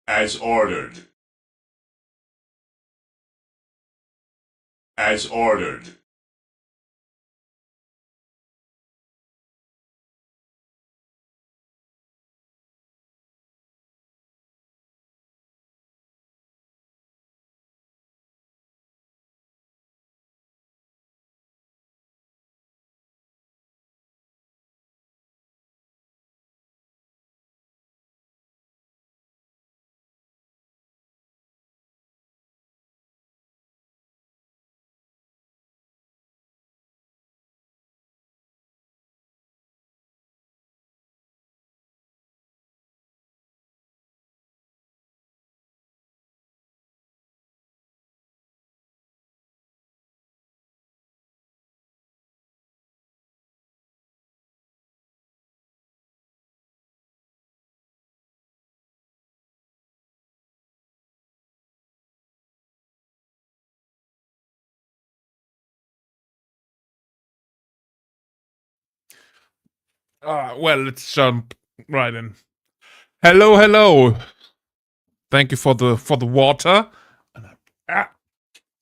As ordered. As ordered. Well, let's jump right in. Hello, hello. Thank you for the water. Ah,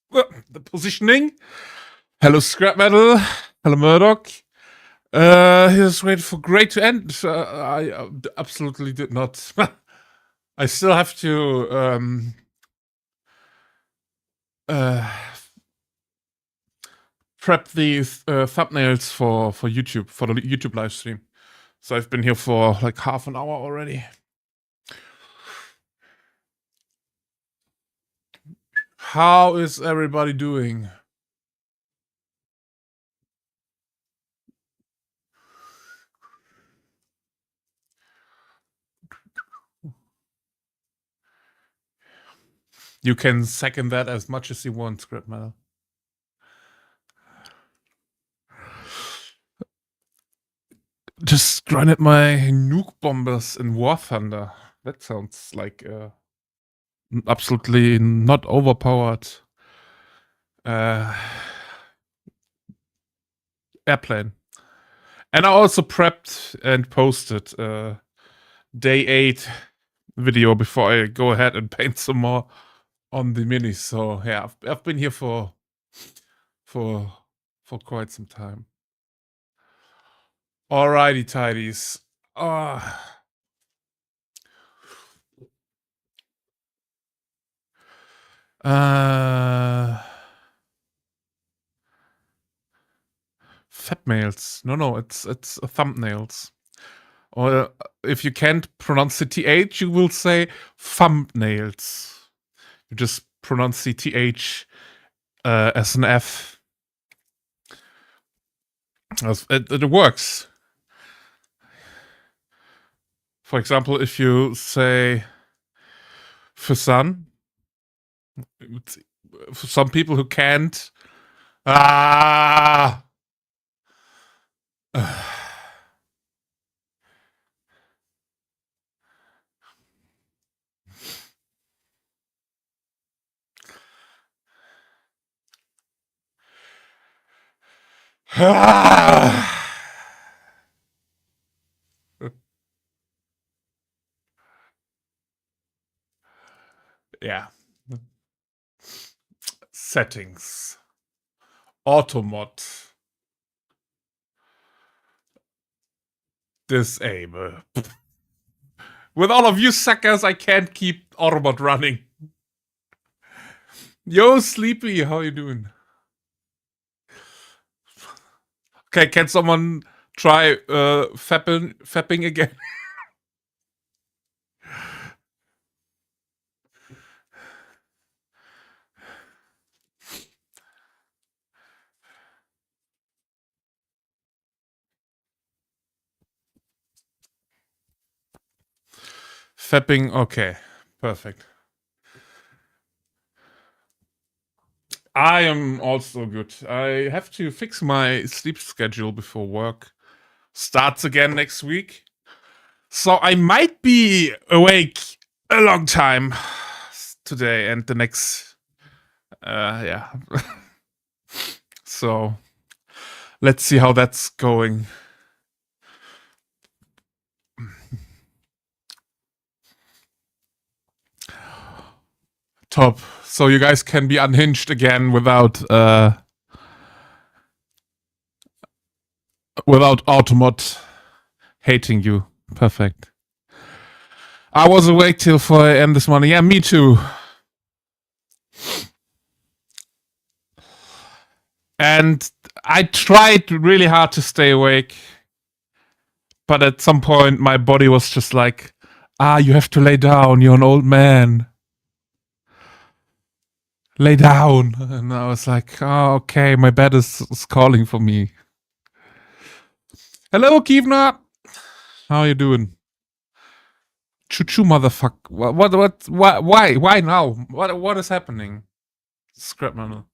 the positioning. Hello, scrap metal. Hello, Murdoch. He's waiting for great to end. I absolutely did not. I still have to prep the thumbnails for YouTube, for the YouTube live stream. So I've been here for like half an hour already. How is everybody doing? You can second that as much as you want, Script Metal. Just grinded my nuke bombers in War Thunder. That sounds like absolutely not overpowered airplane. And I also prepped and posted day 8 video before I go ahead and paint some more on the minis. So yeah, I've been here for quite some time. Alrighty, tidies. Fatmails. No, it's thumbnails. Or if you can't pronounce the TH, you will say thumbnails. You just pronounce the TH as an F. It works. For example, if you say for sun, for some people who can't, yeah. Settings. Automod. Disable. With all of you suckers, I can't keep Autobot running. Yo, Sleepy, how you doing? Okay, can someone try fapping again? Fapping, okay, perfect. I am also good. I have to fix my sleep schedule before work starts again next week. So I might be awake a long time today and the next, yeah. So let's see how that's going. Top. So you guys can be unhinged again without Automod hating you. Perfect. I was awake till 4 a.m. this morning. Yeah, me too. And I tried really hard to stay awake. But at some point, my body was just like, you have to lay down. You're an old man. Lay down. And I was like, oh, okay, my bed is calling for me. Hello, Kivna. How are you doing? Choo-choo, motherfucker. What, why now? What is happening? Scrap manual.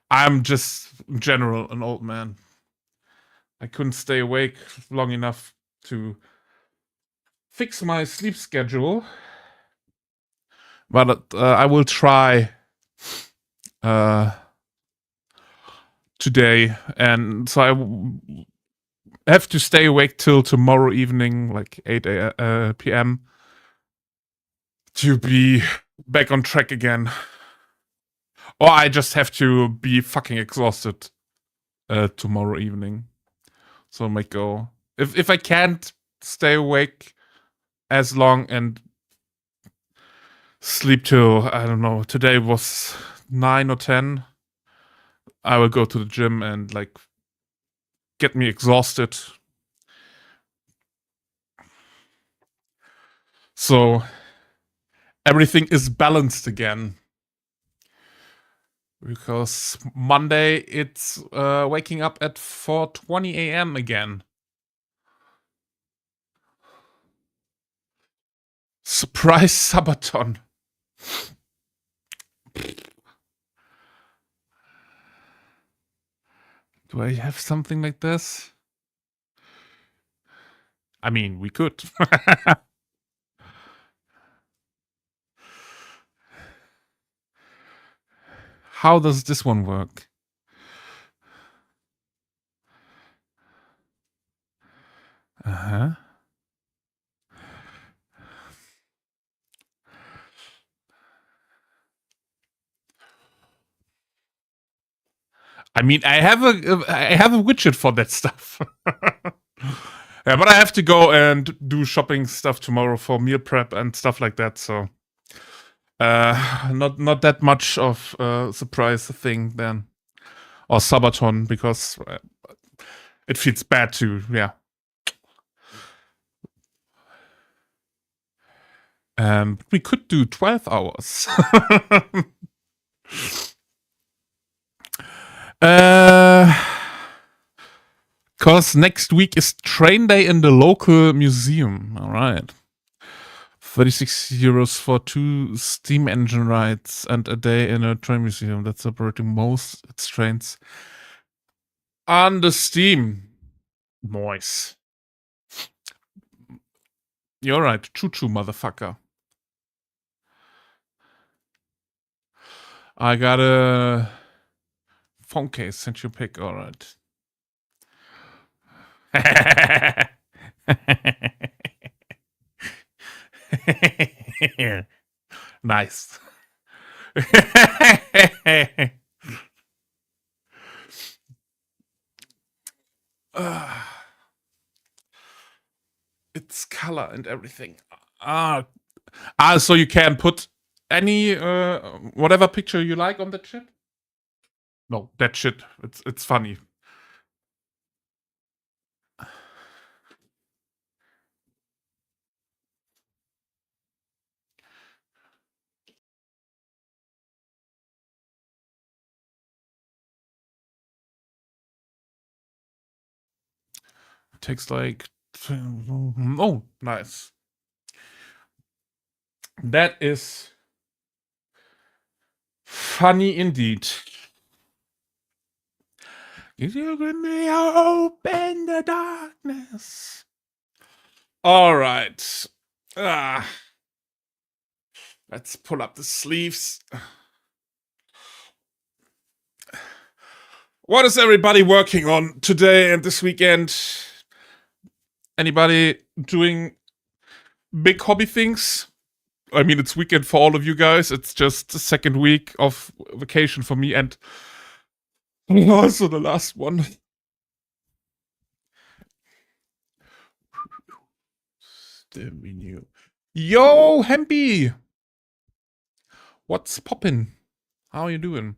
I'm just, in general, an old man. I couldn't stay awake long enough to fix my sleep schedule. But I will try today. And so I have to stay awake till tomorrow evening, like 8 p.m. to be back on track again. Or I just have to be fucking exhausted tomorrow evening. So I might go. If I can't stay awake as long and sleep till, I don't know, today was 9 or 10, I will go to the gym and like get me exhausted. So everything is balanced again. Because Monday it's waking up at 4:20 a.m. again. Surprise Sabaton. Do I have something like this? I mean, we could. How does this one work? Uh-huh. I mean, I have a widget for that stuff. Yeah, but I have to go and do shopping stuff tomorrow for meal prep and stuff like that. So, not that much of a surprise thing then, or Sabaton, because it feels bad to, yeah. We could do 12 hours. Cause next week is train day in the local museum. All right. 36 euros for 2 steam engine rides and a day in a train museum that's operating most its trains on the steam. Nice. You're right. Choo-choo, motherfucker. I got a phone case. Sent you a pic. All right. Nice. It's color and everything. So you can put any whatever picture you like on that shit? No, that shit. It's funny. It takes like, oh, nice. That is funny indeed. You give me open the darkness. All right. Let's pull up the sleeves. What is everybody working on today and this weekend? Anybody doing big hobby things? I mean, it's weekend for all of you guys. It's just the second week of vacation for me and also the last one. The menu. Yo, Hempy! What's poppin'? How are you doing?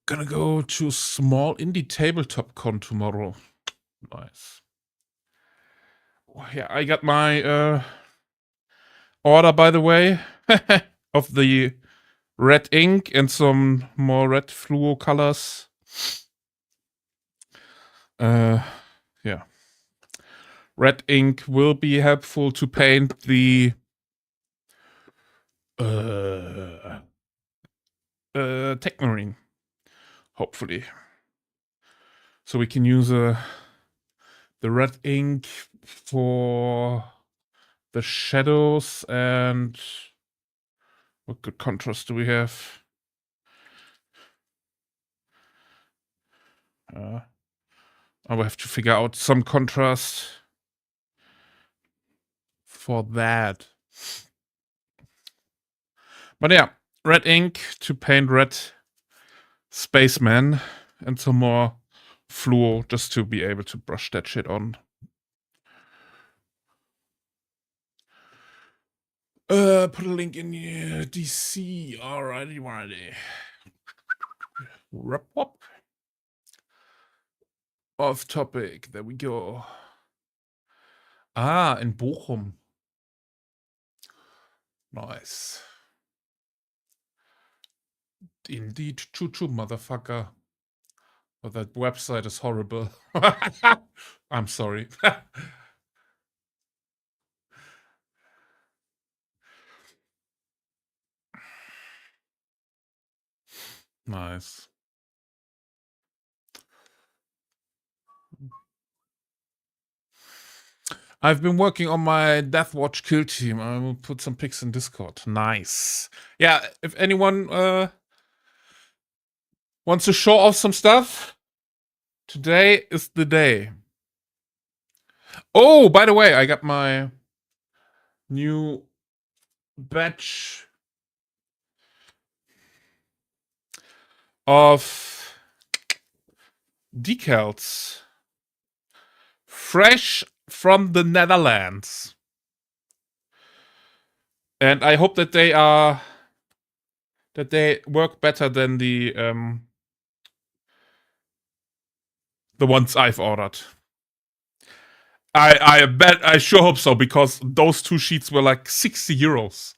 Gonna go to a small indie tabletop con tomorrow. Nice. Oh, yeah, I got my order, by the way, of the red ink and some more red fluo colors. Yeah. Red ink will be helpful to paint the Techmarine, hopefully. So we can use the red ink for the shadows. And what good contrast do we have? I will have to figure out some contrast for that. But yeah, red ink to paint red spaceman and some more fluo just to be able to brush that shit on. Put a link in DC. Alrighty. Wrap up. Off topic. There we go. Ah, in Bochum. Nice. Indeed, choo-choo, motherfucker. But that website is horrible. I'm sorry. Nice. I've been working on my Deathwatch kill team. I will put some pics in Discord. Nice. Yeah, if anyone wants to show off some stuff, today is the day. Oh, by the way, I got my new batch of decals. Fresh from the Netherlands. And I hope that they work better than the ones I've ordered. I bet, I sure hope so, because those two sheets were like 60 euros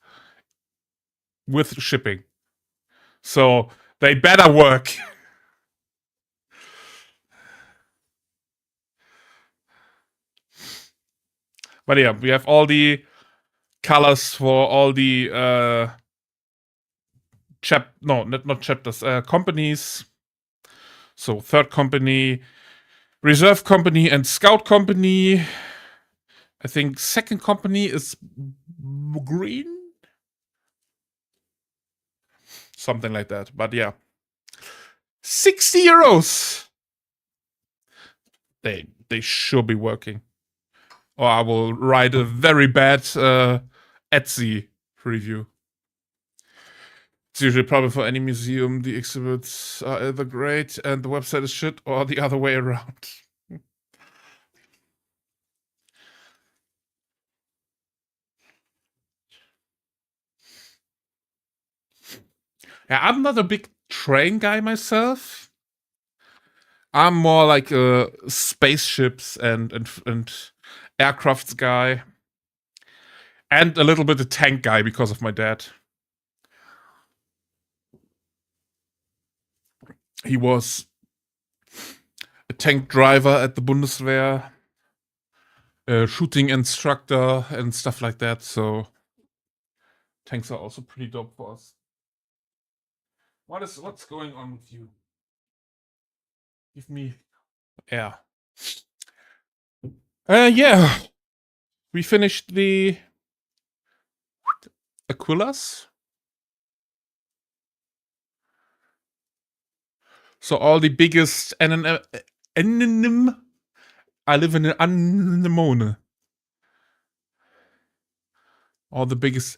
with shipping. So they better work. But yeah, we have all the colors for all the not chapters, companies. So third company, reserve company, and scout company. I think second company is green, something like that. But yeah, 60 euros. They should be working, or I will write a very bad Etsy review. It's usually a problem for any museum. The exhibits are either great and the website is shit, or the other way around. Yeah, I'm not a big train guy myself. I'm more like a spaceships and aircrafts guy, and a little bit a tank guy because of my dad. He was a tank driver at the Bundeswehr, a shooting instructor and stuff like that. So tanks are also pretty dope for us. What's going on with you? Give me air. Yeah. We finished the Aquilas. So all the biggest anemone. I live in an anemone. All the biggest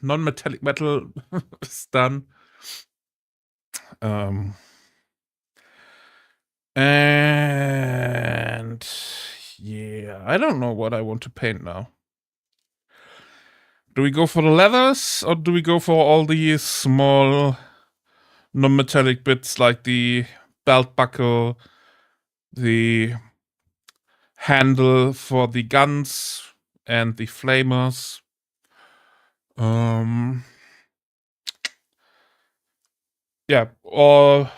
non-metallic metal is done. And yeah, I don't know what I want to paint now. Do we go for the leathers or do we go for all the small non-metallic bits like the belt buckle, the handle for the guns and the flamers? Yeah, or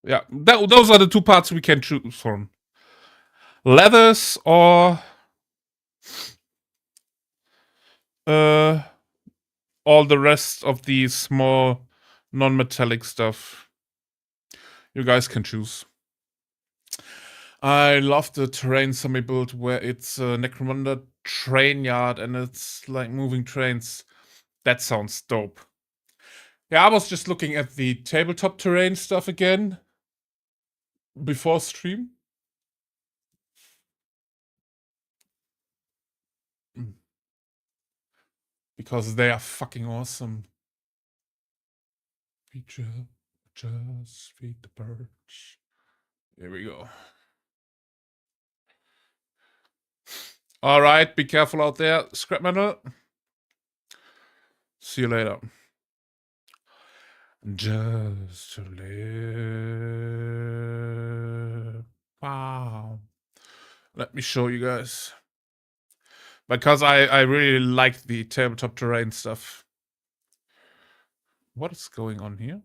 yeah, those are the two parts we can choose from. Leathers or all the rest of the small non-metallic stuff. You guys can choose. I love the terrain semi build where it's a Necromunda train yard and it's like moving trains. That sounds dope. Yeah, I was just looking at the tabletop terrain stuff again before stream. Because they are fucking awesome. Just feed the birds. Here we go. All right, be careful out there, scrap metal. See you later. Just to live. Wow. Let me show you guys. Because I really like the tabletop terrain stuff. What is going on here?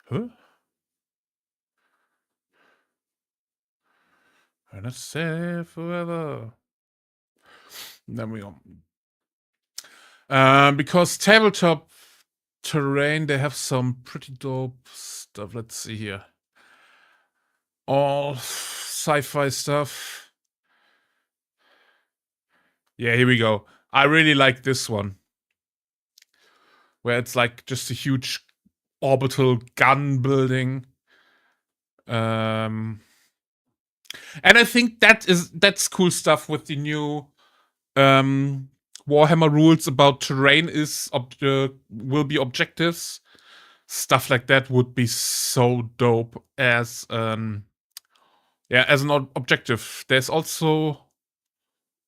Huh? And it's safe forever. Then we go. Because tabletop terrain, they have some pretty dope stuff. Let's see here. All sci-fi stuff. Yeah, here we go. I really like this one. Where it's like just a huge orbital gun building. And I think that's cool stuff with the new Warhammer rules about terrain will be objectives. Stuff like that would be so dope as an objective. There's also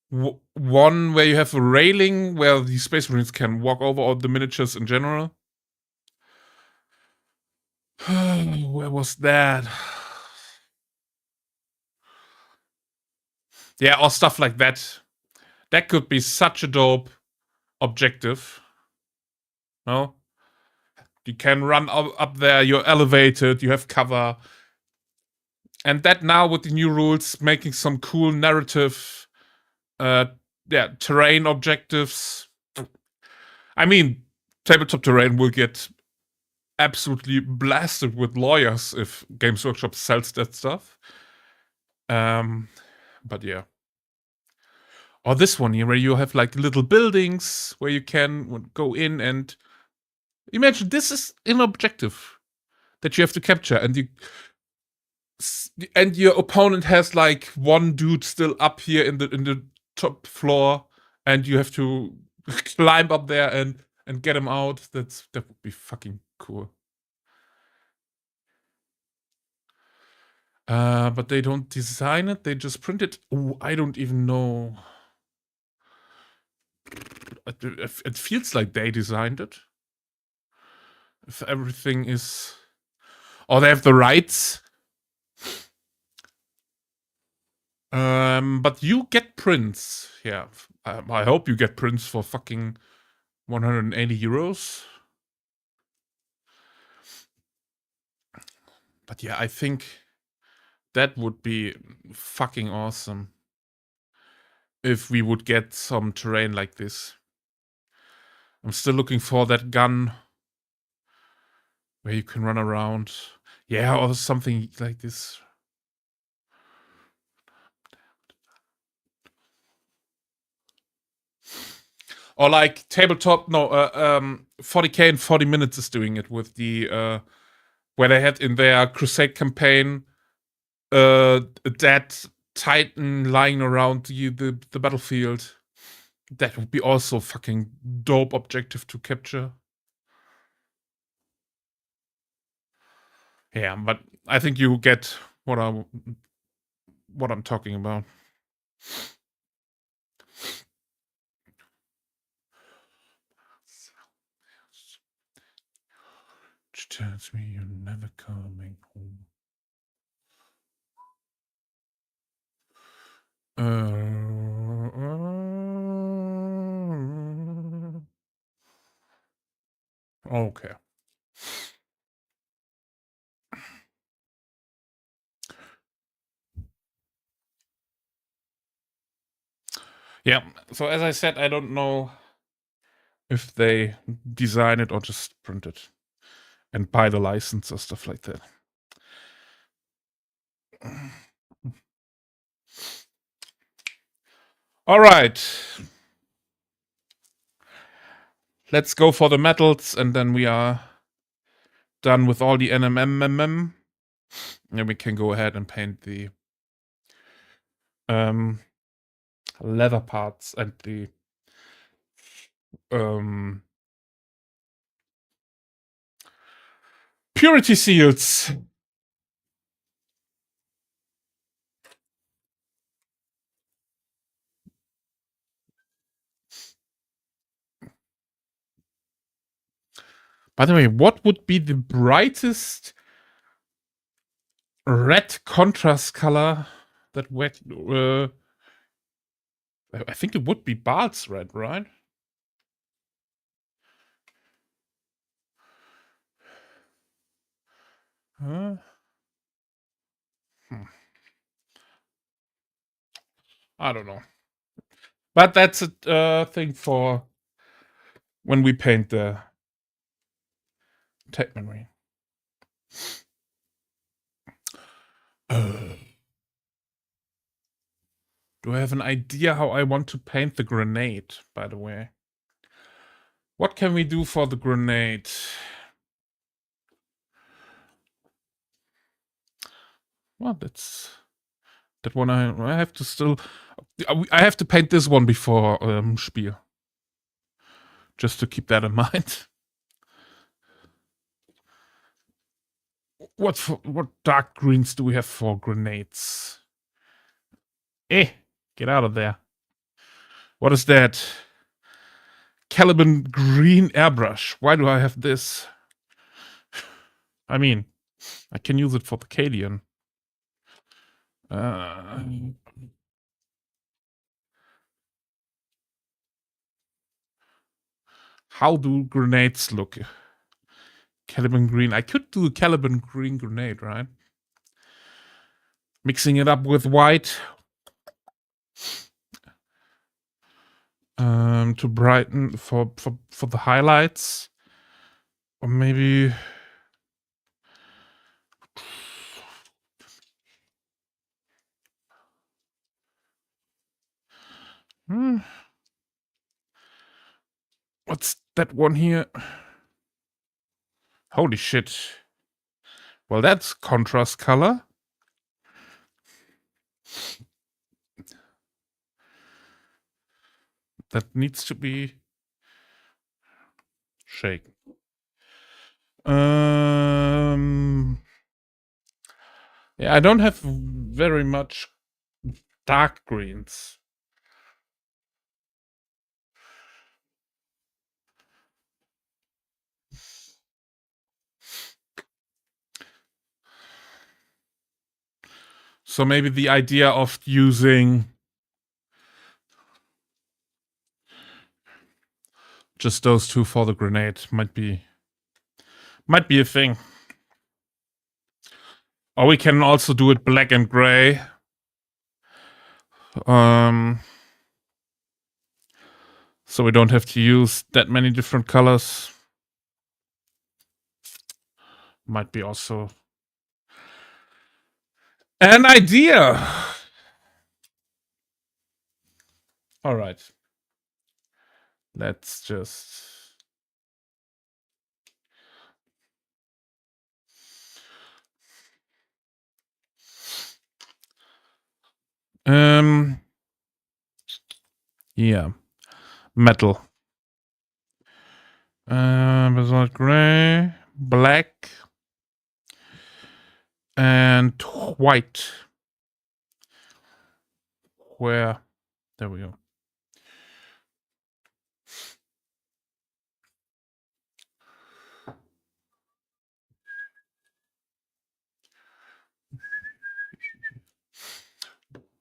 one where you have a railing where the Space Marines can walk over all the miniatures in general. Where was that? Yeah, or stuff like that. That could be such a dope objective. No? You can run up there, you're elevated, you have cover. And that now with the new rules, making some cool narrative, terrain objectives. I mean, tabletop terrain will get absolutely blasted with lawyers if Games Workshop sells that stuff. But yeah. Or this one here, where you have like little buildings where you can go in and imagine this is an objective that you have to capture, and your opponent has like one dude still up here in the top floor, and you have to climb up there and get him out. That would be fucking cool. But they don't design it, they just print it. Oh, I don't even know. It feels like they designed it. If everything is... Oh, they have the rights. But you get prints. Yeah, I hope you get prints for fucking 180 euros. But yeah, I think that would be fucking awesome if we would get some terrain like this. I'm still looking for that gun where you can run around. Yeah, or something like this. Or like tabletop, no, 40k in 40 minutes is doing it with the where they had in their Crusade campaign a dead Titan lying around the battlefield. That would be also fucking dope objective to capture. Yeah, but I think you get what I'm talking about. Which tells me you're never coming home. Okay. Yeah. So as I said, I don't know if they design it or just print it and buy the license or stuff like that. All right. Let's go for the metals, and then we are done with all the NMMM. And we can go ahead and paint the leather parts and the purity seals. By the way, what would be the brightest red contrast color that wet? I think it would be Baal's red, right? Huh? I don't know. But that's a thing for when we paint the tech memory. Do I have an idea how I want to paint the grenade, by the way? What can we do for the grenade? Well, that's that one. I have to still. I have to paint this one before Spiel. Just to keep that in mind. What dark greens do we have for grenades? Get out of there. What is that? Caliban green airbrush. Why do I have this? I mean, I can use it for the Cadian. How do grenades look? Caliban green. I could do a Caliban green grenade, right? Mixing it up with white. To brighten for the highlights. Or maybe what's that one here? Holy shit. Well, that's contrast color. That needs to be shaken. Yeah, I don't have very much dark greens. So maybe the idea of using just those two for the grenade might be a thing. Or we can also do it black and gray. So we don't have to use that many different colors. Might be also an idea. All right. Let's just... Yeah. Metal. Basalt gray, black, and white. Where? There we go.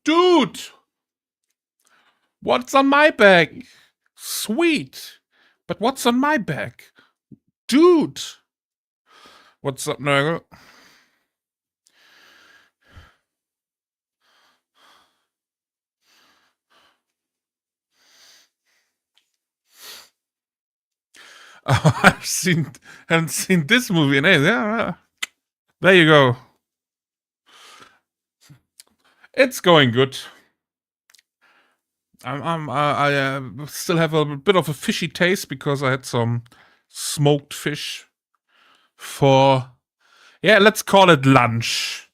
Dude! What's on my back? Sweet. But what's on my back? Dude! What's up, Nurgle? Oh, haven't seen this movie in ages. Yeah, there you go. It's going good. I still have a bit of a fishy taste because I had some smoked fish for, yeah, let's call it lunch.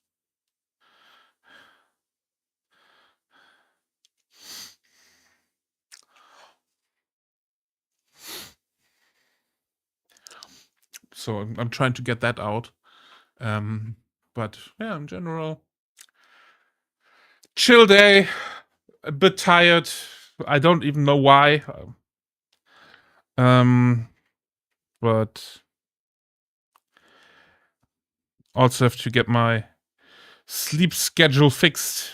So I'm trying to get that out. But yeah, in general, chill day, a bit tired. I don't even know why. But also have to get my sleep schedule fixed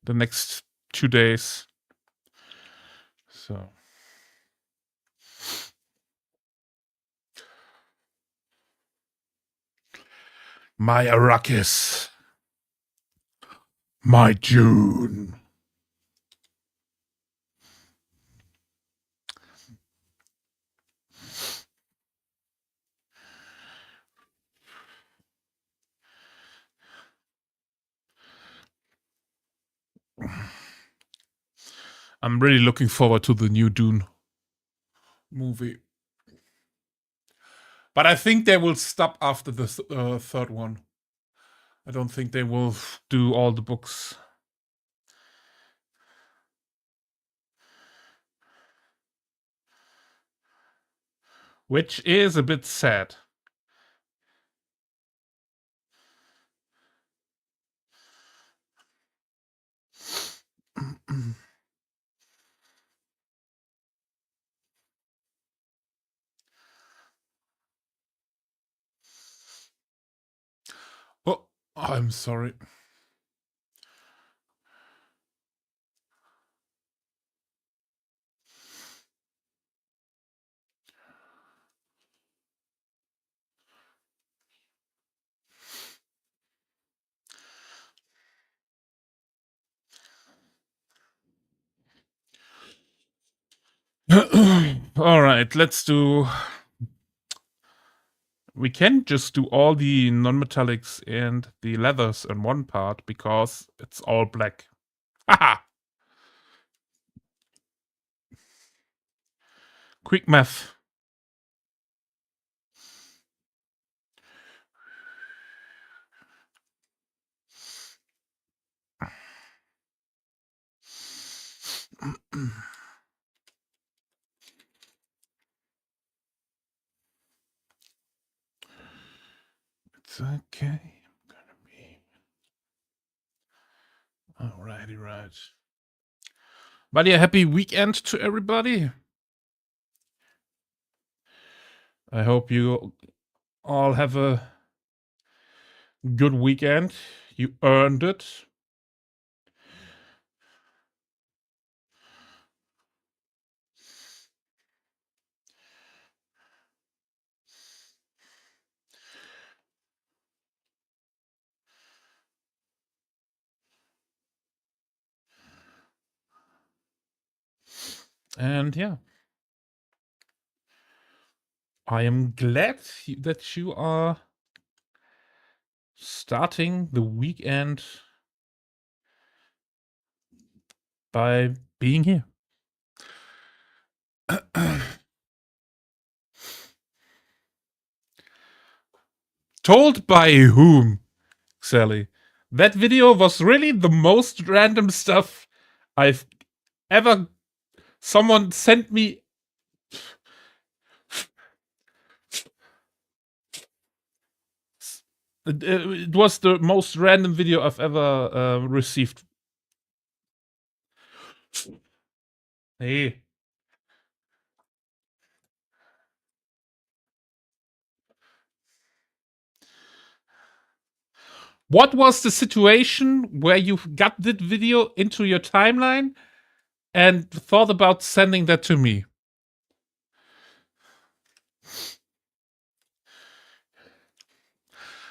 the next 2 days. So my Arrakis, my June. I'm really looking forward to the new Dune movie. But I think they will stop after the third one. I don't think they will do all the books. Which is a bit sad. Oh, I'm sorry. All right, let's do... We can just do all the non-metallics and the leathers in one part because it's all black. Haha! Quick math. It's okay. I'm gonna be... Alrighty, right. But yeah, happy weekend to everybody. I hope you all have a good weekend. You earned it. And yeah, I am glad that you are starting the weekend by being here. Told by whom, Sally? That video was really the most random stuff I've ever... Someone sent me... It was the most random video I've ever received. Hey. What was the situation where you got that video into your timeline and thought about sending that to me?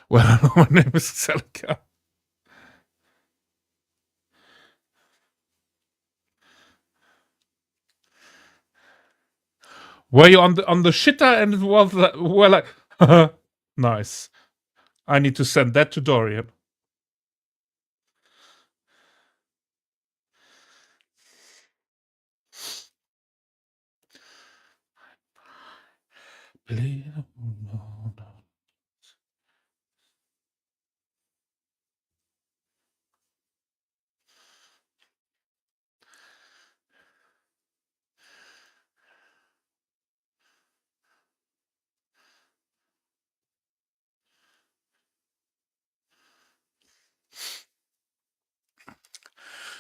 Well, my name is Selka. Were you on the shitter and it was like, well, like, nice. I need to send that to Dorian.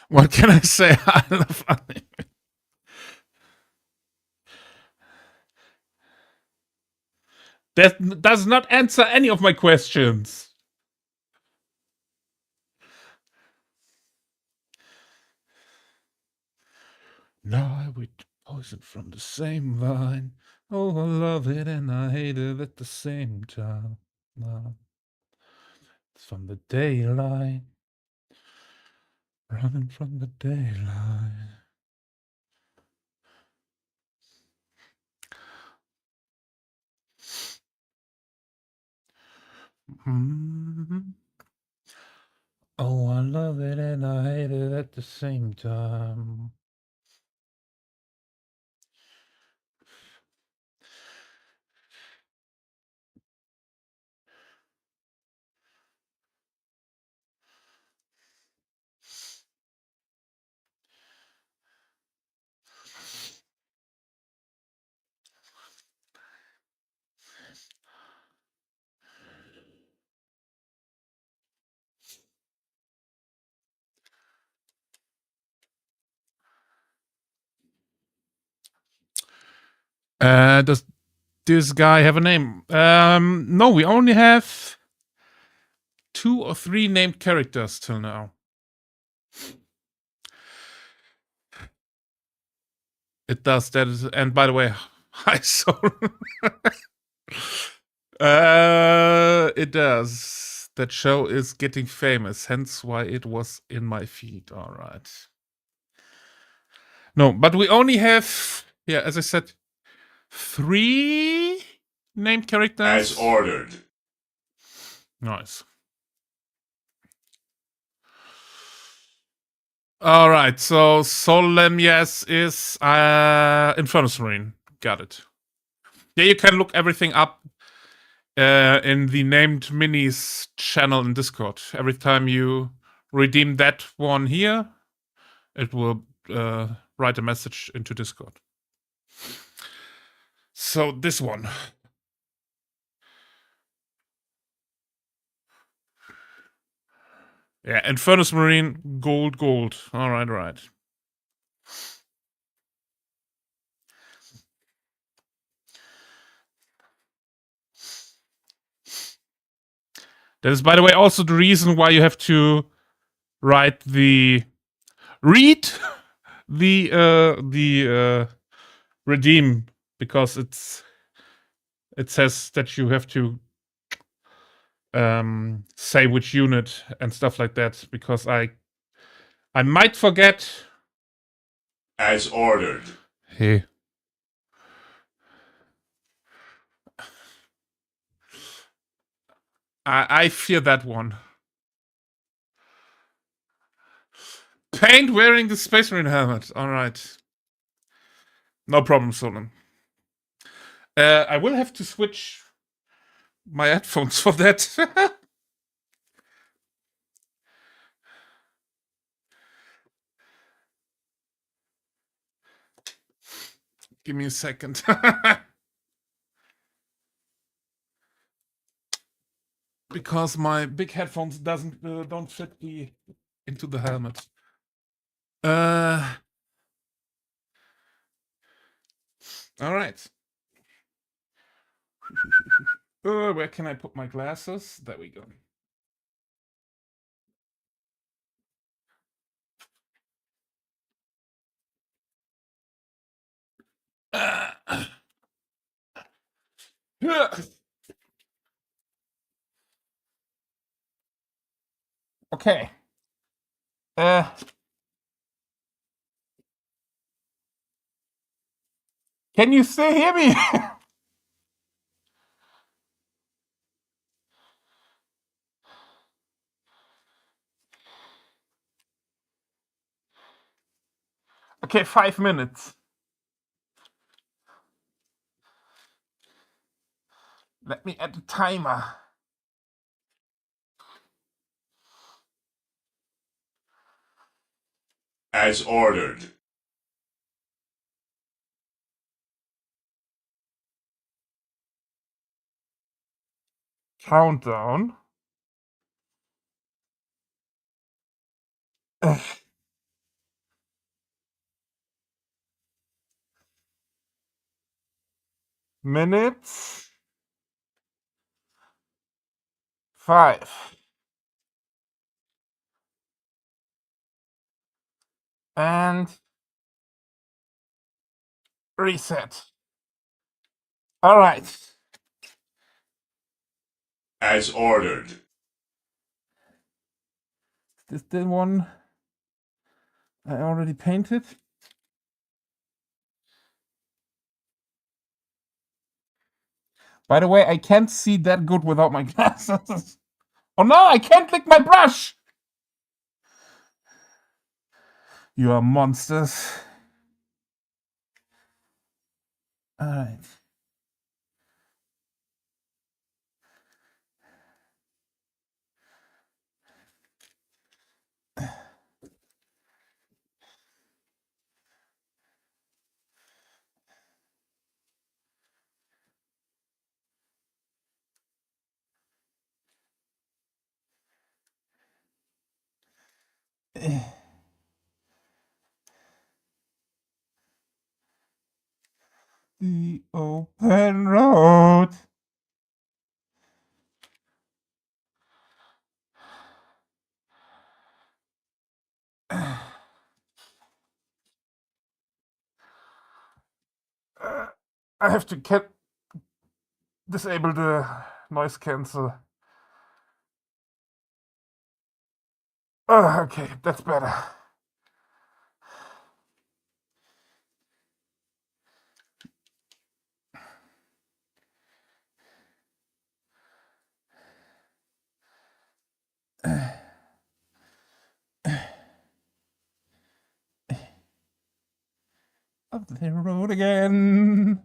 What can I say? I love anime. That does not answer any of my questions. Now I would poison from the same vine. Oh, I love it and I hate it at the same time. It's from the daylight. Running from the daylight. Mm-hmm. Oh, I love it and I hate it at the same time. Does this guy have a name? No, we only have 2 or 3 named characters till now. It does. That is, and by the way, hi Soul. It does. That show is getting famous, hence why it was in my feed. All right. No, but we only have, yeah, as I said, 3 named characters. As ordered. Nice. All right, so Solem, yes, is Infernus Marine. Got it. Yeah, you can look everything up in the named minis channel in Discord. Every time you redeem that one here, it will write a message into Discord. So this one. Yeah, Infernus Marine, gold. All right. That is, by the way, also the reason why you have to read the redeem, because it says that you have to say which unit and stuff like that, because I might forget. As ordered. Hey. I fear that one. Paint wearing the Space Marine helmet. All right. No problem, Solon. I will have to switch my headphones for that. Give me a second. Because my big headphones don't fit into the helmet. All right. Where can I put my glasses? There we go. Okay. Can you still hear me? Okay, 5 minutes. Let me add a timer. As ordered. Countdown. Minutes. 5. And reset. All right. As ordered. Is this the one I already painted? By the way, I can't see that good without my glasses. Oh no, I can't lick my brush! You are monsters. Alright. The open road. I have to disable the noise cancel. Oh, okay, that's better. Up the road again.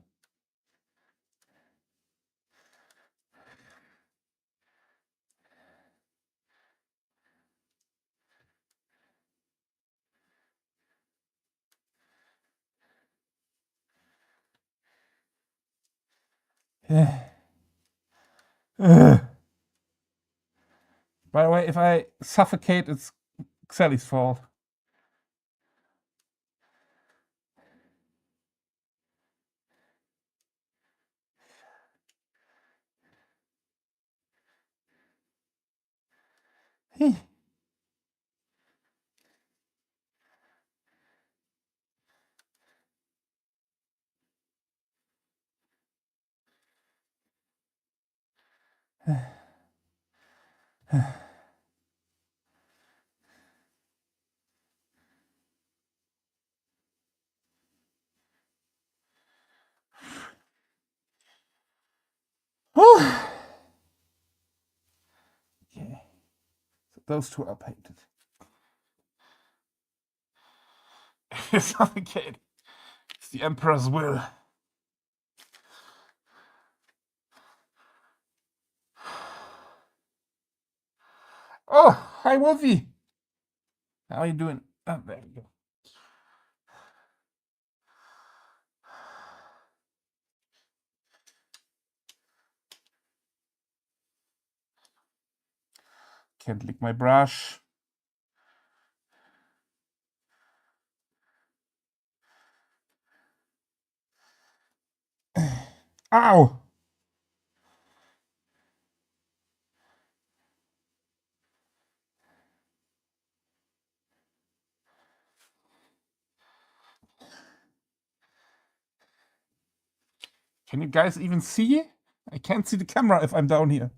By the way, if I suffocate, it's Sally's fault. Okay, so those two are painted. Suffocate. the Emperor's will. Oh, hi Wolfie. How are you doing? Oh, there we go. Can't lick my brush. Ow! Can you guys even see? I can't see the camera if I'm down here.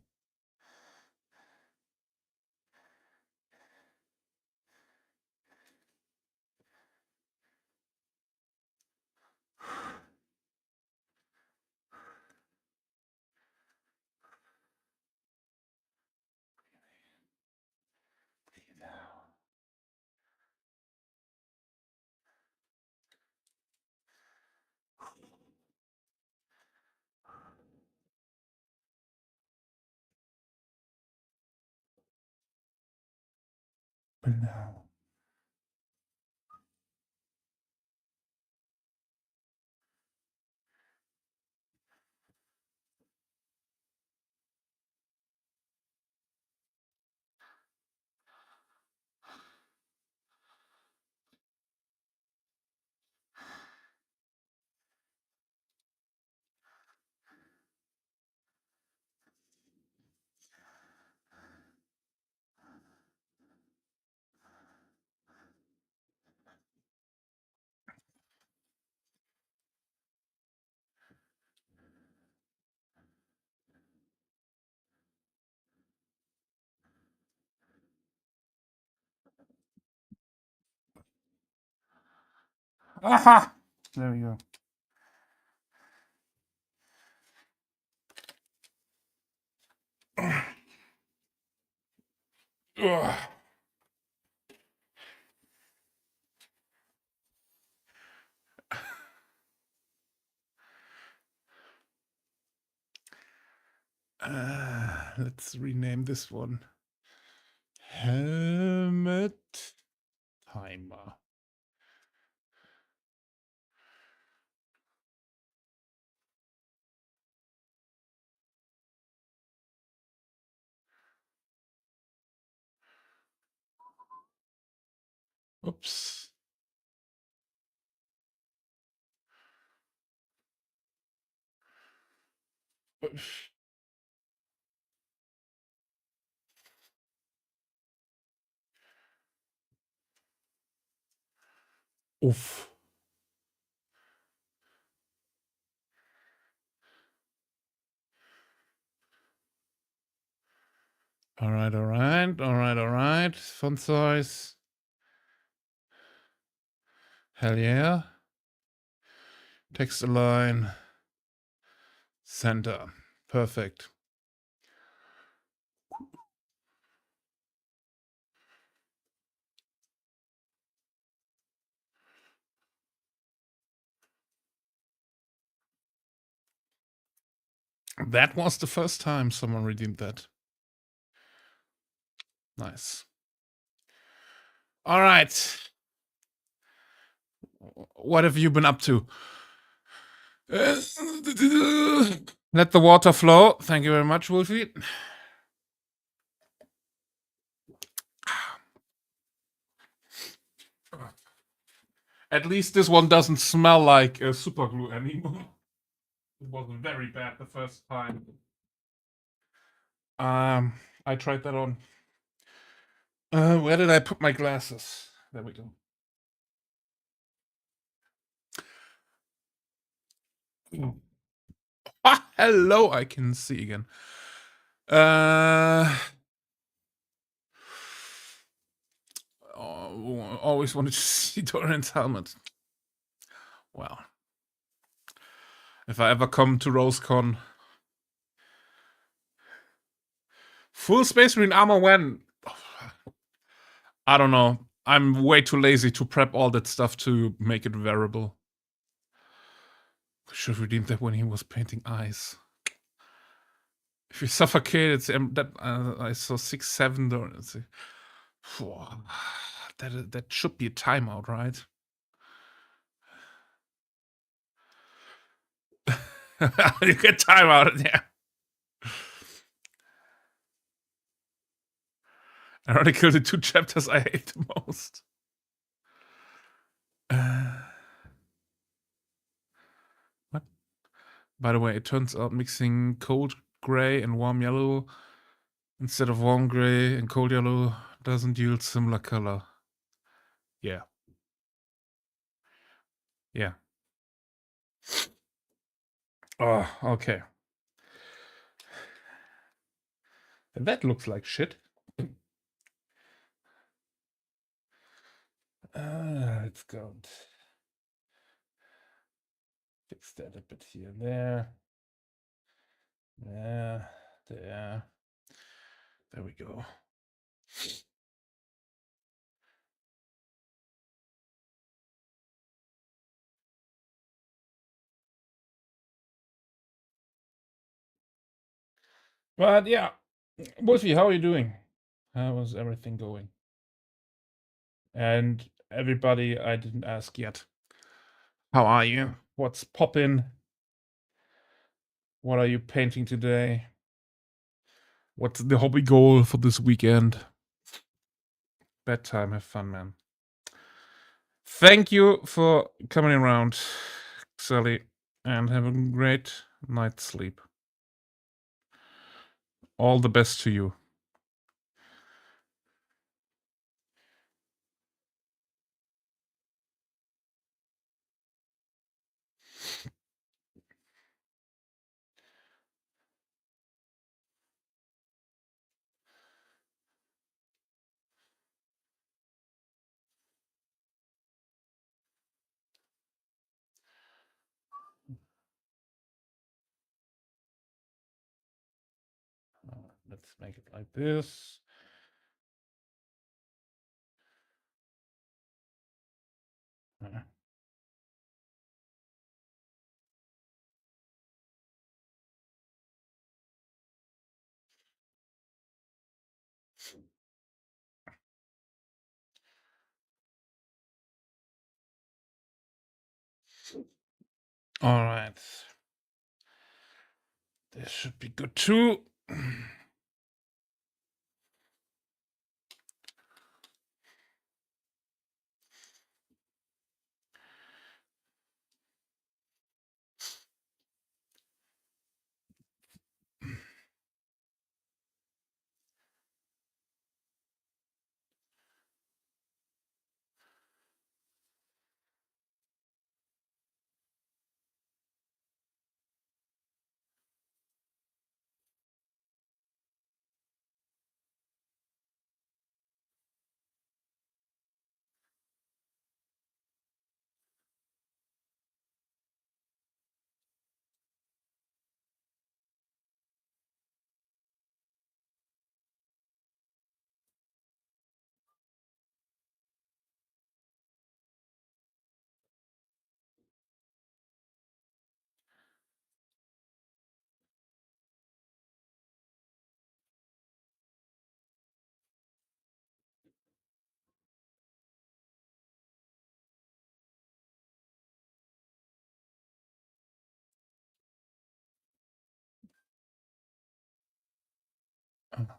Now. Aha! There we go. Ugh. Let's rename this one. Helmet Timer. Oops. Oof. All right. Font size. Hell yeah. Text align. Center. Perfect. That was the first time someone redeemed that. Nice. All right. What have you been up to? Let the water flow. Thank you very much, Wolfie. At least this one doesn't smell like super glue anymore. It was very bad the first time. I tried that on. Where did I put my glasses? There we go. Ah, hello, I can see again. Always wanted to see Dorian's helmet. Well, if I ever come to RoseCon, full Space Marine armor when? I don't know. I'm way too lazy to prep all that stuff to make it wearable. Should have redeemed that when he was painting eyes. If you suffocate, it's that I saw 6-7. That should be a timeout, right? You get timeout, yeah. I already killed the 2 chapters I hate the most. What? By the way, it turns out mixing cold gray and warm yellow instead of warm gray and cold yellow doesn't yield similar color. Yeah. Yeah. Oh, okay. That looks like shit. Let's go. Fix that a bit here and there. Yeah, there. There we go. But yeah, Wolfie, how are you doing? How is everything going? And everybody I didn't ask yet. How are you? What's poppin'? What are you painting today? What's the hobby goal for this weekend? Bedtime, have fun, man. Thank you for coming around, Sally, and have a great night's sleep. All the best to you. Let's make it like this. All right. This should be good too. Okay.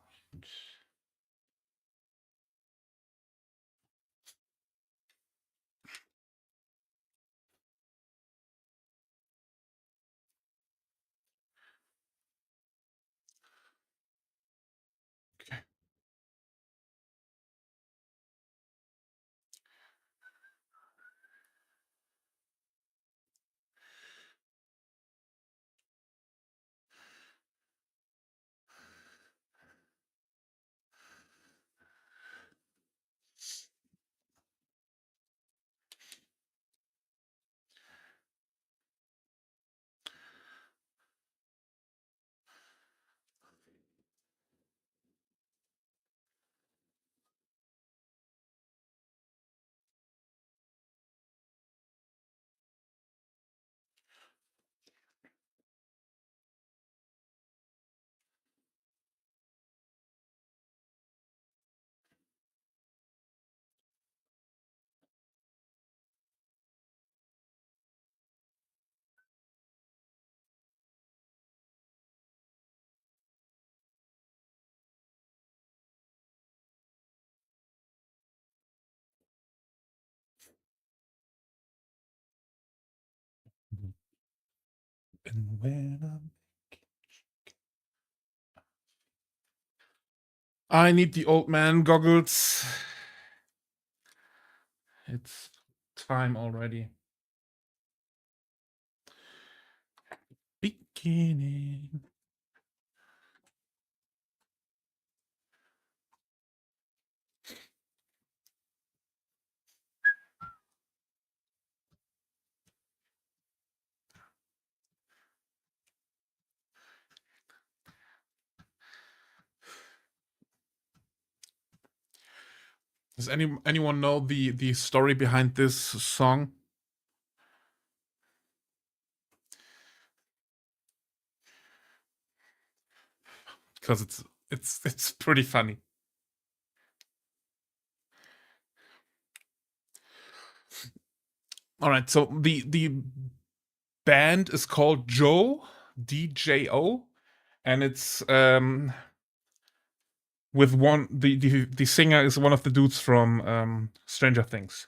And when I need the old man goggles. It's time already. Beginning. Does anyone know the story behind this song? Because it's pretty funny. All right, so the band is called Joe, DJO, and it's with one the singer is one of the dudes from Stranger Things.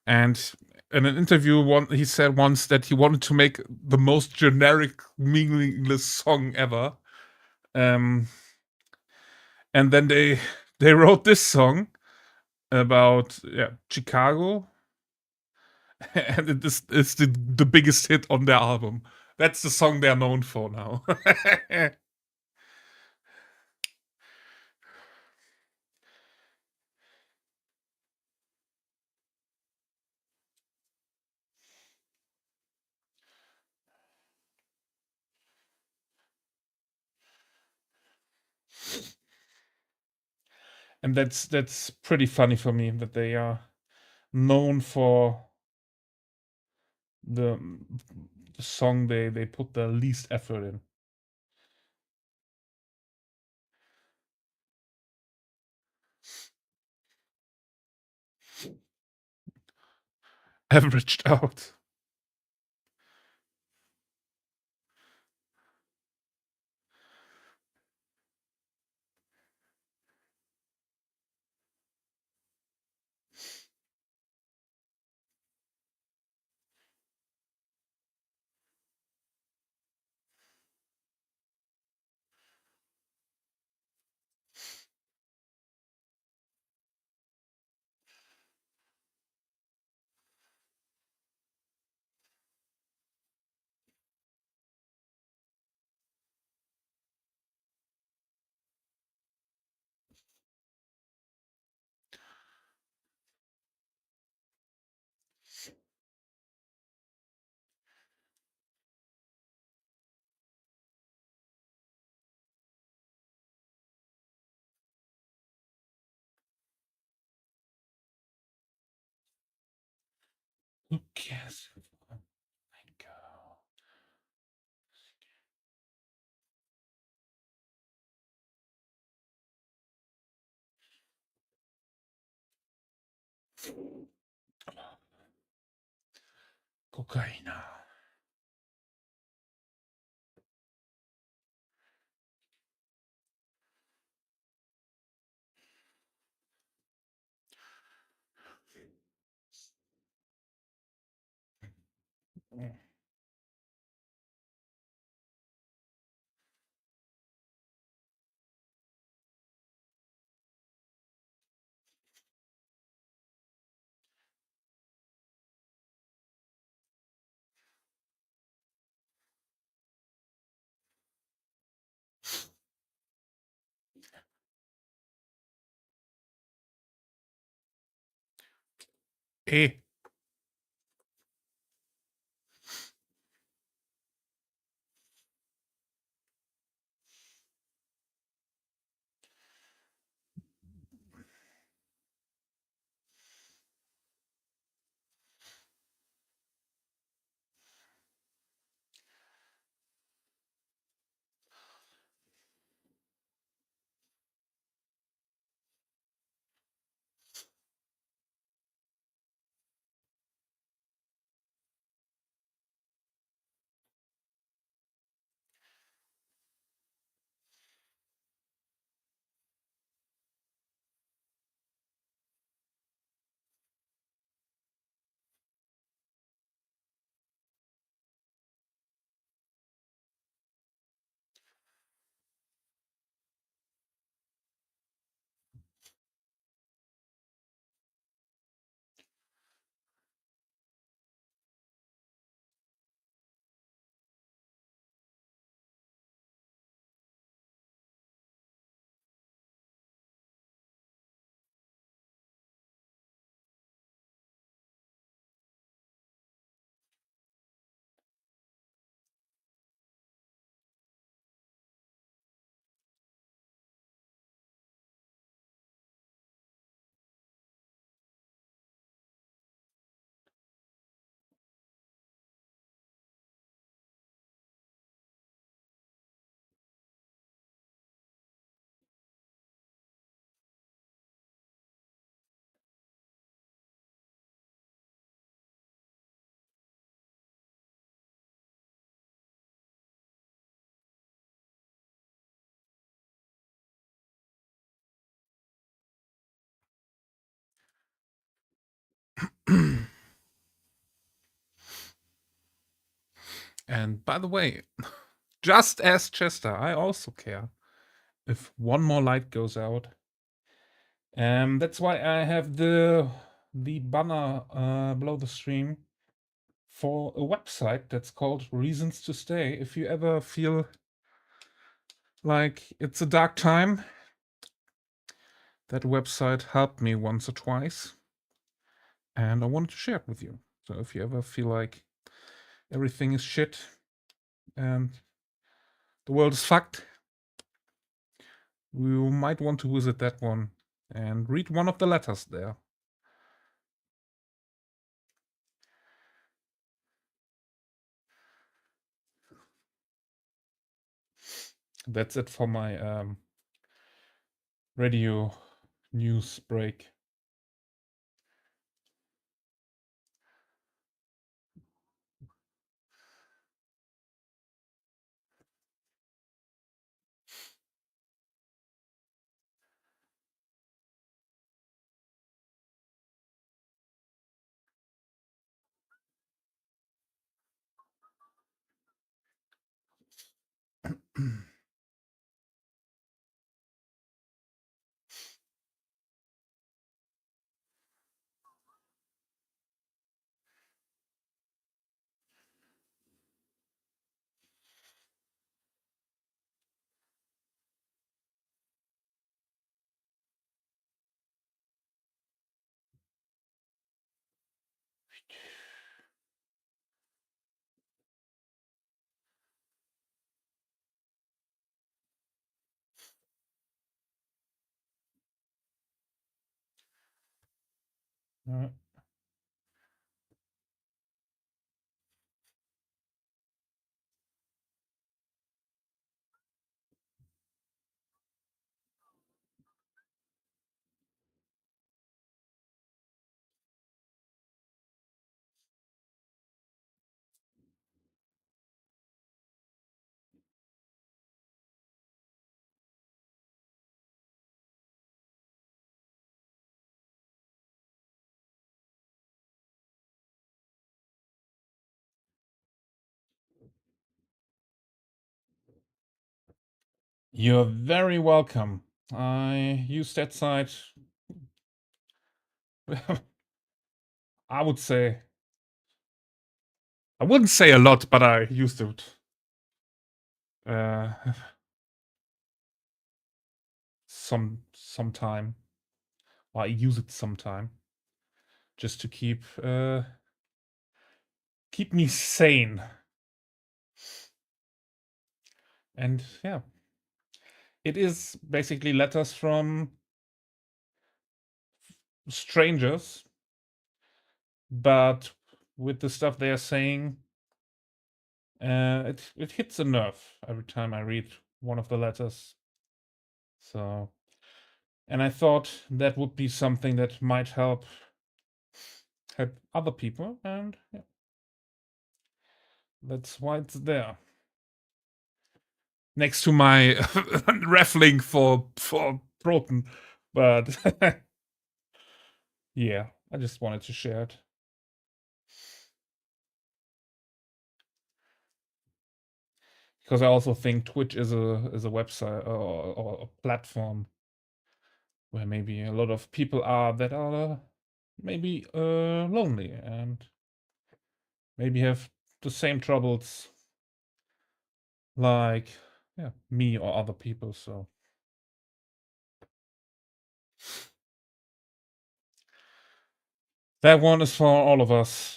And in an interview, he said once that he wanted to make the most generic, meaningless song ever. And then they wrote this song about Chicago, and it's the biggest hit on their album. That's the song they're known for now. And that's pretty funny for me that they are known for the song they put the least effort in. Averaged out. Who cares? Kokaina. Eh. And by the way, just as Chester, I also care if one more light goes out. That's why I have the banner below the stream for a website that's called Reasons to Stay. If you ever feel like it's a dark time, that website helped me once or twice, and I wanted to share it with you. So if you ever feel like everything is shit and the world is fucked, you might want to visit that one and read one of the letters there. That's it for my radio news break. You're very welcome. I use that site. I would say, I wouldn't say a lot, but I used it uh, sometime. Or I use it sometime just to keep me sane. And yeah, it is basically letters from strangers, but with the stuff they are saying, it hits a nerve every time I read one of the letters. So, and I thought that would be something that might help other people, and yeah, that's why it's there. Next to my raffling for Proton, but yeah, I just wanted to share it. Because I also think Twitch is a website or a platform where maybe a lot of people are that are maybe lonely and maybe have the same troubles like me or other people. So that one is for all of us.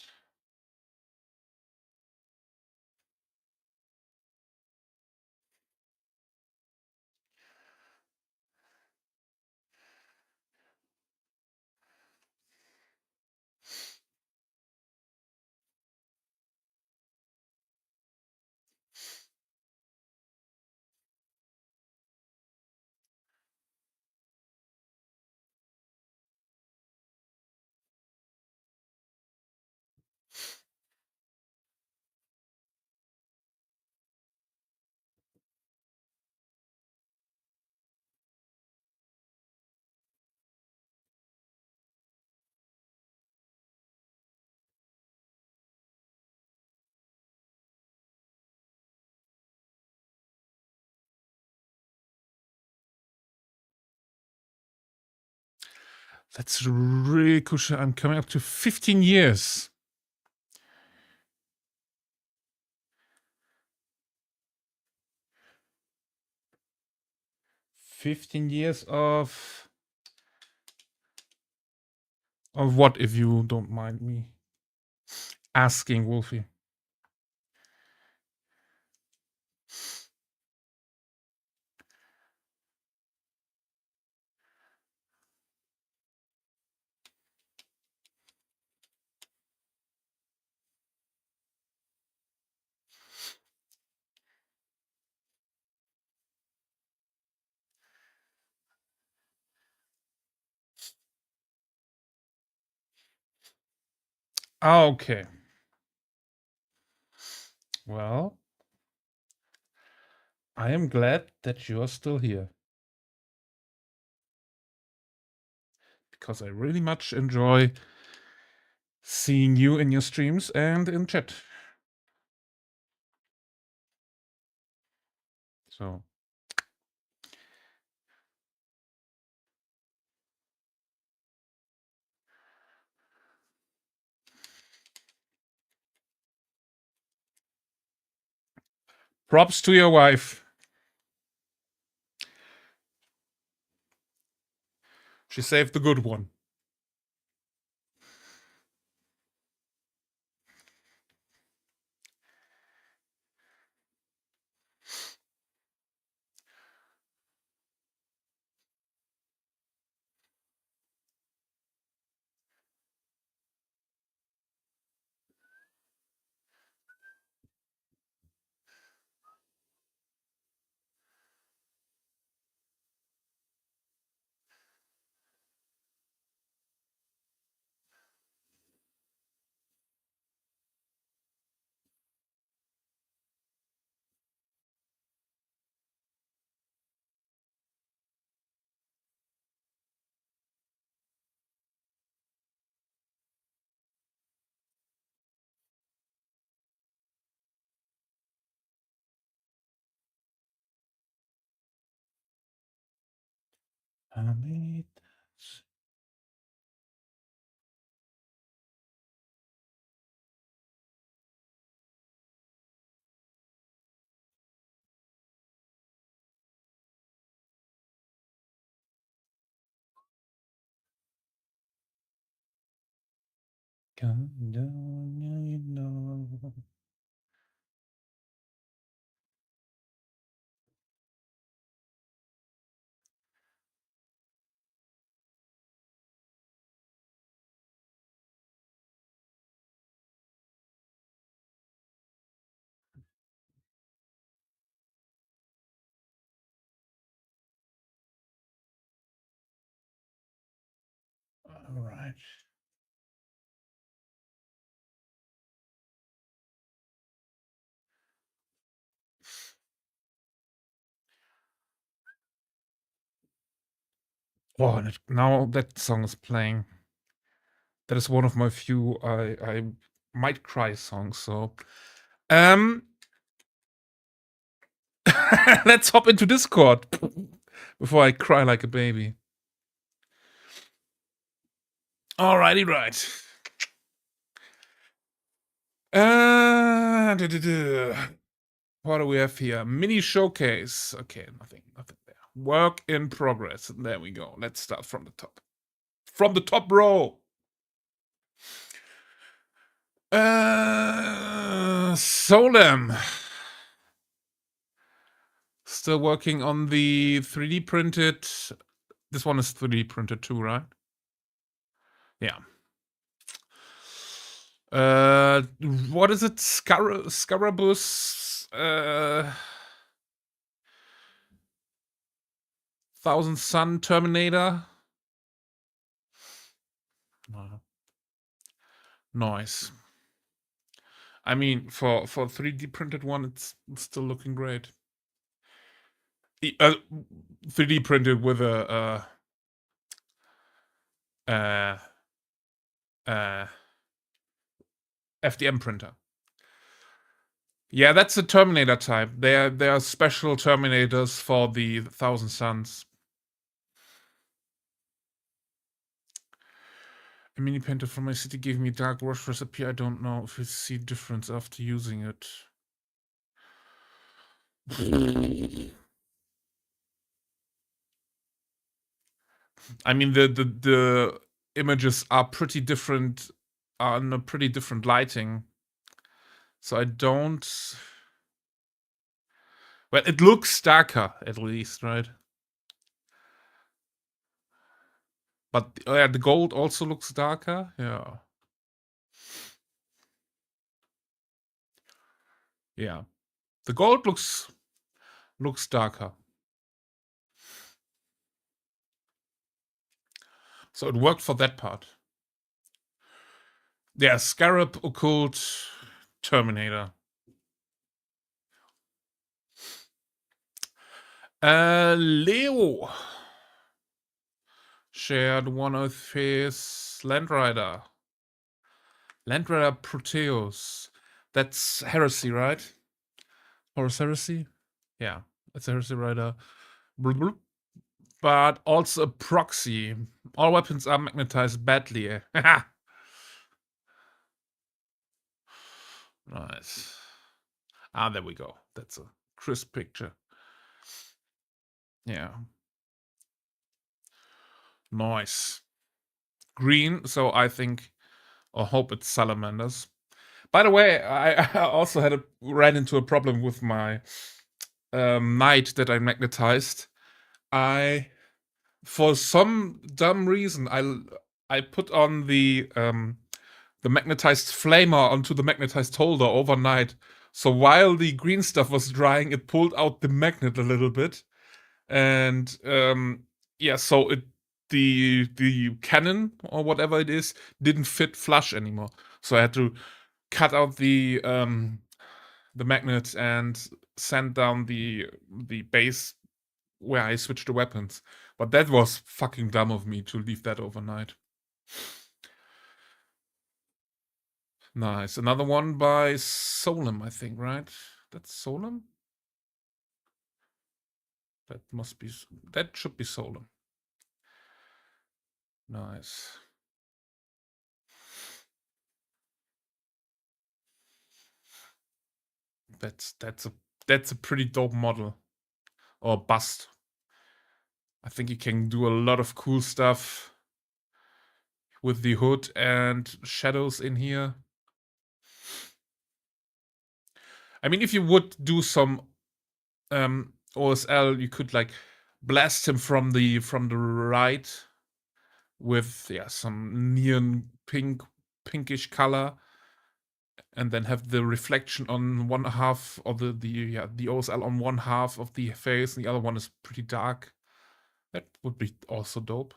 That's really crucial. I'm coming up to 15 years. Of what, if you don't mind me asking, Wolfie? Okay. Well, I am glad that you are still here. Because I really much enjoy seeing you in your streams and in chat. So. Props to your wife. She saved the good one. All right. Oh, now that song is playing. That is one of my few I might cry songs. So, let's hop into Discord before I cry like a baby. Alrighty, right. What do we have here? Mini showcase. Okay, nothing there. Work in progress. There we go. Let's start from the top. From the top row. Solem. Still working on the 3D printed. This one is 3D printed too, right? Yeah. What is it? Scarabus. Thousand Sun Terminator. Nice. I mean, for 3D printed one, it's still looking great. 3D printed with a FDM printer. Yeah, that's a Terminator type. There are special Terminators for the Thousand Suns. A mini painter from my city gave me a dark wash recipe. I don't know if you see difference after using it. I mean, the images are pretty different, on a pretty different lighting. So I don't. Well, it looks darker at least, right? But the gold also looks darker. Yeah. Yeah. The gold looks darker. So it worked for that part. Yeah, Scarab, Occult, Terminator. Leo shared one of his Land Rider. Land Rider Proteus. That's Heresy, right? Horus Heresy? Yeah, it's a Heresy Rider. But also a proxy. All weapons are magnetized badly. Nice. Ah, there we go. That's a crisp picture. Yeah. Nice. Green, so I think or hope it's salamanders. By the way, I also ran into a problem with my knight that I magnetized. For some dumb reason, I put on the magnetized flamer onto the magnetized holder overnight. So while the green stuff was drying, it pulled out the magnet a little bit, and yeah, so the cannon or whatever it is didn't fit flush anymore. So I had to cut out the magnet and sand down the base where I switched the weapons. But that was fucking dumb of me to leave that overnight. Nice. Another one by Solem, I think, right? That's Solem? That must be, that should be Solem. Nice. That's a pretty dope model. Or bust. I think you can do a lot of cool stuff with the hood and shadows in here. I mean, if you would do some OSL, you could like blast him from the right with some neon pinkish color, and then have the reflection on one half of the OSL on one half of the face, and the other one is pretty dark. That would be also dope.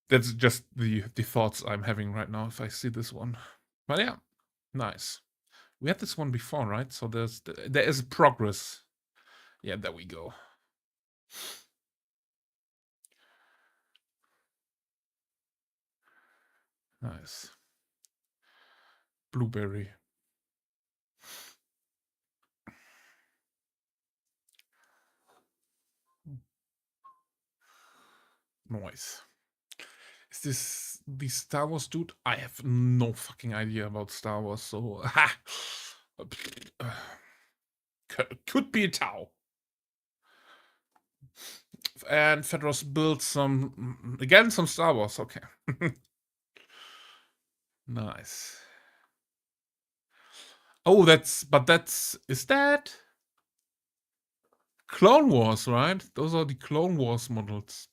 That's just the thoughts I'm having right now if I see this one. But yeah, nice. We had this one before, right? So there is progress. Yeah, there we go. Nice. Blueberry. Nice. Is this the Star Wars dude? I have no fucking idea about Star Wars, so could be a Tau. And Fedros built some Star Wars. Okay. Nice. Oh, is that Clone Wars, right? Those are the Clone Wars models.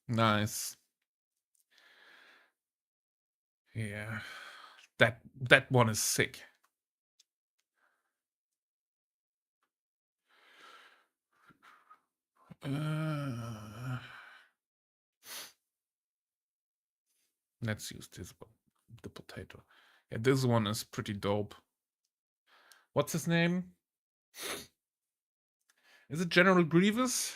Nice. Yeah. That one is sick. Let's use this one, the potato. Yeah, this one is pretty dope. What's his name? Is it General Grievous?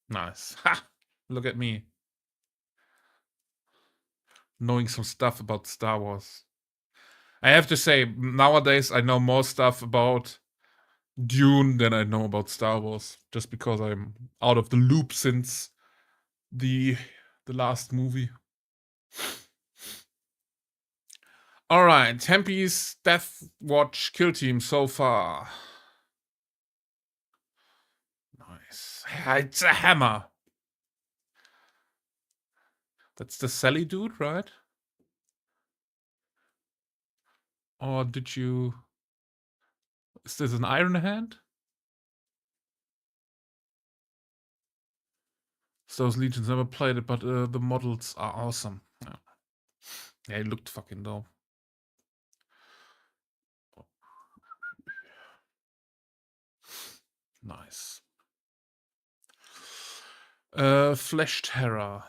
Nice. Ha! Look at me. Knowing some stuff about Star Wars. I have to say, nowadays I know more stuff about Dune than I know about Star Wars, just because I'm out of the loop since the last movie. All right, Tempe's Death Watch kill team so far. Nice. It's a hammer. That's the Sally dude, right? Or did you... Is this an Iron Hand? So those Legions never played it, but the models are awesome. Yeah, it looked fucking dope. Nice. Flesh Terror.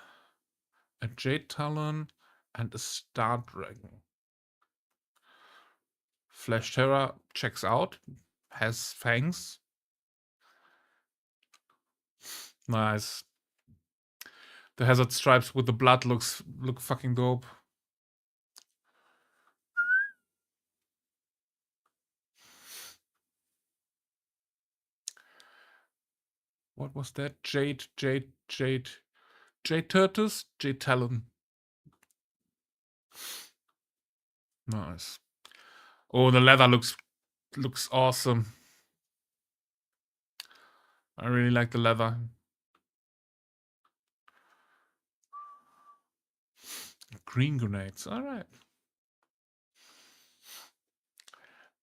A Jade Talon and a Star Dragon. Flesh Terror checks out. Has fangs. Nice. The hazard stripes with the blood look fucking dope. What was that? Jade Turtus? Jade Talon. Nice. Oh, the leather looks awesome. I really like the leather. Green grenades. All right.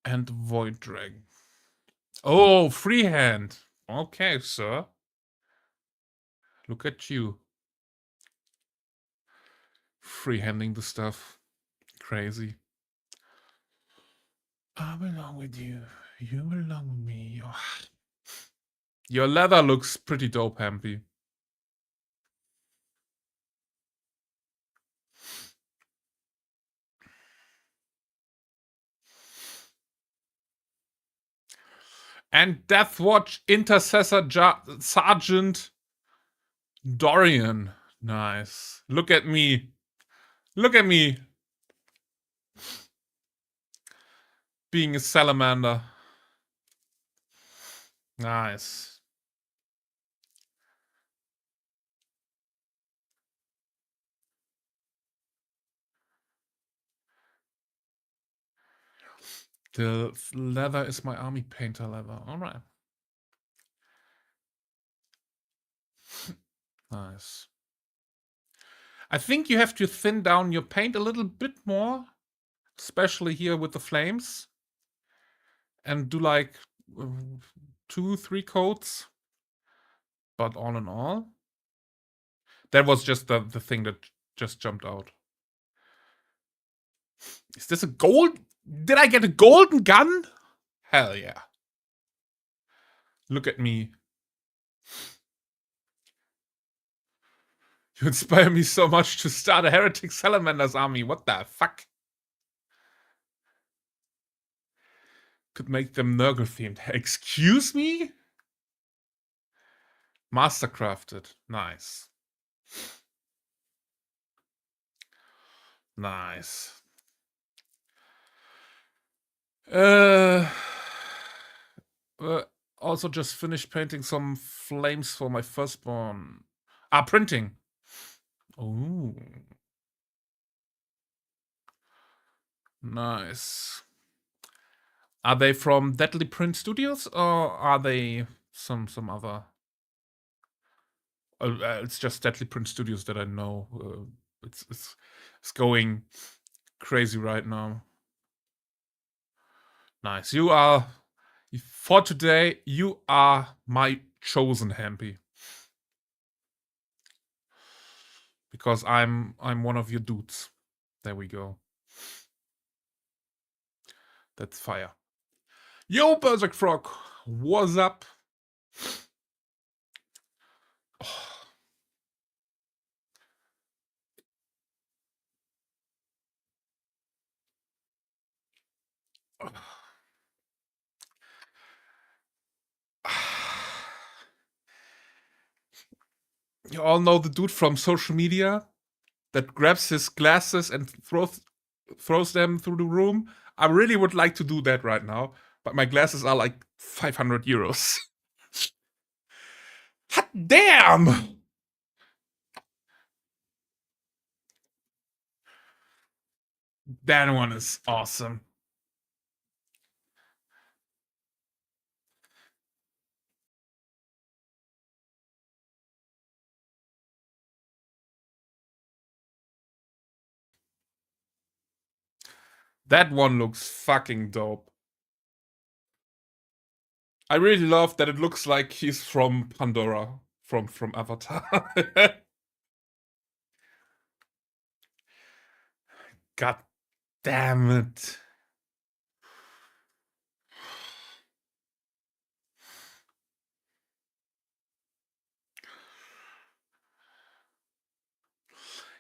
And Void Dragon. Oh, freehand. Okay, sir. Look at you. Freehanding the stuff. Crazy. I belong with you. You belong with me. Oh. Your leather looks pretty dope, Hampy. And Deathwatch Intercessor Sergeant Dorian. Nice. Look at me. Look at me. Being a salamander. Nice. The leather is my army painter leather. All right. Nice. I think you have to thin down your paint a little bit more, especially here with the flames, and do like 2-3 coats. But all in all, that was just the thing that just jumped out. Is this a gold? Did I get a golden gun? Hell yeah. Look at me. You inspire me so much to start a Heretic Salamander's army. What the fuck? Could make them Nurgle themed. Excuse me? Mastercrafted. Nice. Nice. Also just finished painting some flames for my firstborn. Printing. Oh. Nice. Are they from Deadly Print Studios or are they some other? It's just Deadly Print Studios that I know. It's going crazy right now. Nice. You are, for today, you are my chosen Hampy. Because I'm one of your dudes. There we go. That's fire. Yo, Berserk Frog, what's up? You all know the dude from social media that grabs his glasses and throws them through the room. I really would like to do that right now. but my glasses are like 500 euros. Hot damn! That one is awesome. That one looks fucking dope. I really love that it looks like he's from Pandora, from Avatar. God damn it.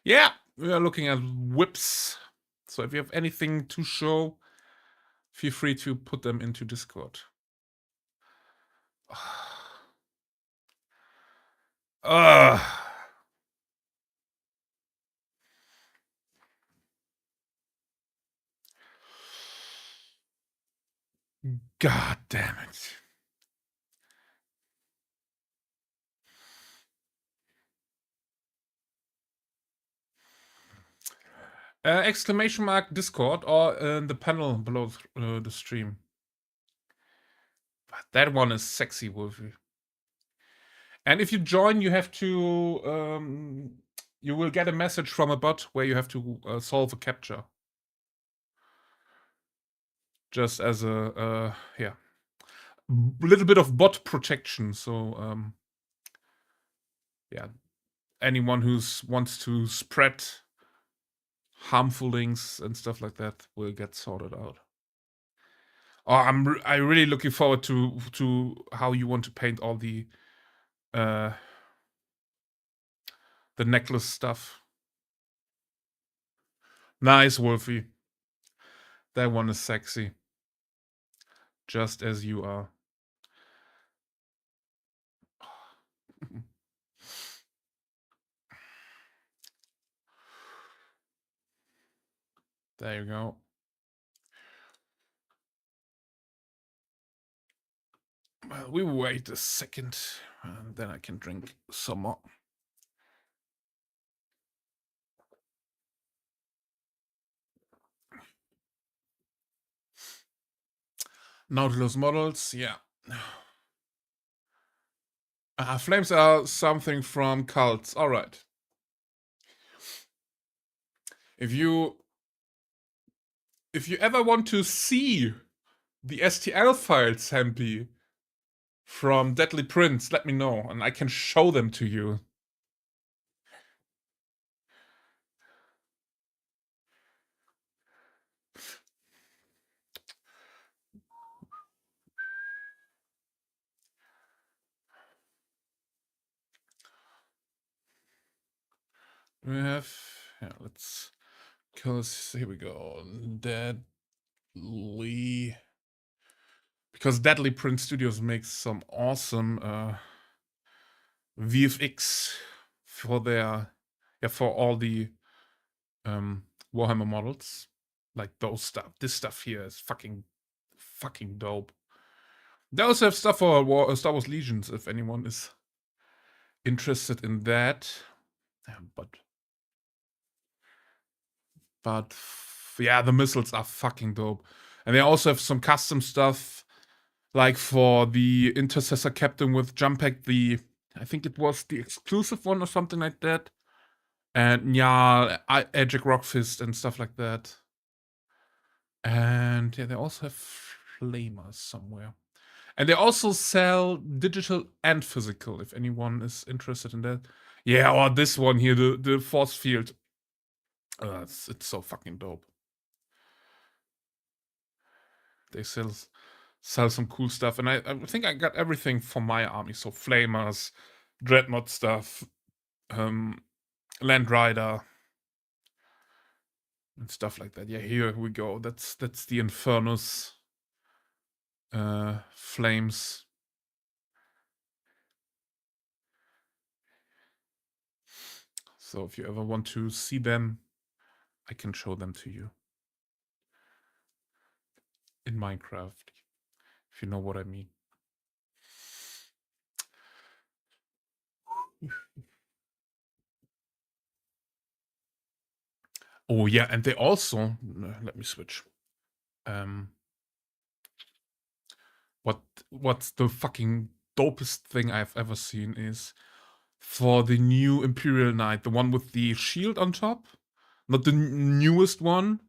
Yeah, we are looking at whips. So if you have anything to show, feel free to put them into Discord. God damn it. Exclamation mark Discord or in the panel below the stream. But that one is sexy, Wolfie. And if you join, you have to you will get a message from a bot where you have to solve a captcha. Just as a yeah, little bit of bot protection. So yeah, anyone who wants to spread harmful links and stuff like that will get sorted out. Oh, I'm really looking forward to how you want to paint all the necklace stuff. Nice, Wolfie. That one is sexy. Just as you are. There you go. Well, we wait a second, and then I can drink some more. Nautilus models, yeah. Flames are something from cults. All right. If you ever want to see the STL files, Hempy, from Deadly Prince, let me know, and I can show them to you. We have, yeah, let's, because here we go, Deadly, because Deadly Prince Studios makes some awesome VFX for their, yeah, for all the Warhammer models, like those stuff. This stuff here is fucking dope. They also have stuff for Star Wars Legions if anyone is interested in that. Yeah, but yeah, the missiles are fucking dope, and they also have some custom stuff, like for the Intercessor Captain with jump pack. I think it was the exclusive one or something like that. And yeah, Edgic Rockfist and stuff like that. And yeah, they also have flamers somewhere. And they also sell digital and physical, if anyone is interested in that. Yeah, or this one here, the force field. It's so fucking dope. They sell some cool stuff. And I think I got everything for my army. So flamers, dreadnought stuff, Land Rider, and stuff like that. Yeah, here we go. That's the Infernus flames. So if you ever want to see them, I can show them to you in Minecraft. if you know what I mean. Oh yeah, and they also let me switch. What's the fucking dopest thing I've ever seen is for the new Imperial Knight, the one with the shield on top, not the newest one.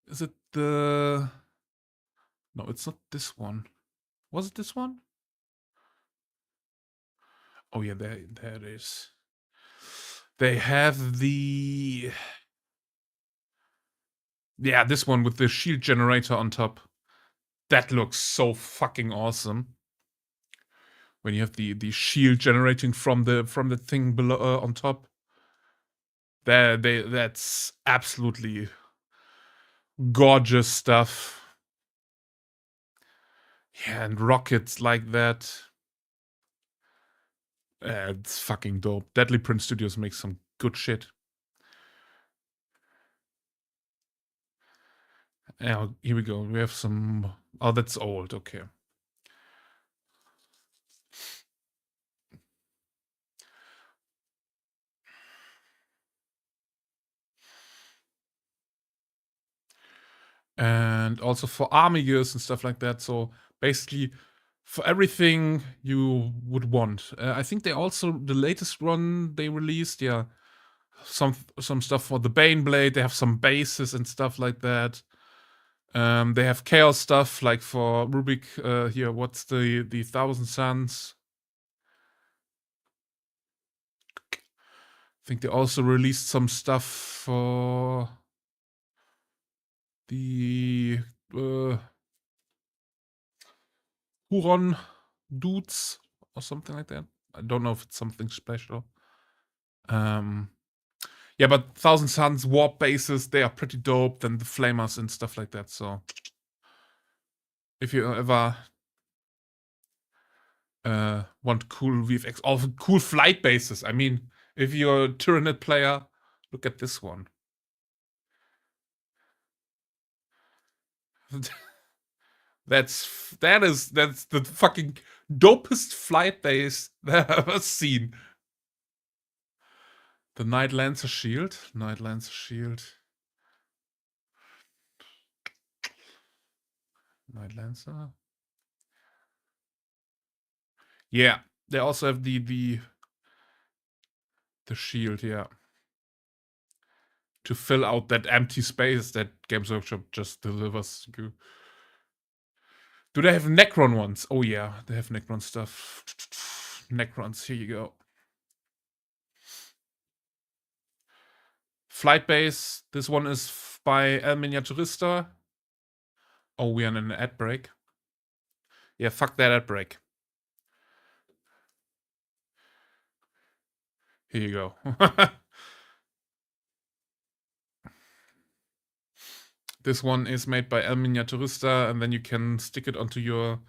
Is it the? No, it's not this one. Was it this one? Oh yeah, there it is. They have the this one with the shield generator on top. That looks so fucking awesome. When you have the shield generating from the thing below on top. That's absolutely gorgeous stuff. Yeah, and rockets like that. It's fucking dope. Deadly Print Studios makes some good shit. Yeah, here we go. We have some. Oh, that's old. Okay. And also for army gears and stuff like that. So basically, for everything you would want. I think they also the latest one they released. Yeah, some stuff for the Baneblade. They have some bases and stuff like that. They have chaos stuff like for Rubik here. What's the Thousand Suns? I think they also released some stuff for the Huron dudes or something like that. I don't know if it's something special. Yeah, but Thousand Suns warp bases, they are pretty dope. Then the flamers and stuff like that. So if you ever want cool VFX or cool flight bases, I mean, if you're a Tyranid player, look at this one. That's the fucking dopest flight base that I've ever seen. The Night Lancer shield. Night Lancer shield. Night Lancer. Yeah, they also have the shield, yeah. To fill out that empty space that Games Workshop just delivers you. Do they have Necron ones? Oh yeah, they have Necron stuff. Necrons, here you go. Flight base. This one is by El Miniaturista. Oh, we are in an ad break. Yeah, fuck that ad break. Here you go. This one is made by El Miniaturista, and then you can stick it onto your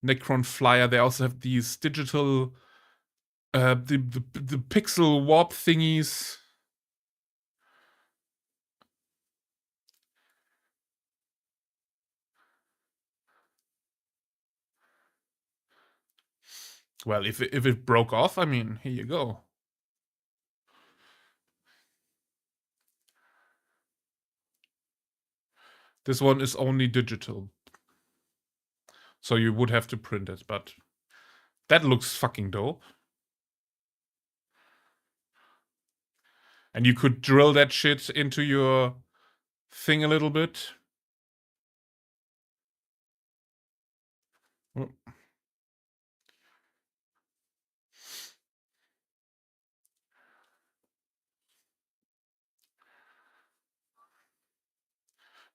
Necron flyer. They also have these digital, the pixel warp thingies. Well, if it broke off, I mean, here you go. This one is only digital. So you would have to print it, but that looks fucking dope. And you could drill that shit into your thing a little bit.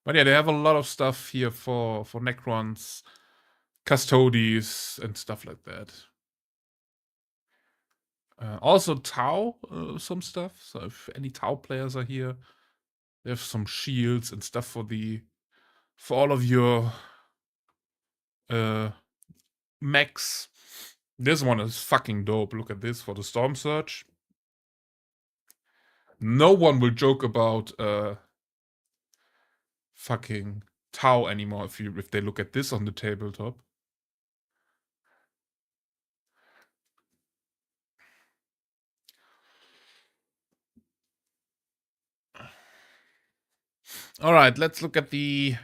But yeah, they have a lot of stuff here for Necrons, Custodes, and stuff like that. Also Tau, some stuff. So if any Tau players are here, they have some shields and stuff for all of your mechs. This one is fucking dope. Look at this for the Storm Surge. No one will joke about fucking Tau anymore if they look at this on the tabletop. All right, let's look at the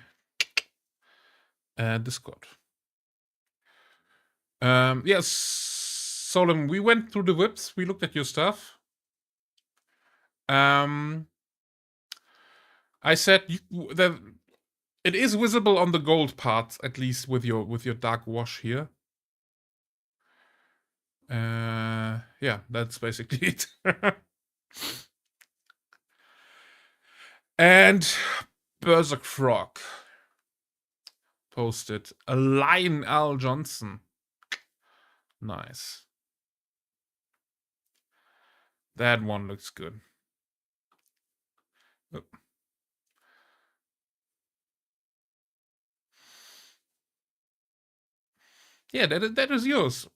Discord. Yes, Solom, we went through the whips. We looked at your stuff. I said that it is visible on the gold parts, at least with your dark wash here. Yeah, that's basically it. And Berserk Frog posted a Lion Al Johnson. Nice. That one looks good. Oh. Yeah, that is yours.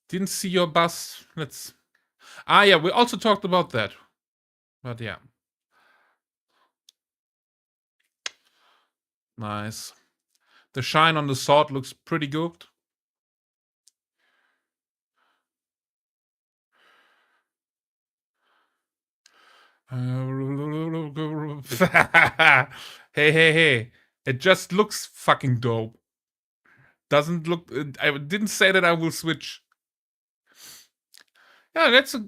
Didn't see your bust. Yeah, we also talked about that. But yeah. Nice. The shine on the sword looks pretty good. Hey. It just looks fucking dope. Doesn't look... I didn't say that I will switch. Yeah, that's a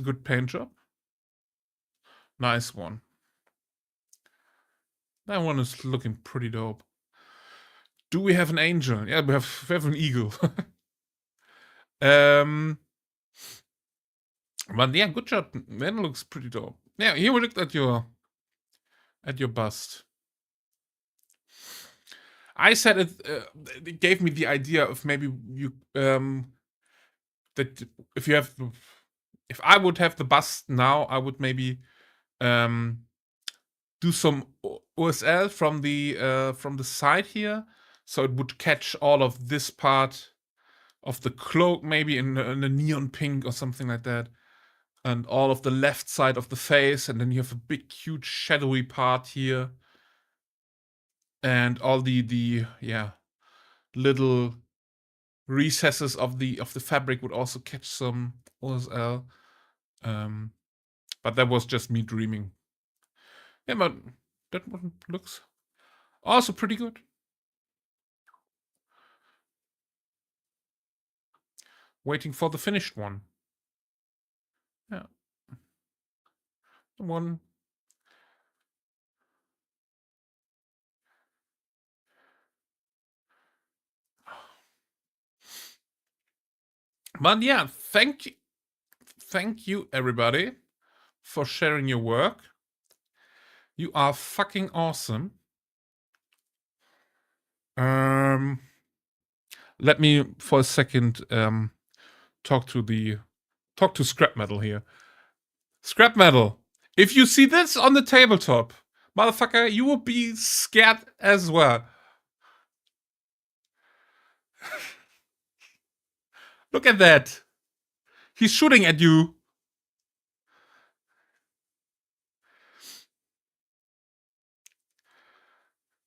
good paint job. Nice one. That one is looking pretty dope. Do we have an angel? Yeah, we have an eagle. But yeah, good job. That looks pretty dope. Yeah, here we looked at your bust. I said it gave me the idea of maybe you that if I would have the bust now, I would maybe do some OSL from the side here, so it would catch all of this part of the cloak, maybe in a neon pink or something like that, and all of the left side of the face, and then you have a big, huge, shadowy part here, and all the little recesses of the fabric would also catch some OSL. But that was just me dreaming. Yeah, but that one looks also pretty good. Waiting for the finished one. Yeah. The one. But yeah, thank you everybody for sharing your work. You are fucking awesome. Let me for a second talk to Scrap Metal here. Scrap Metal, if you see this on the tabletop, motherfucker, you will be scared as well. Look at that. He's shooting at you.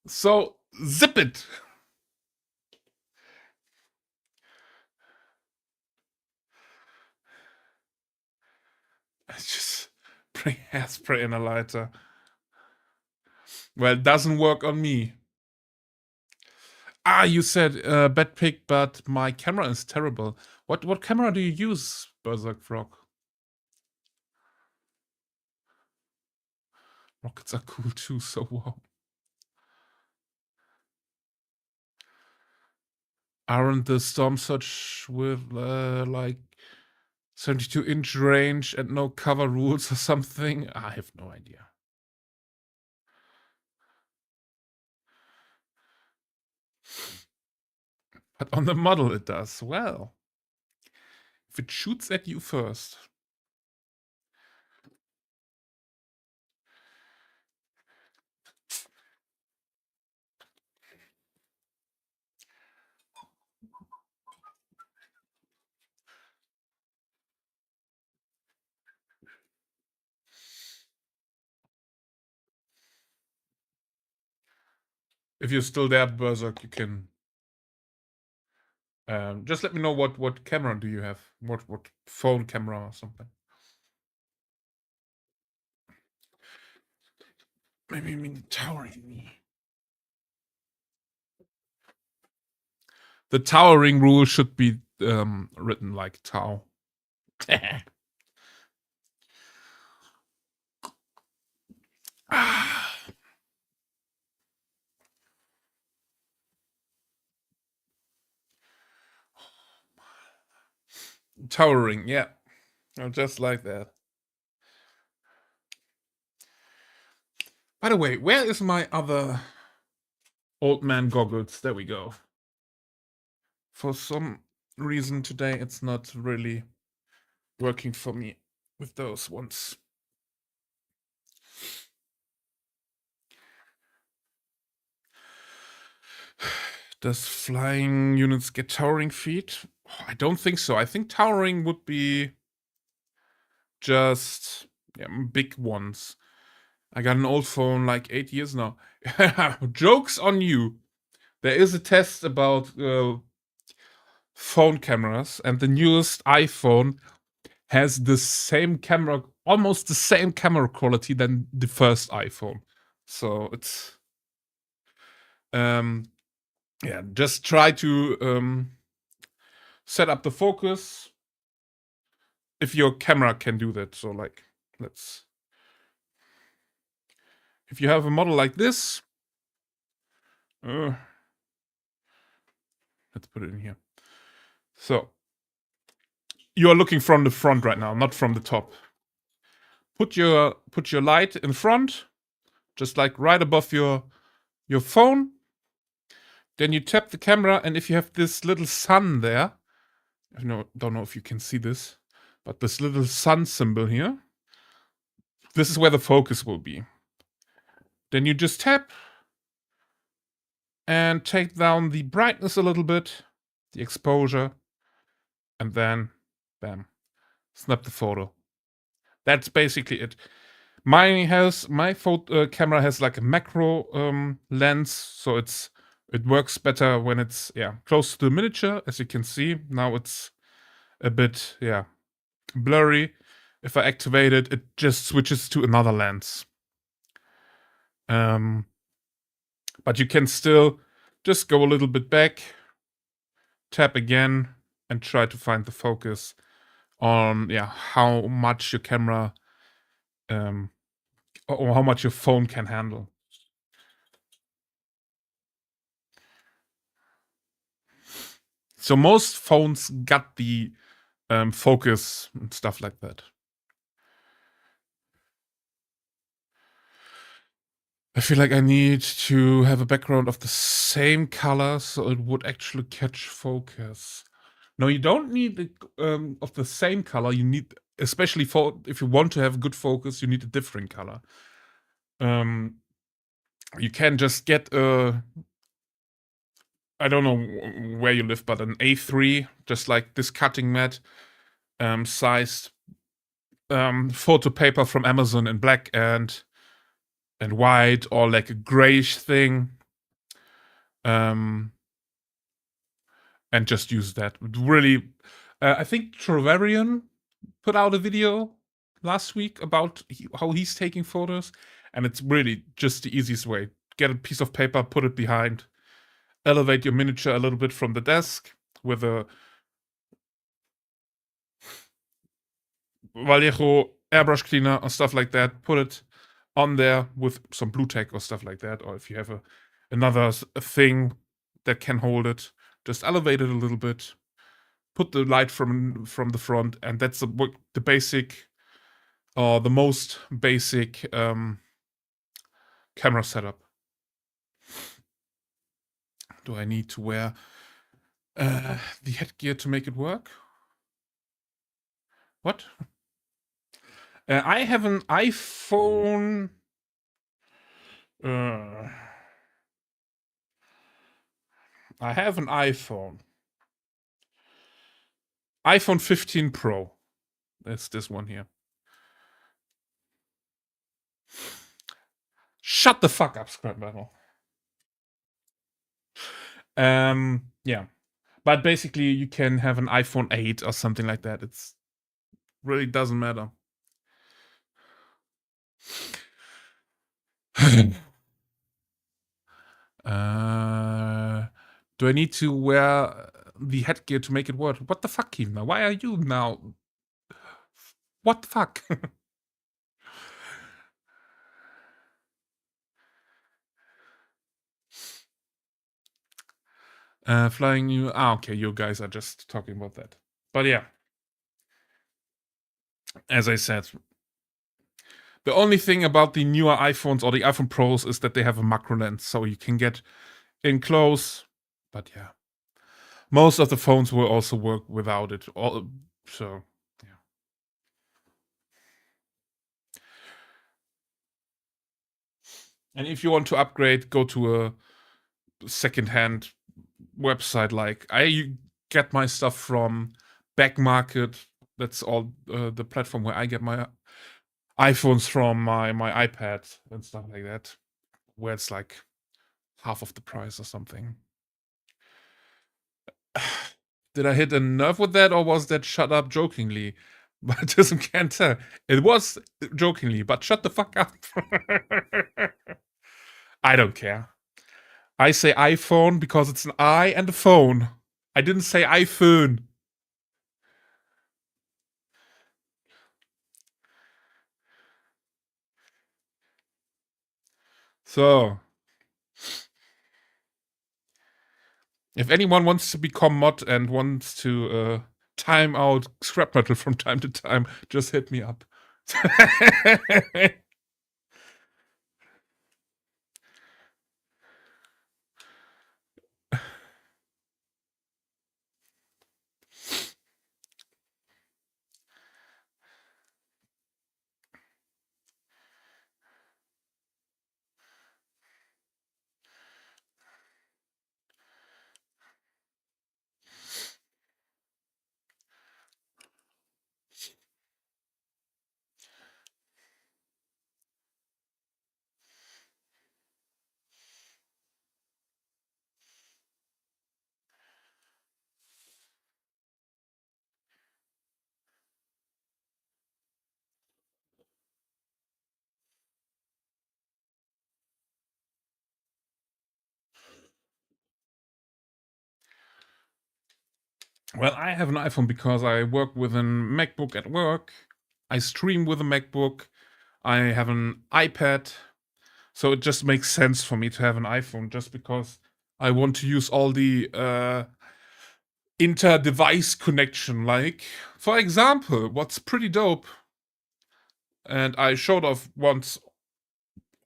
So, zip it. Just bring hairspray and a lighter. Well, it doesn't work on me. You said bad pick, but my camera is terrible. What camera do you use, Berserk Frog? Rockets are cool too, so wow. Aren't the Storm Surge with like 72-inch range and no cover rules or something? I have no idea. But on the model it does. Well, if it shoots at you first. if you're still there, Berserk, you can just let me know what camera do you have? What phone camera or something? Maybe you mean towering. The towering rule should be written like Tau. Towering, yeah. Just like that. By the way, where is my other old man goggles? There we go. For some reason today it's not really working for me with those ones. Does flying units get towering feet? I don't think so. I think towering would be just big ones. I got an old phone like 8 years now. Joke's on you. There is a test about phone cameras, and the newest iPhone has the same camera, almost the same camera quality than the first iPhone. So it's just try to set up the focus if your camera can do that. So like, if you have a model like this, let's put it in here. So you are looking from the front right now, not from the top. Put your light in front, just like right above your phone. Then you tap the camera, and if you have this little sun there, I don't know if you can see this, but this little sun symbol here, this is where the focus will be. Then you just tap and take down the brightness a little bit, the exposure, and then bam, snap the photo. That's basically it. My photo camera has like a macro lens, so it works better when it's close to the miniature. As you can see, now it's a bit blurry. If I activate it, it just switches to another lens. But you can still just go a little bit back, tap again, and try to find the focus on how much your camera or how much your phone can handle. So most phones got the focus and stuff like that. I feel like I need to have a background of the same color so it would actually catch focus. No, you don't need the of the same color. You need, especially if you want to have good focus, you need a different color. You can just get I don't know where you live, but an A3, just like this cutting mat sized photo paper from Amazon in black and white, or like a grayish thing, and just use that. Really, I think Trovarian put out a video last week about how he's taking photos, and it's really just the easiest way. Get a piece of paper, put it behind, elevate your miniature a little bit from the desk with a Vallejo airbrush cleaner or stuff like that. Put it on there with some blue tack or stuff like that. Or if you have another thing that can hold it, just elevate it a little bit. Put the light from the front, and that's the basic, or the most basic camera setup. Do I need to wear the headgear to make it work? What? I have an iPhone. I have an iPhone 15 Pro. That's this one here. Shut the fuck up, Scrap Battle. Yeah. But basically, you can have an iPhone 8 or something like that. It's really doesn't matter. Do I need to wear the headgear to make it work? What the fuck, Kima? Why are you now? What the fuck? Flying new. Okay, you guys are just talking about that. But yeah, as I said, the only thing about the newer iPhones or the iPhone Pros is that they have a macro lens, so you can get in close. But yeah, most of the phones will also work without it. So yeah. And if you want to upgrade, go to a secondhand website. Like I get my stuff from Back Market. That's all the platform where I get my iPhones from, my iPad and stuff like that, where it's like half of the price or something. Did I hit a nerve with that, or was that shut up jokingly? But I can't tell. It was jokingly, but shut the fuck up. I don't care. I say iPhone because it's an I and a phone. I didn't say iPhone. So, if anyone wants to become mod and wants to time out scrap metal from time to time, just hit me up. Well, I have an iPhone because I work with a MacBook at work. I stream with a MacBook. I have an iPad. So it just makes sense for me to have an iPhone just because I want to use all the inter-device connection. Like, for example, what's pretty dope, and I showed off once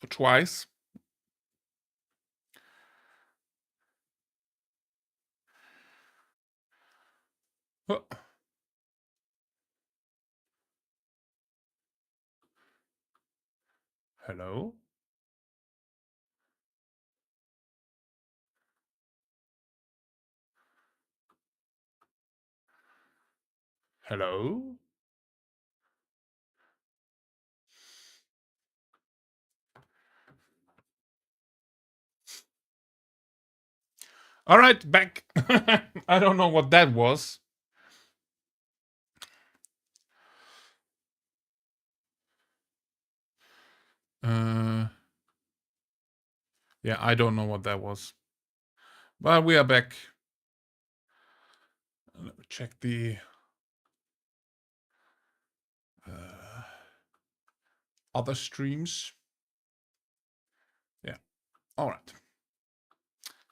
or twice. Oh. Hello? Hello? All right, back. I don't know what that was. Yeah, I don't know what that was. But we are back. Let me check the other streams. Yeah. All right.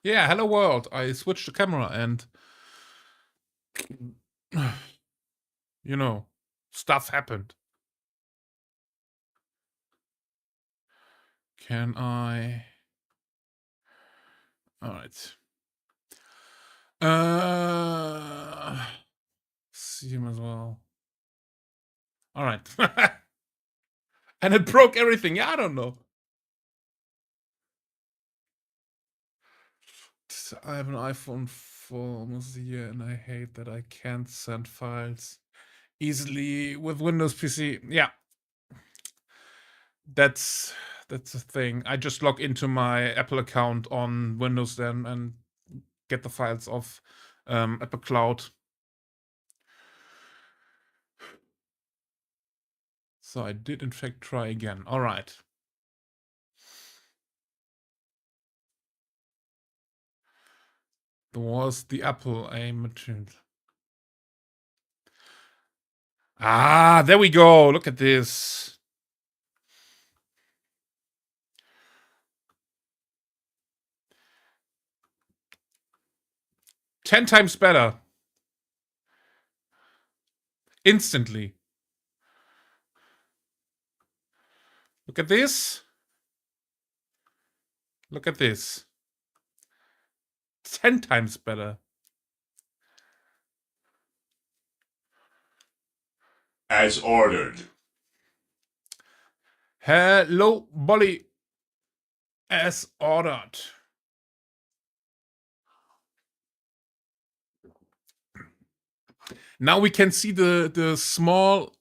Yeah, hello world. I switched the camera and you know, stuff happened. Can I? All right. See him as well. All right. And it broke everything. Yeah, I don't know. I have an iPhone for almost a year and I hate that I can't send files easily with Windows PC. Yeah. That's the thing. I just log into my Apple account on Windows then, and get the files off Apple Cloud. So I did in fact try again. All right. There was the Apple material. Ah, there we go. Look at this. Ten times better. Instantly. Look at this. Look at this. 10 times better. As ordered. Hello, Bolly. As ordered. Now we can see the small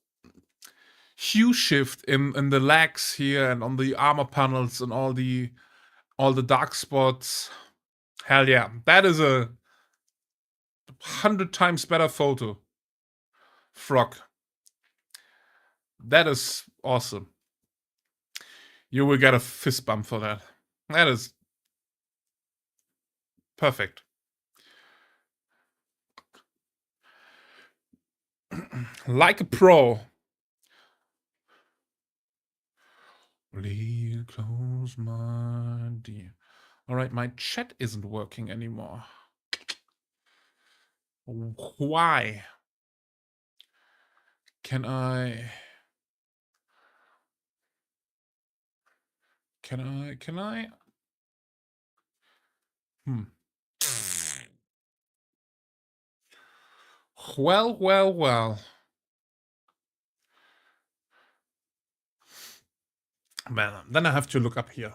hue shift in the legs here and on the armor panels and all the dark spots. Hell yeah, that is a 100 times better photo. Frog. That is awesome. You will get a fist bump for that. That is perfect. Like a pro. Leave close, my dear. All right, my chat isn't working anymore. Why? Can I? Well. Man, then I have to look up here.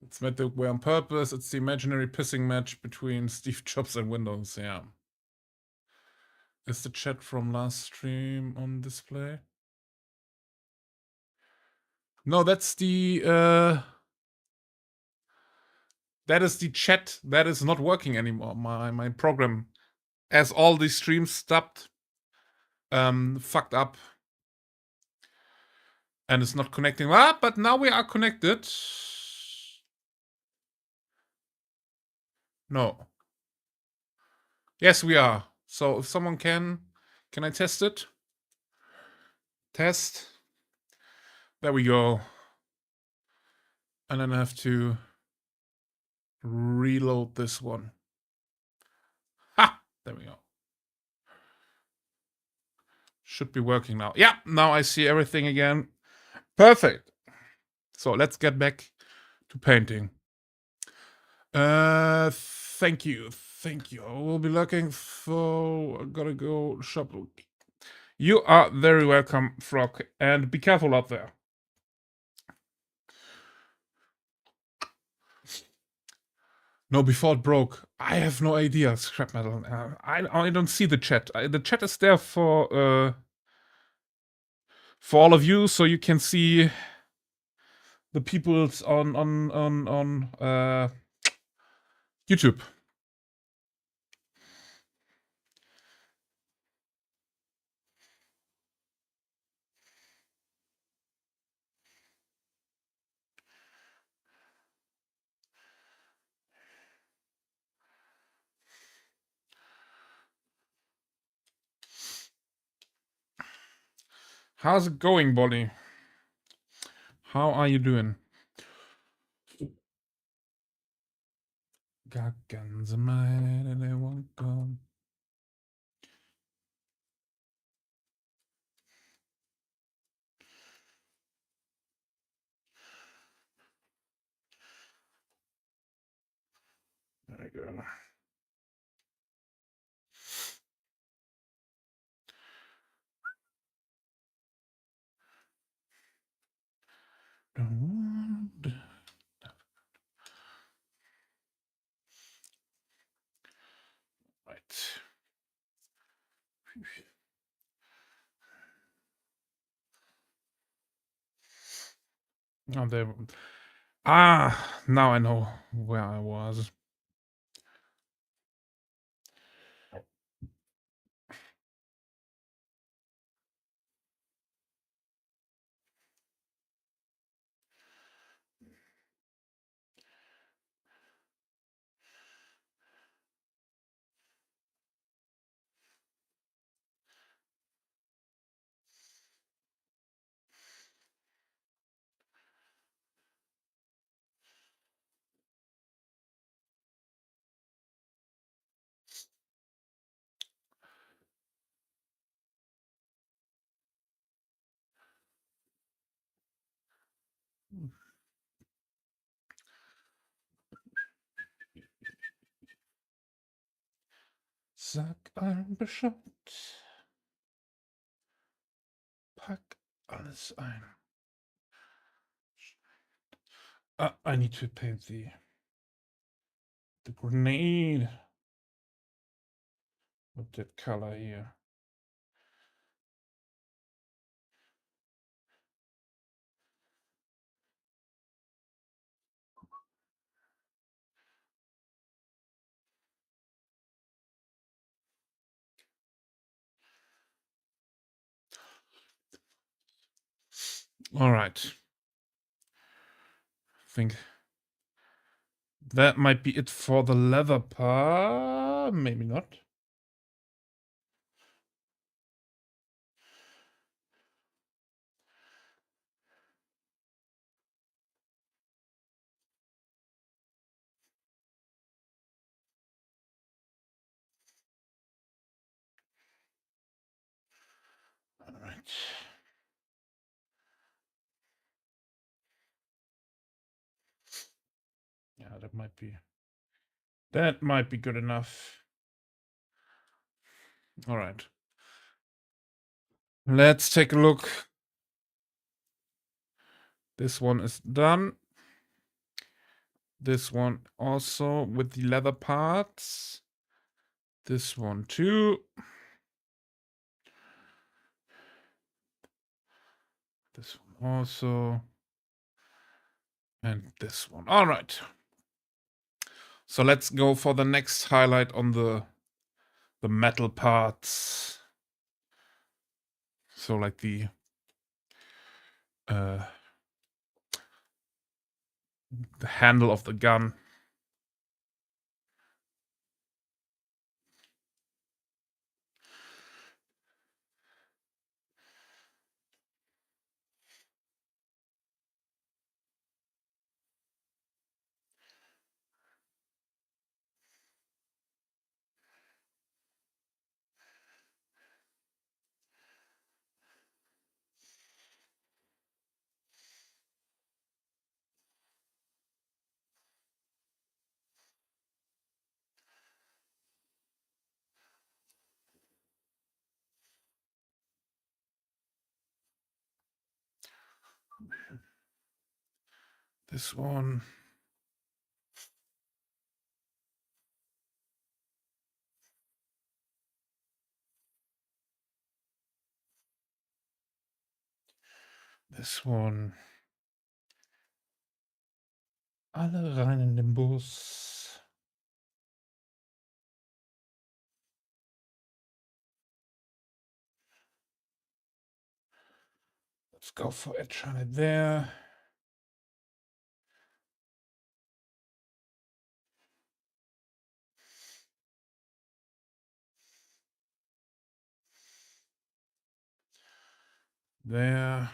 It's meant to way on purpose. It's the imaginary pissing match between Steve Jobs and Windows. Yeah. Is the chat from last stream on display? No, that's the that is the chat that is not working anymore. My program, as all the streams stopped, fucked up, and it's not connecting. Ah, but now we are connected. No. Yes, we are. So if someone can I test it? Test. There we go. And then I have to reload this one. Ha! There we go. Should be working now. Yeah, now I see everything again. Perfect. So let's get back to painting. Thank you. I will be looking for. I gotta go shop. You are very welcome, Frog, and be careful out there. No, before it broke. I have no idea. Scrap metal. I don't see the chat. The chat is there for all of you, so you can see the people's on YouTube. How's it going, Bolly? How are you doing? Got guns in my head and they won't go. There we go. Oh, there. Ah, now I know where I was. Sag allen Bescheid. Pack alles ein. I need to paint the grenade with that color here. All right. I think that might be it for the leather part. Maybe not. All right. Yeah, that might be good enough. All right. Let's take a look. This one is done. This one also with the leather parts. This one too. This one also. And this one. All right. So let's go for the next highlight on the metal parts. So like the handle of the gun. This one. This one. Alle rein in den Bus. Let's go for it. Try it there. There.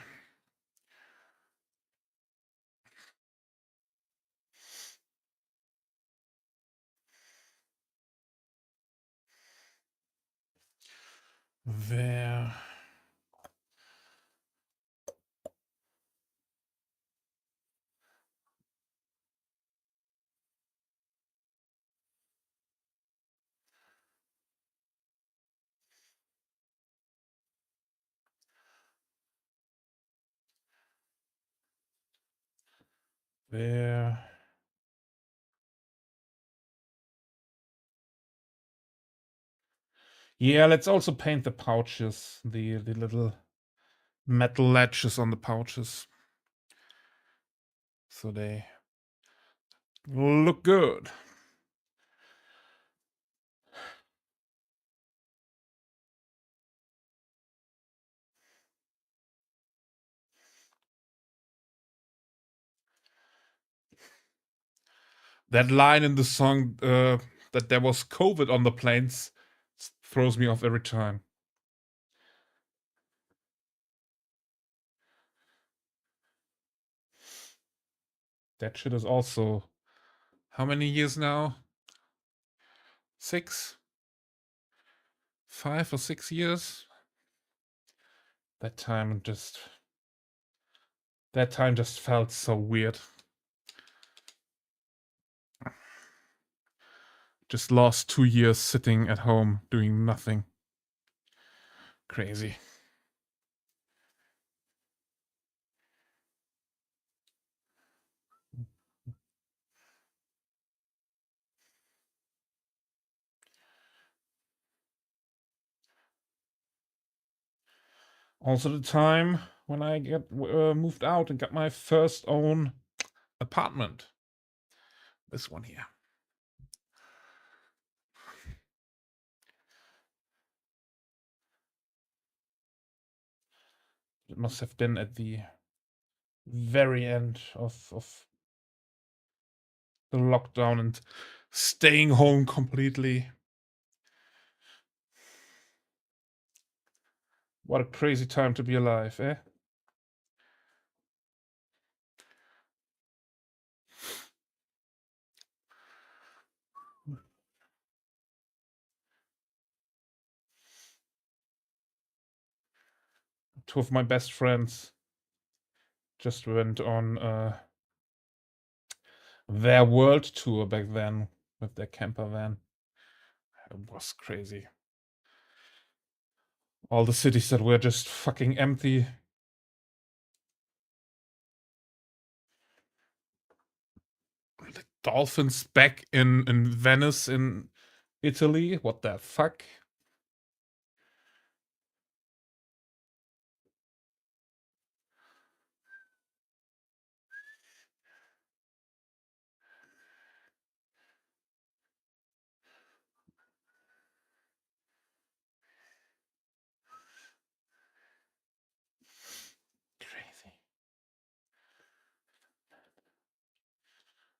There. There. Yeah, let's also paint the pouches, the little metal latches on the pouches. so they look good. That line in the song that there was COVID on the planes throws me off every time. That shit is also how many years now? 6? 5 or 6 years? That time just felt so weird. Just lost 2 years sitting at home doing nothing. Crazy. Also the time when I get moved out and got my first own apartment. This one here. It must have been at the very end of the lockdown and staying home completely. What a crazy time to be alive, eh? Two of my best friends just went on their world tour back then with their camper van. It was crazy. All the cities that were just fucking empty. The dolphins back in Venice in Italy. What the fuck? Crazy.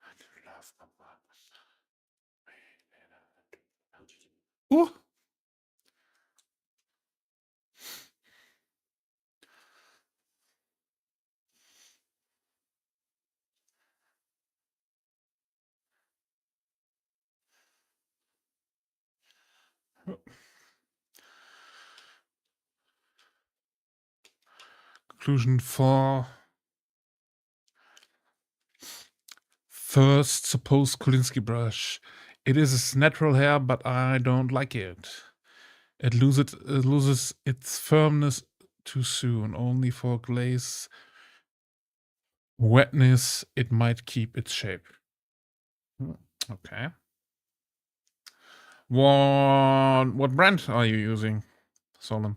I do love Papa. Ooh. Conclusion for first supposed Kolinsky brush. It is natural hair, but I don't like it. It loses its firmness too soon. Only for glaze wetness, it might keep its shape. Okay. What brand are you using, Solon?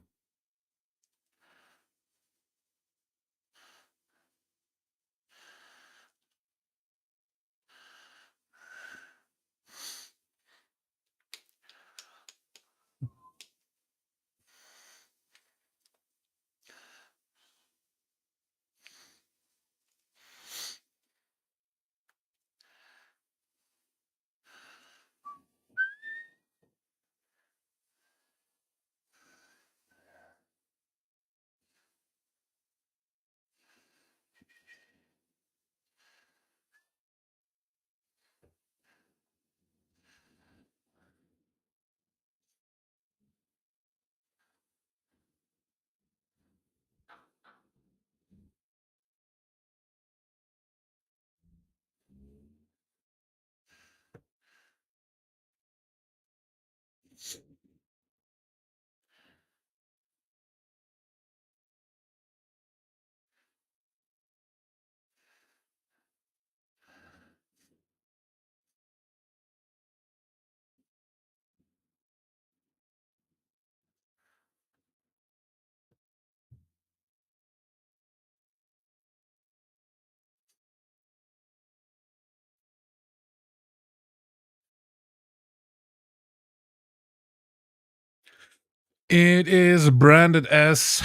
It is branded as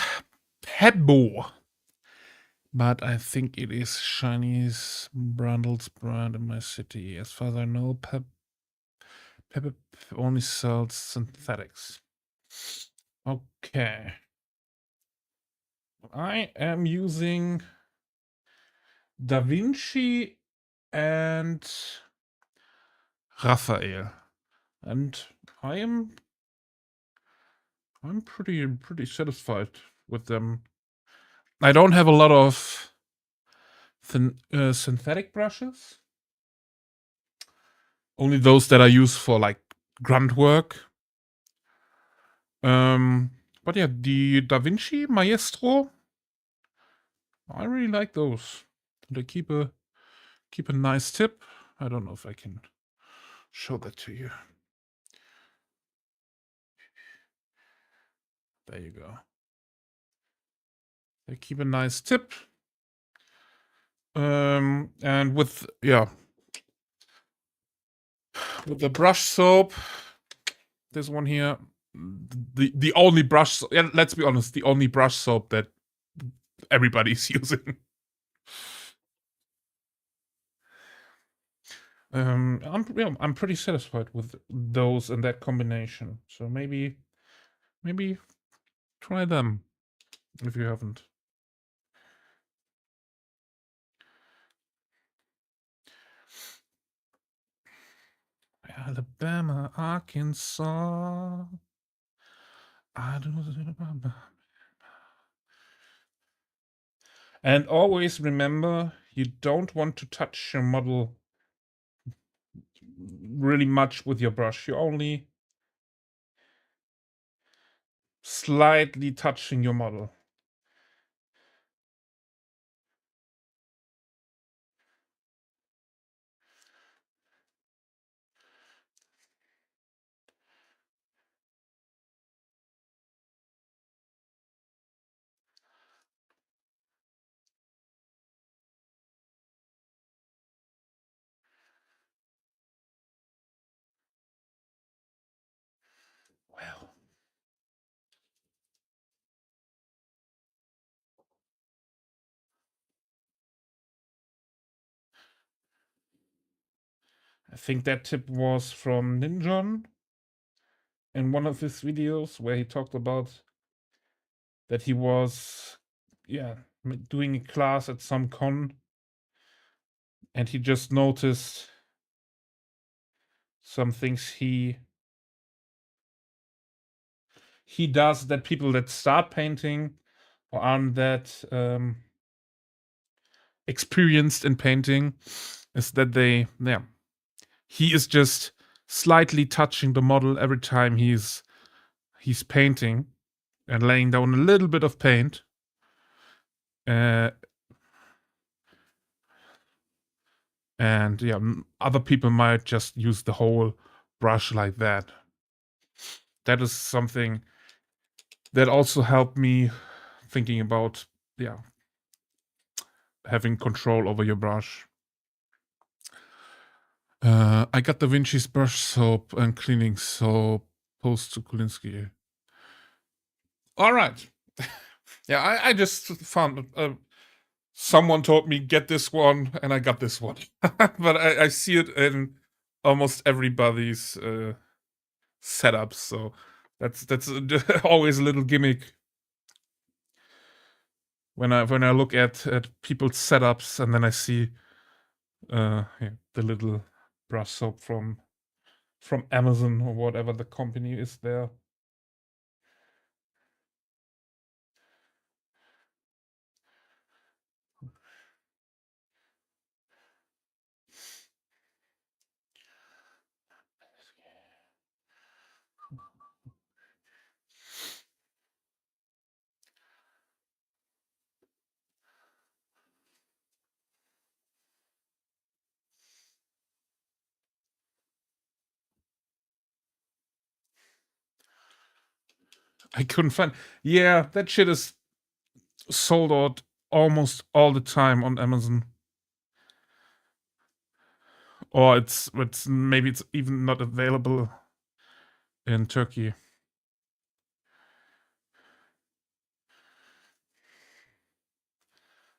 Pebbo, but I think it is Chinese Brundle's brand in my city. As far as I know, Pebbo only sells synthetics. Okay. I am using Da Vinci and Raphael, and I'm pretty satisfied with them. I don't have a lot of synthetic brushes. Only those that I use for like grunt work. But yeah, the Da Vinci Maestro, I really like those. They keep a nice tip. I don't know if I can show that to you. There you go. They keep a nice tip. And with the brush soap, this one here, the only brush, yeah, let's be honest, the only brush soap that everybody's using. I'm pretty satisfied with those and that combination. So maybe try them if you haven't. Alabama, Arkansas. And always remember, you don't want to touch your model really much with your brush. You're only slightly touching your model. Well, I think that tip was from Ninjon in one of his videos where he talked about that he was doing a class at some con and he just noticed some things he does that people that start painting or aren't that experienced in painting is that he is just slightly touching the model every time he's painting and laying down a little bit of paint. And yeah, other people might just use the whole brush like that. That is something that also helped me thinking about having control over your brush. I got Da Vinci's brush soap and cleaning soap post to Kulinski. All right. Yeah, I just found someone told me get this one, and I got this one. But I see it in almost everybody's setups, so that's always a little gimmick when I look at people's setups, and then I see the little brush soap from Amazon or whatever the company is there. I couldn't find. Yeah, that shit is sold out almost all the time on Amazon. Or it's maybe it's even not available in Turkey.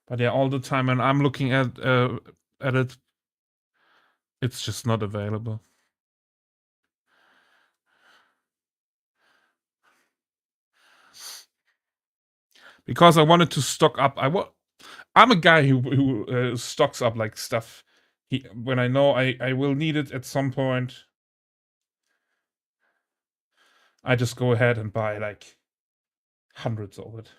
But yeah, all the time when I'm looking at it, it's just not available. Because I wanted to stock up. I'm a guy who stocks up like stuff. When I know I will need it at some point, I just go ahead and buy like hundreds of it.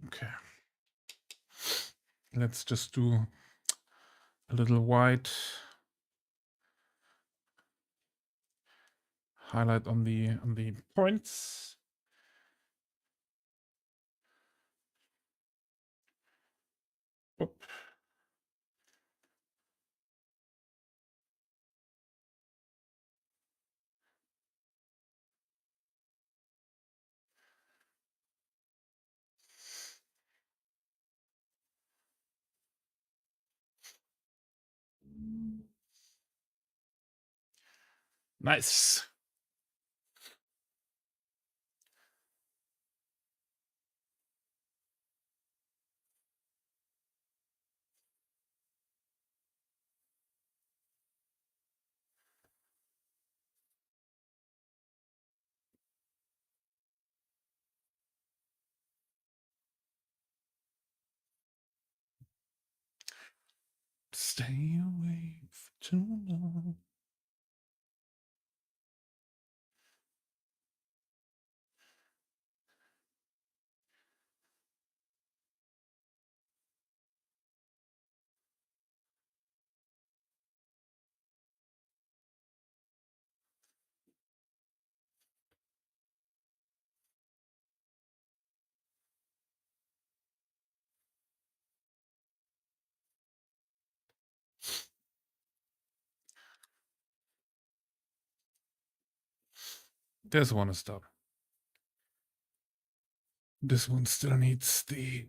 Okay. Let's just do a little white highlight on the points. Oop. Nice. Stay away for too long. There's one to stop. This one still needs the.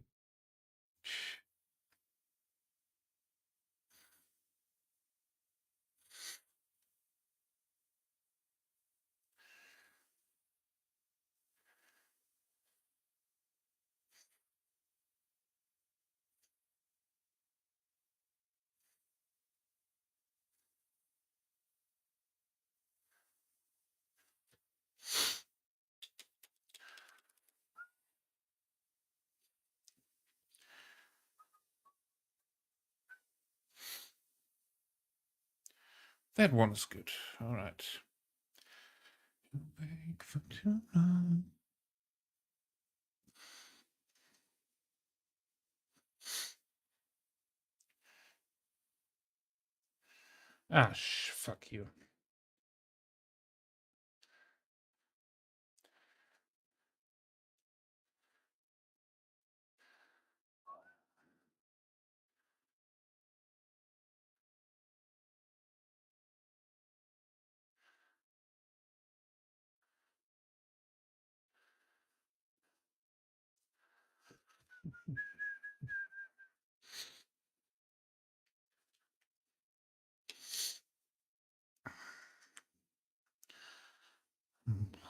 That one is good. All right. Wait for too long. Fuck you.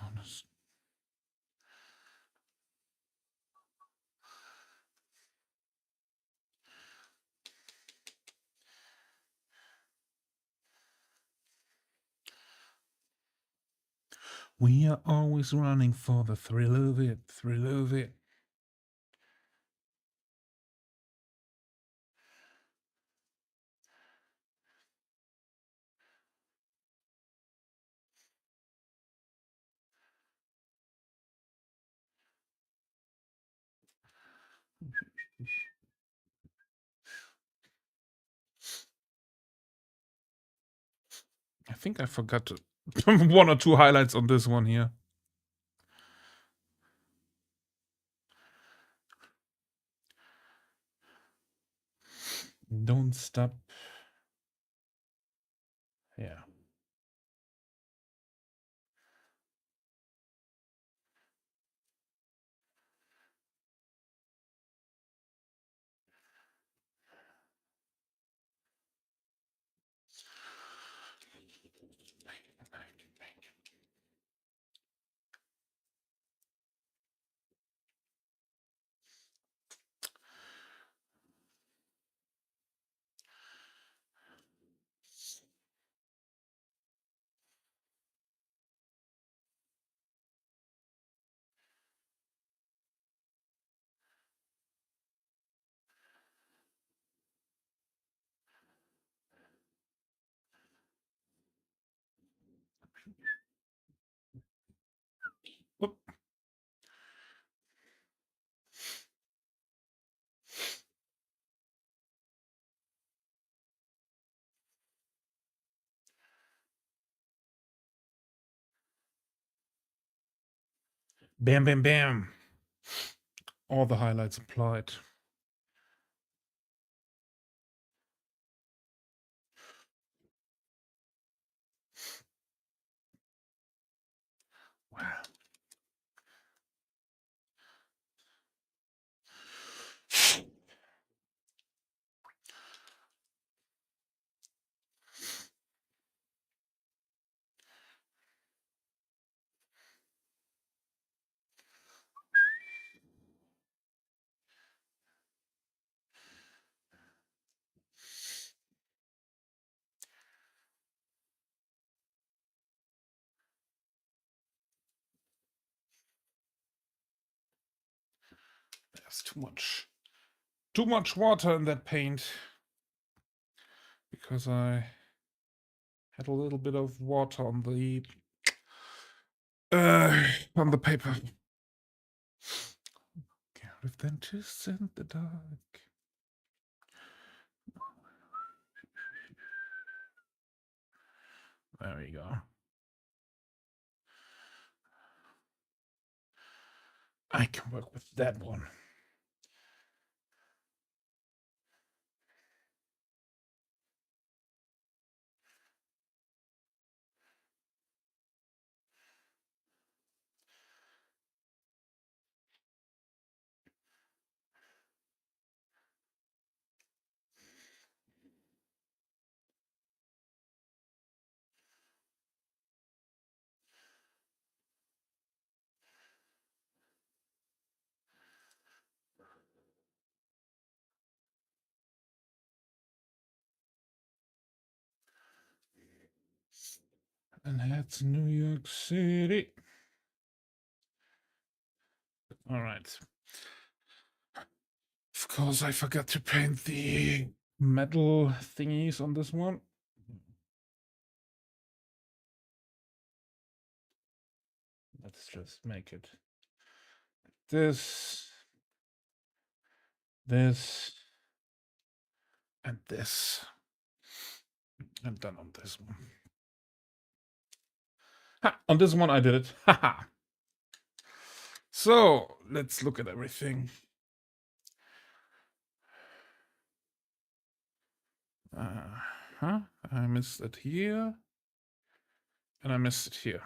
Honest. We are always running for the thrill of it, thrill of it. I think I forgot to one or two highlights on this one here. Don't stop. Yeah. Bam, bam, bam. All the highlights applied. Wow. There's too much water in that paint because I had a little bit of water on the paper. With dentists in the dark. There we go. I can work with that one. And that's New York City. All right. Of course, I forgot to paint the metal thingies on this one. Let's just make it this, and this. And done on this one. Ha! On this one, I did it. Haha. So let's look at everything. I missed it here. And I missed it here.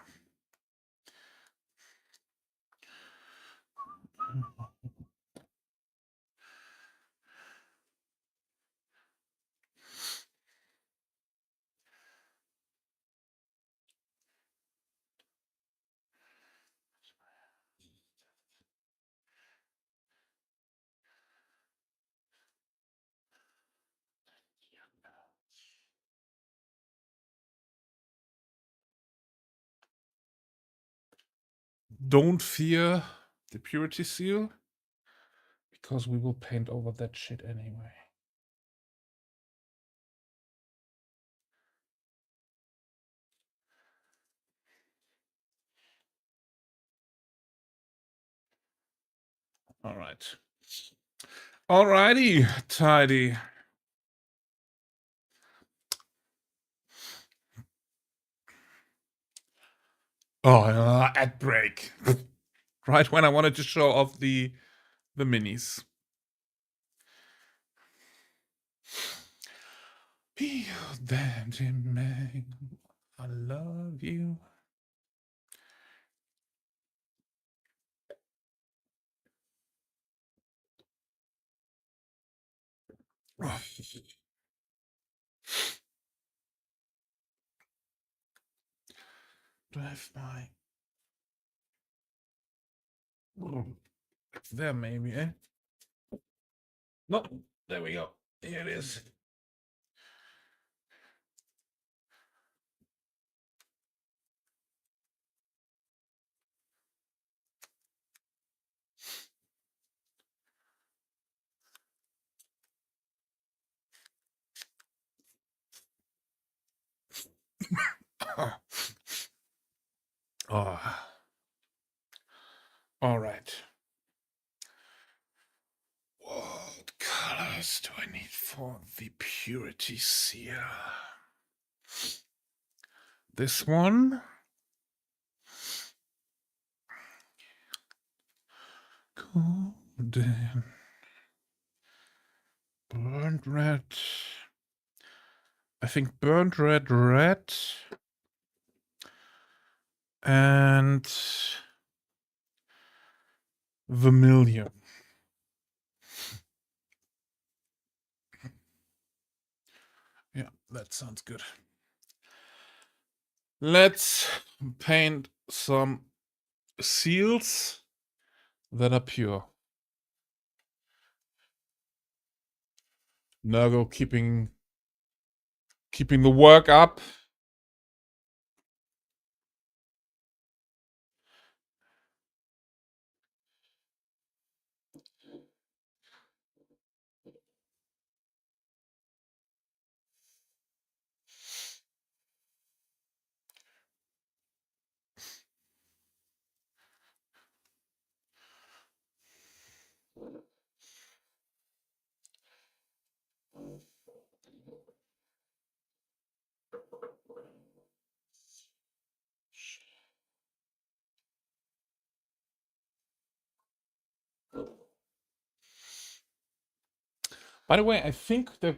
Don't fear the purity seal, because we will paint over that shit anyway. All right. Alrighty, tidy. Oh, ad break. Right when I wanted to show off the minis. Be that man, I love you. Oh. Do I have my... It's there maybe, eh? No, there we go. Here it is. Oh. All right. What colors do I need for the purity seal? This one. Golden. Burnt red. I think burnt red, red. And vermilion. Yeah, that sounds good. Let's paint some seals that are pure. Nurgle keeping the work up. By the way, I think that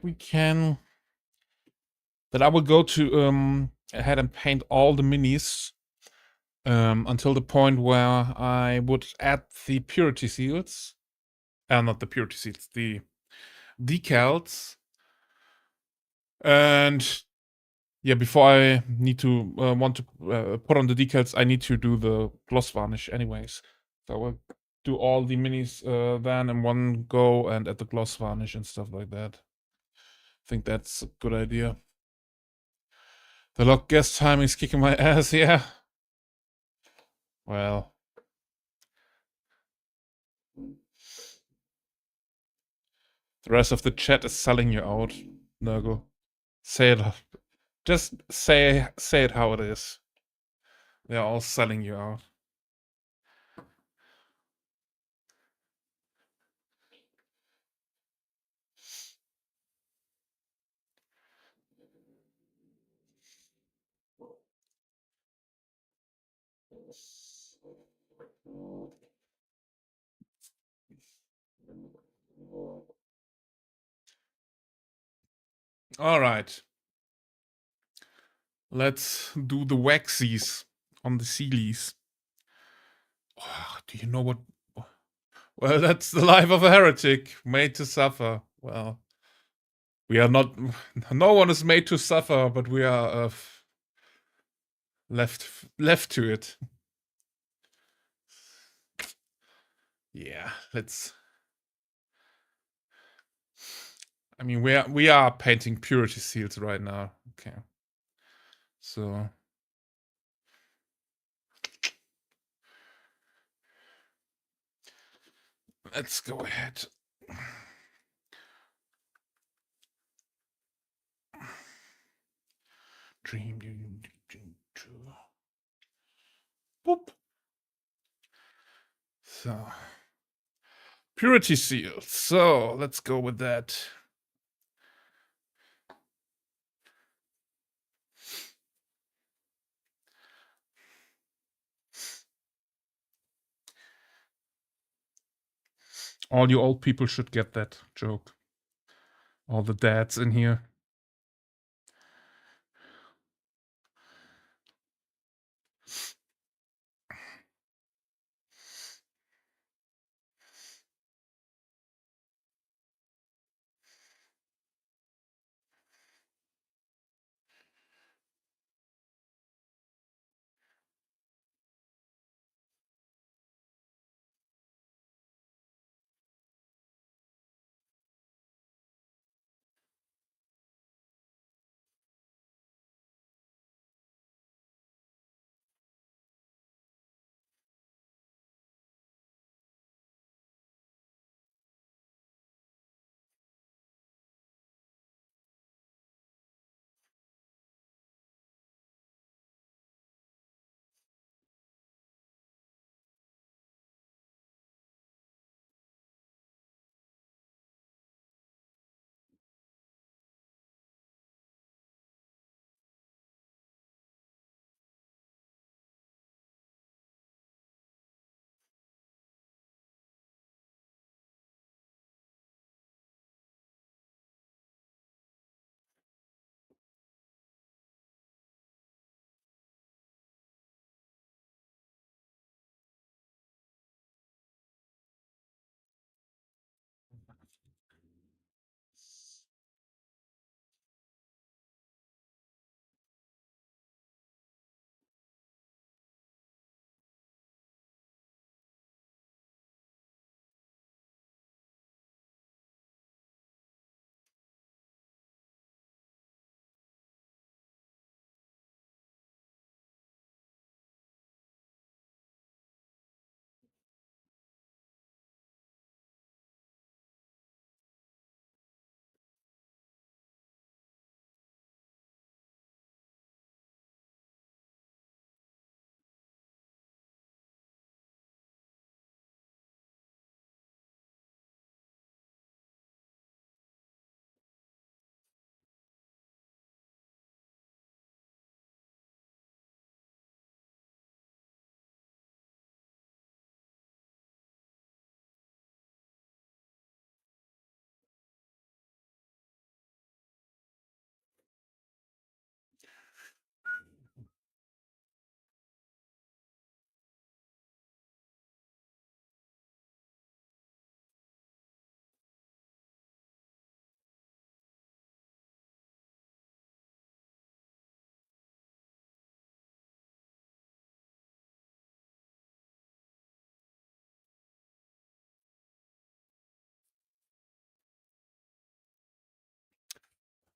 I will go to ahead and paint all the minis until the point where I would add the purity seals. Not the purity seals, the decals. And yeah, before I need to want to put on the decals, I need to do the gloss varnish anyways. So I will do all the minis then in one go and add the gloss varnish and stuff like that. I think that's a good idea. The log guest time is kicking my ass, yeah. Well. The rest of the chat is selling you out, Nurgle. Say it. Just say it how it is. They're all selling you out. All right. Let's do the waxies on the sealies. Oh, do you know what? Well, that's the life of a heretic, made to suffer. Well, we are not. No one is made to suffer, but we are left to it. Yeah, let's. I mean, we are painting purity seals right now. Okay, so. Let's go ahead. Dream. Boop. So. Purity seal. So let's go with that. All you old people should get that joke. All the dads in here.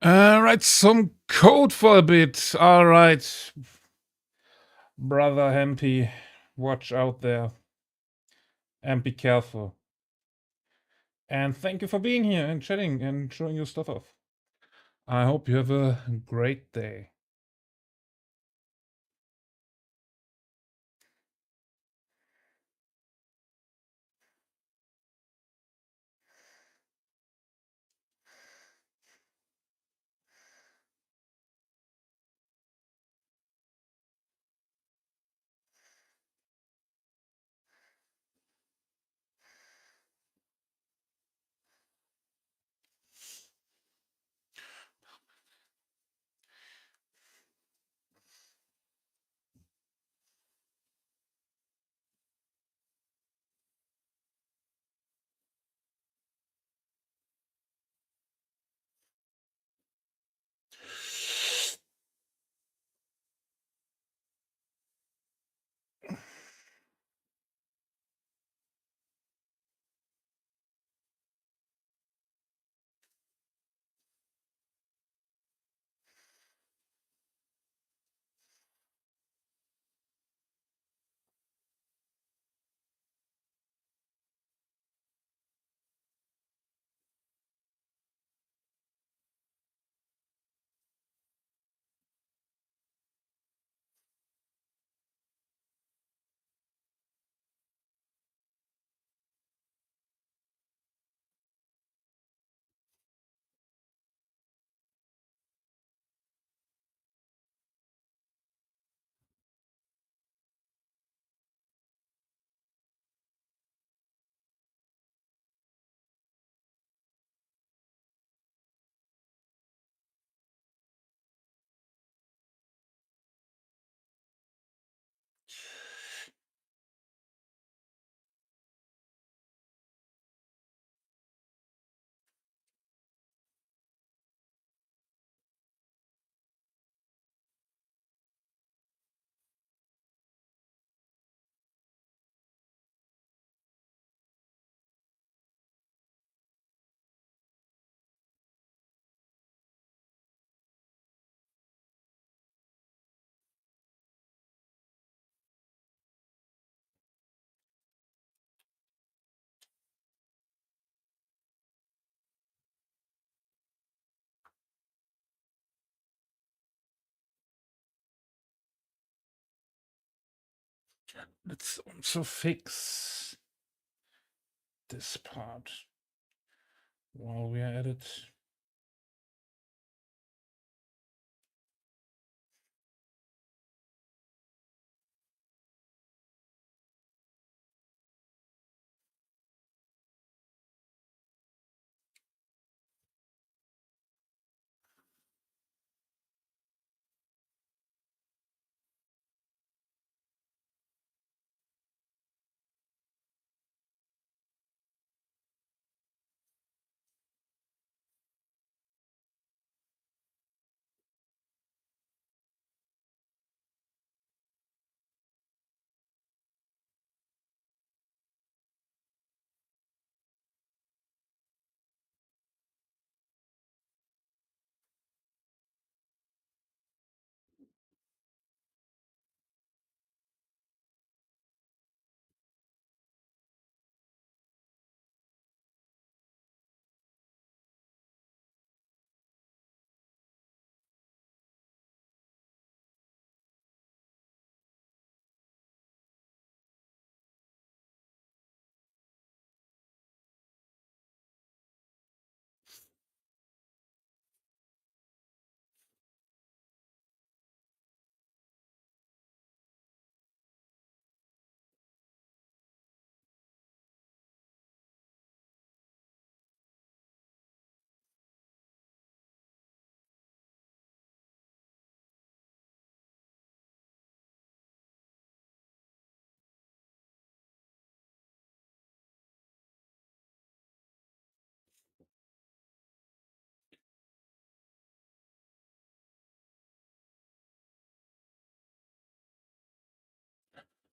Write some code for a bit. All right. Brother Hempy, watch out there. And be careful. And thank you for being here and chatting and showing your stuff off. I hope you have a great day. Let's also fix this part while we are at it.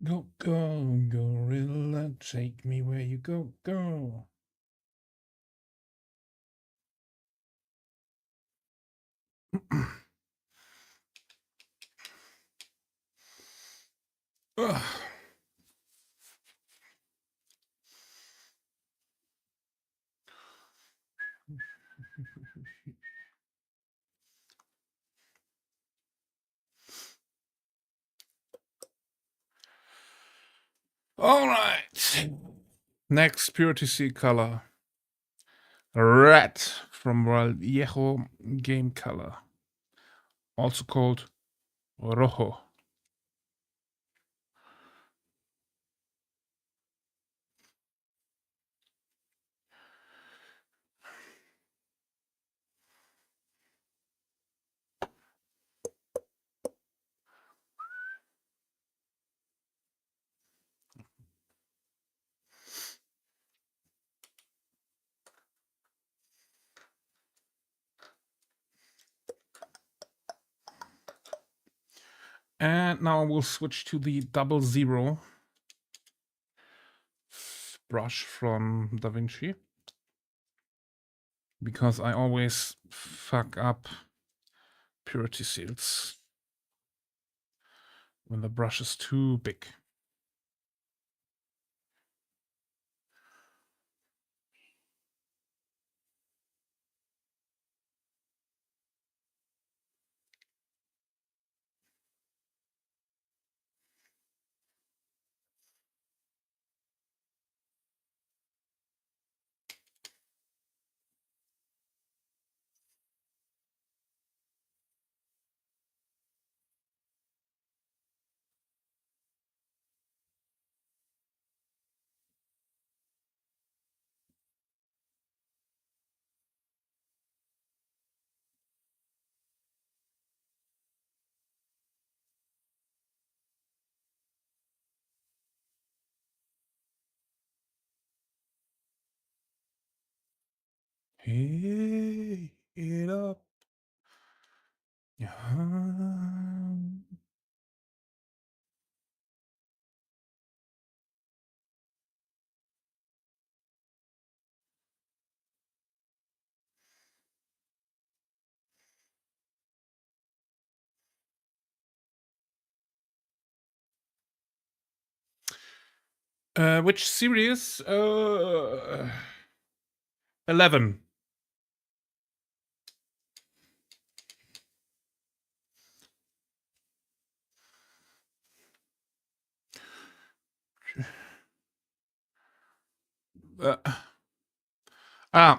Go, go, gorilla, take me where you go, go. All right. Next Purity Seal color. Red from Vallejo Game Color. Also called Rojo. And now we'll switch to the 00 brush from DaVinci. Because I always fuck up purity seals when the brush is too big. Hey, it up. Yeah. Which series? 11.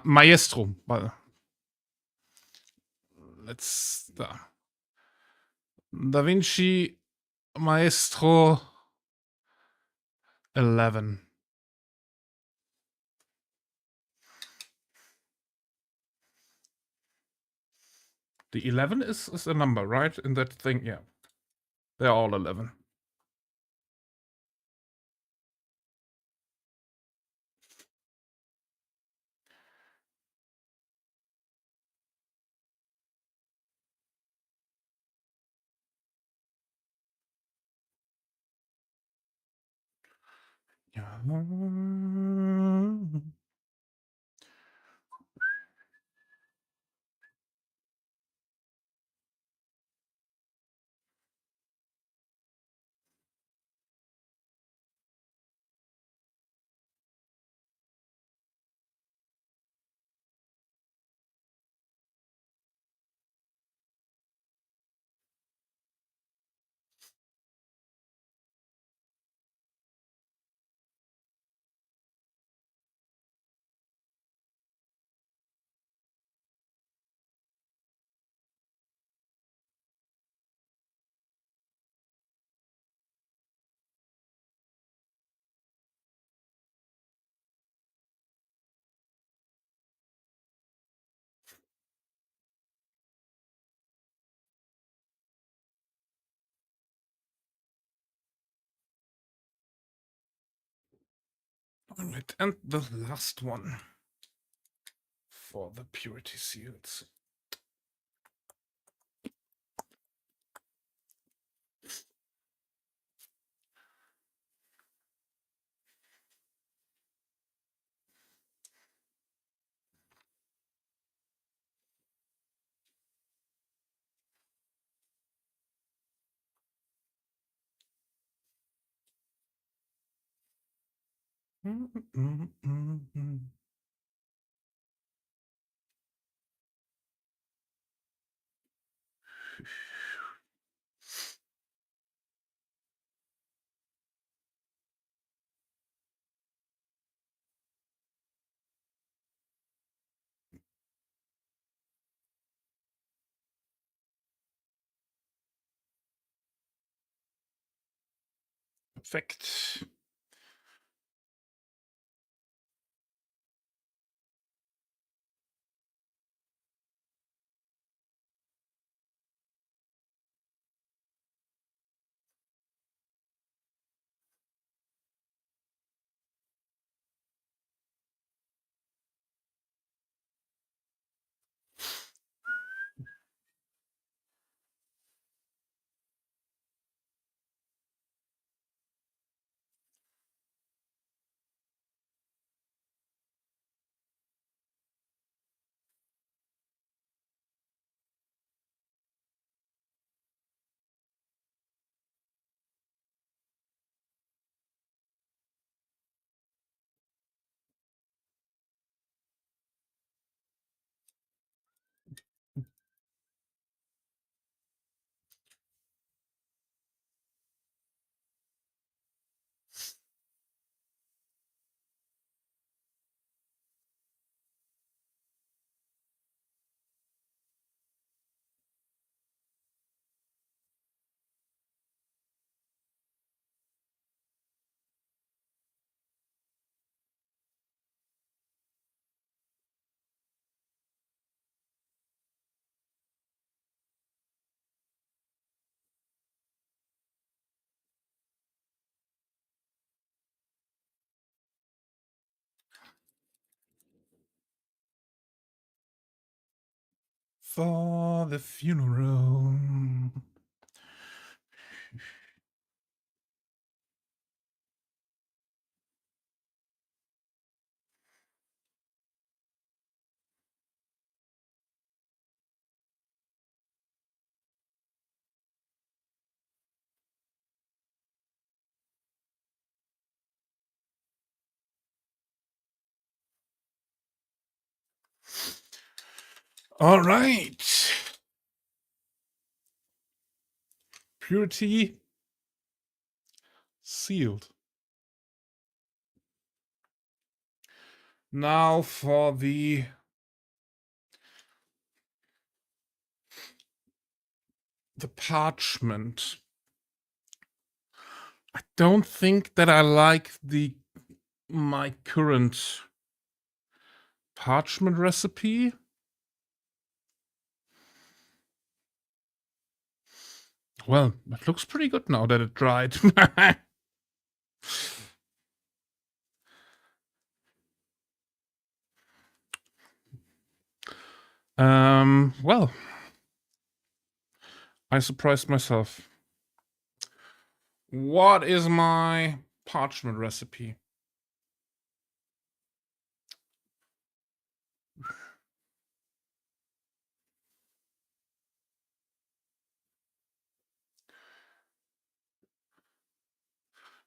Maestro. Well, let's Da Vinci Maestro 11. The 11 is a number, right? In that thing, yeah. They're all 11. Yeah. All right, and the last one for the purity seals. Perfect. For the funeral. All right. Purity sealed. Now for the parchment. I don't think that I like my current parchment recipe. Well, it looks pretty good now that it dried. Well, I surprised myself. What is my parchment recipe?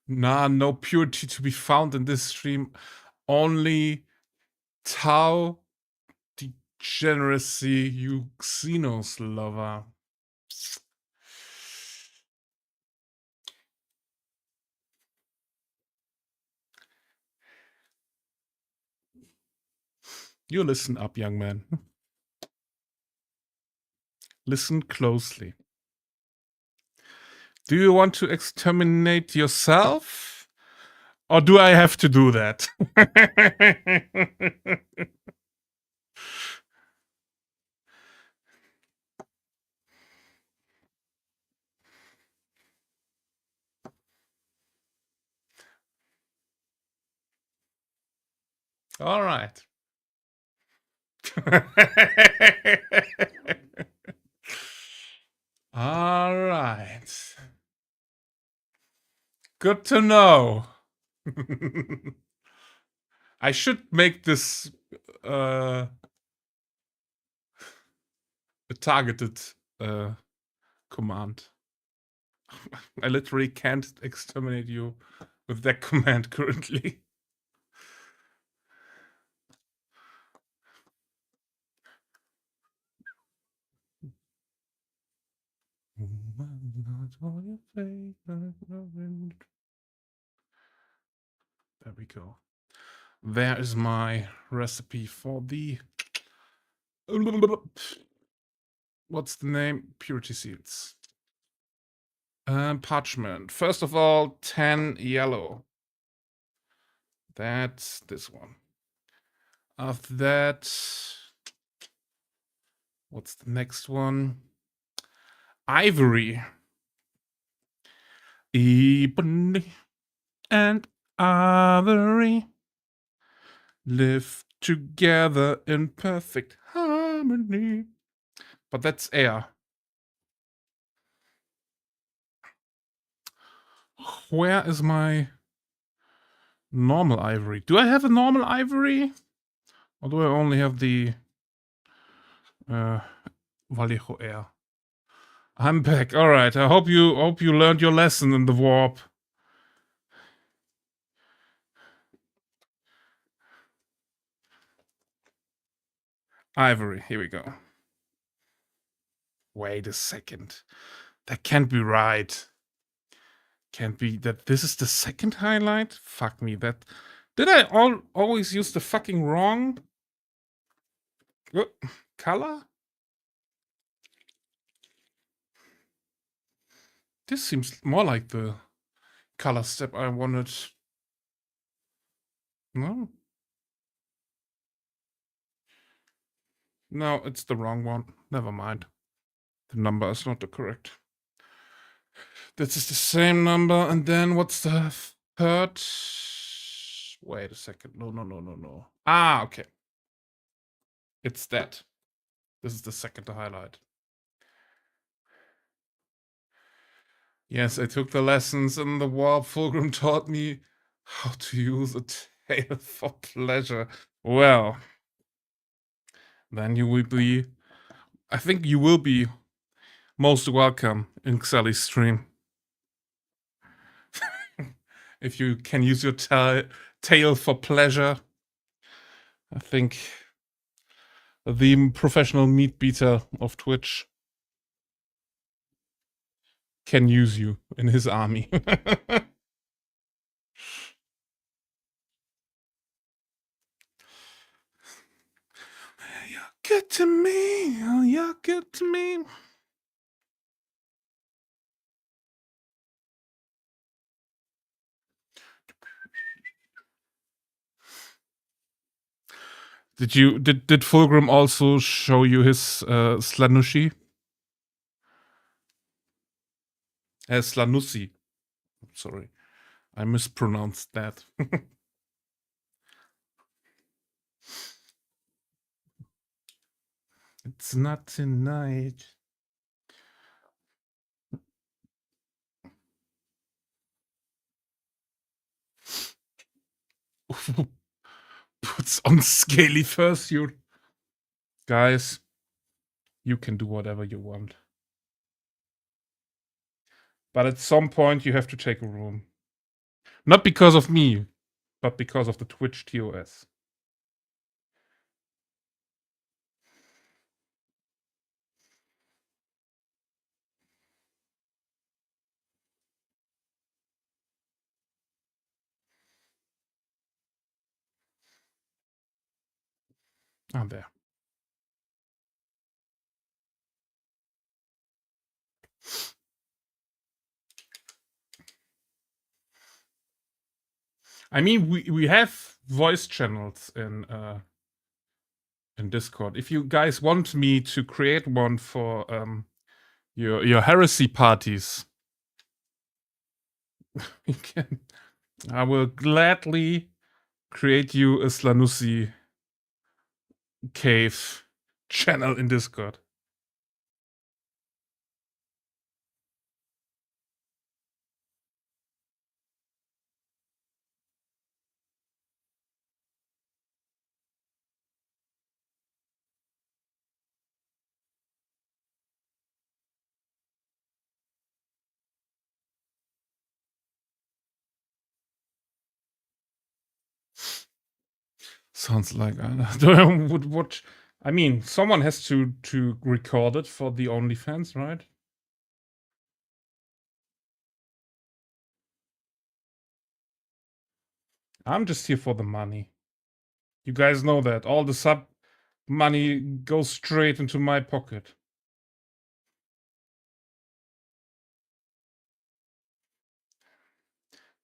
Nah, no purity to be found in this stream. Only Tau degeneracy, you Xenos lover. You listen up, young man. Listen closely. Do you want to exterminate yourself? Or do I have to do that? All right. All right. Good to know. I should make this a targeted command. I literally can't exterminate you with that command currently. There we go. There is my recipe for the... What's the name? Purity seals. Parchment. First of all, 10 yellow. That's this one. After that, what's the next one? Ivory. Ebony and ivory live together in perfect harmony. But that's air. Where is my normal ivory? Do I have a normal ivory? Or do I only have the Vallejo air? I'm back. All right. I hope you learned your lesson in the warp. Ivory. Here we go. Wait a second. That can't be right. Can't be that this is the second highlight? Fuck me. That did I always use the fucking wrong color? This seems more like the color step I wanted. No? No, it's the wrong one. Never mind. The number is not the correct. This is the same number, and then what's the third? Wait a second. No. Ah, okay. It's that. This is the second highlight. Yes, I took the lessons in the warp. Fulgrim taught me how to use a tail for pleasure. Well, then you will be... I think you will be most welcome in Xelly's stream. If you can use your tail for pleasure, I think the professional meat beater of Twitch can use you in his army. You're good to me. Oh, you're good to me. Did Fulgrim also show you his Slanushi? Slanusi. Sorry, I mispronounced that. It's not tonight. Puts on scaly fursuit. Guys, you can do whatever you want. But at some point you have to take a room. Not because of me, but because of the Twitch TOS. I'm there. I mean, we have voice channels in Discord. If you guys want me to create one for your heresy parties, you can. I will gladly create you a Slanusi cave channel in Discord. Sounds like I would watch. I mean, someone has to record it for the OnlyFans, right? I'm just here for the money. You guys know that. All the sub money goes straight into my pocket.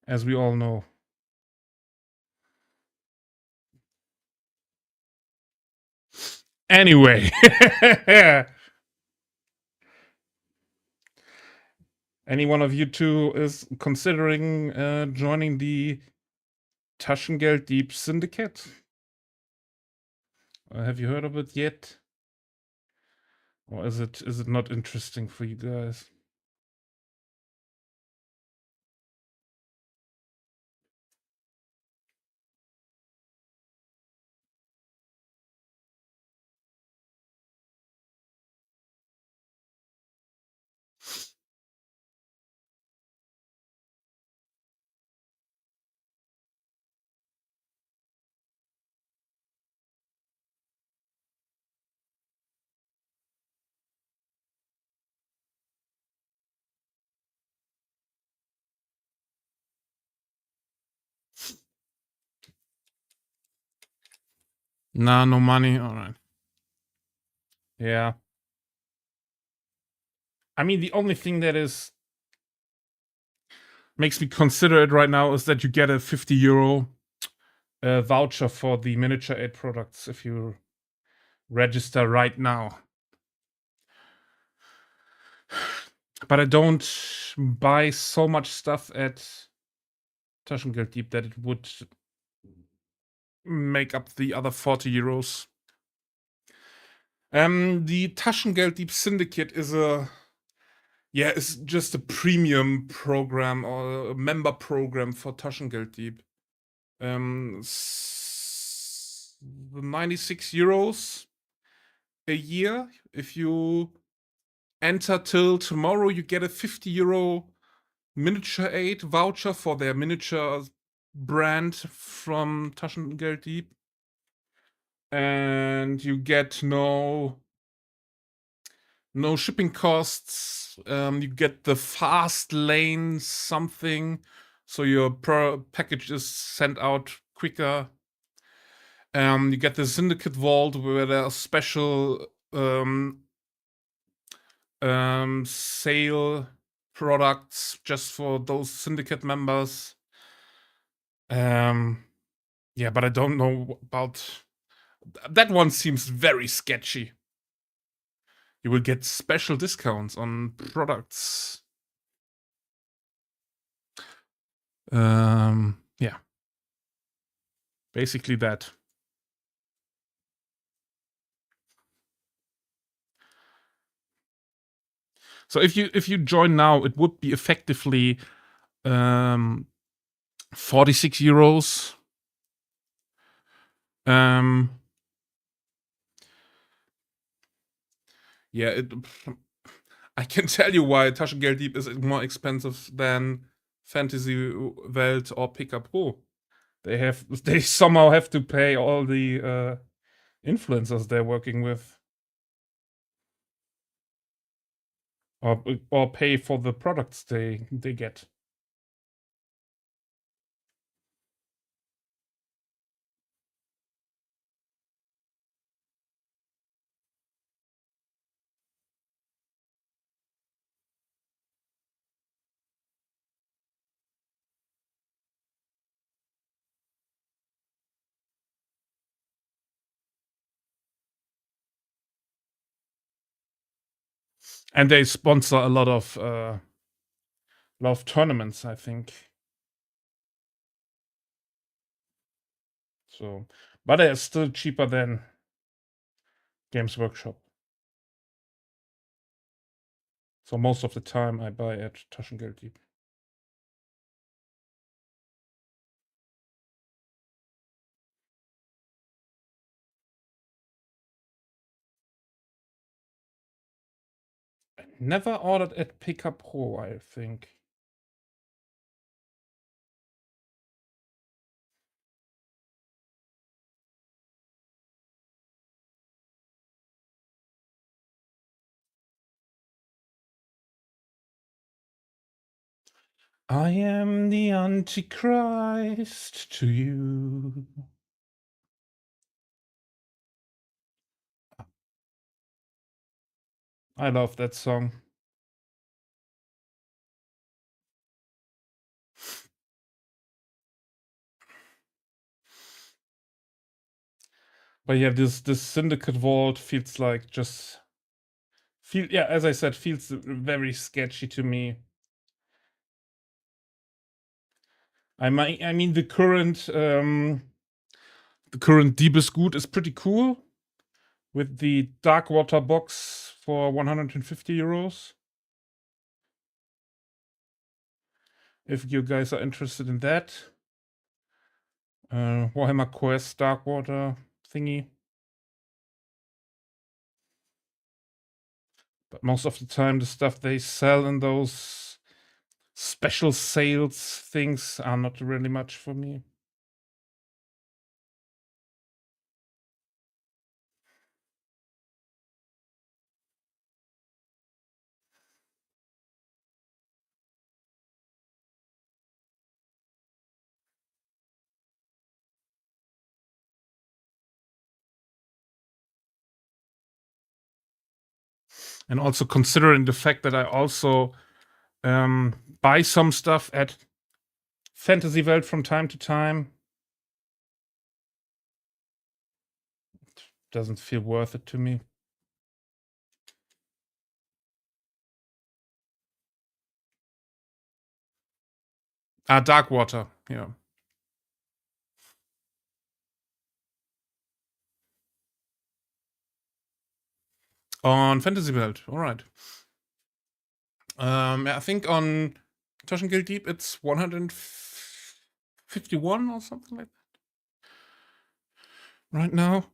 As we all know. Anyway. Any one of you two is considering joining the Taschengeld Deep Syndicate? Have you heard of it yet? Or is it not interesting for you guys? Nah, no money. All right. Yeah. I mean, the only thing that makes me consider it right now is that you get a 50 euro voucher for the miniature aid products if you register right now. But I don't buy so much stuff at Taschengeld Deep that it would make up the other 40 euros. The Taschengeld Deep Syndicate is it's just a premium program or a member program for Taschengeld Deep. 96 euros a year. If you enter till tomorrow, you get a 50 euro miniature aid voucher for their miniature brand from Taschengeld Deep. And you get no shipping costs. You get the fast lane something, so your package is sent out quicker. You get the Syndicate Vault where there are special sale products just for those Syndicate members. Yeah, but I don't know about that one. Seems very sketchy. You will get special discounts on products. Yeah. Basically that. So if you join now, it would be effectively 46 euros. Yeah, I can tell you why Taschengeld Deep is more expensive than Fantasy Welt or Pickup Pro. They somehow have to pay all the influencers they're working with, or pay for the products they get. And they sponsor a lot of tournaments, I think. So, but they're still cheaper than Games Workshop. So most of the time I buy at Taschengeld Deep. I never ordered at Pickup Pro, I think. I am the Antichrist to you. I love that song. But yeah, this Syndicate Vault feels like as I said, feels very sketchy to me. I mean the current Deepest Good is pretty cool with the Darkwater box for 150 euros. If you guys are interested in that. Warhammer Quest Darkwater thingy. But most of the time, the stuff they sell in those special sales things are not really much for me. And also considering the fact that I also buy some stuff at Fantasy Welt from time to time, it doesn't feel worth it to me. Darkwater, yeah. On Fantasy Welt, all right. I think on Taschengeld Deep it's 151 or something like that right now.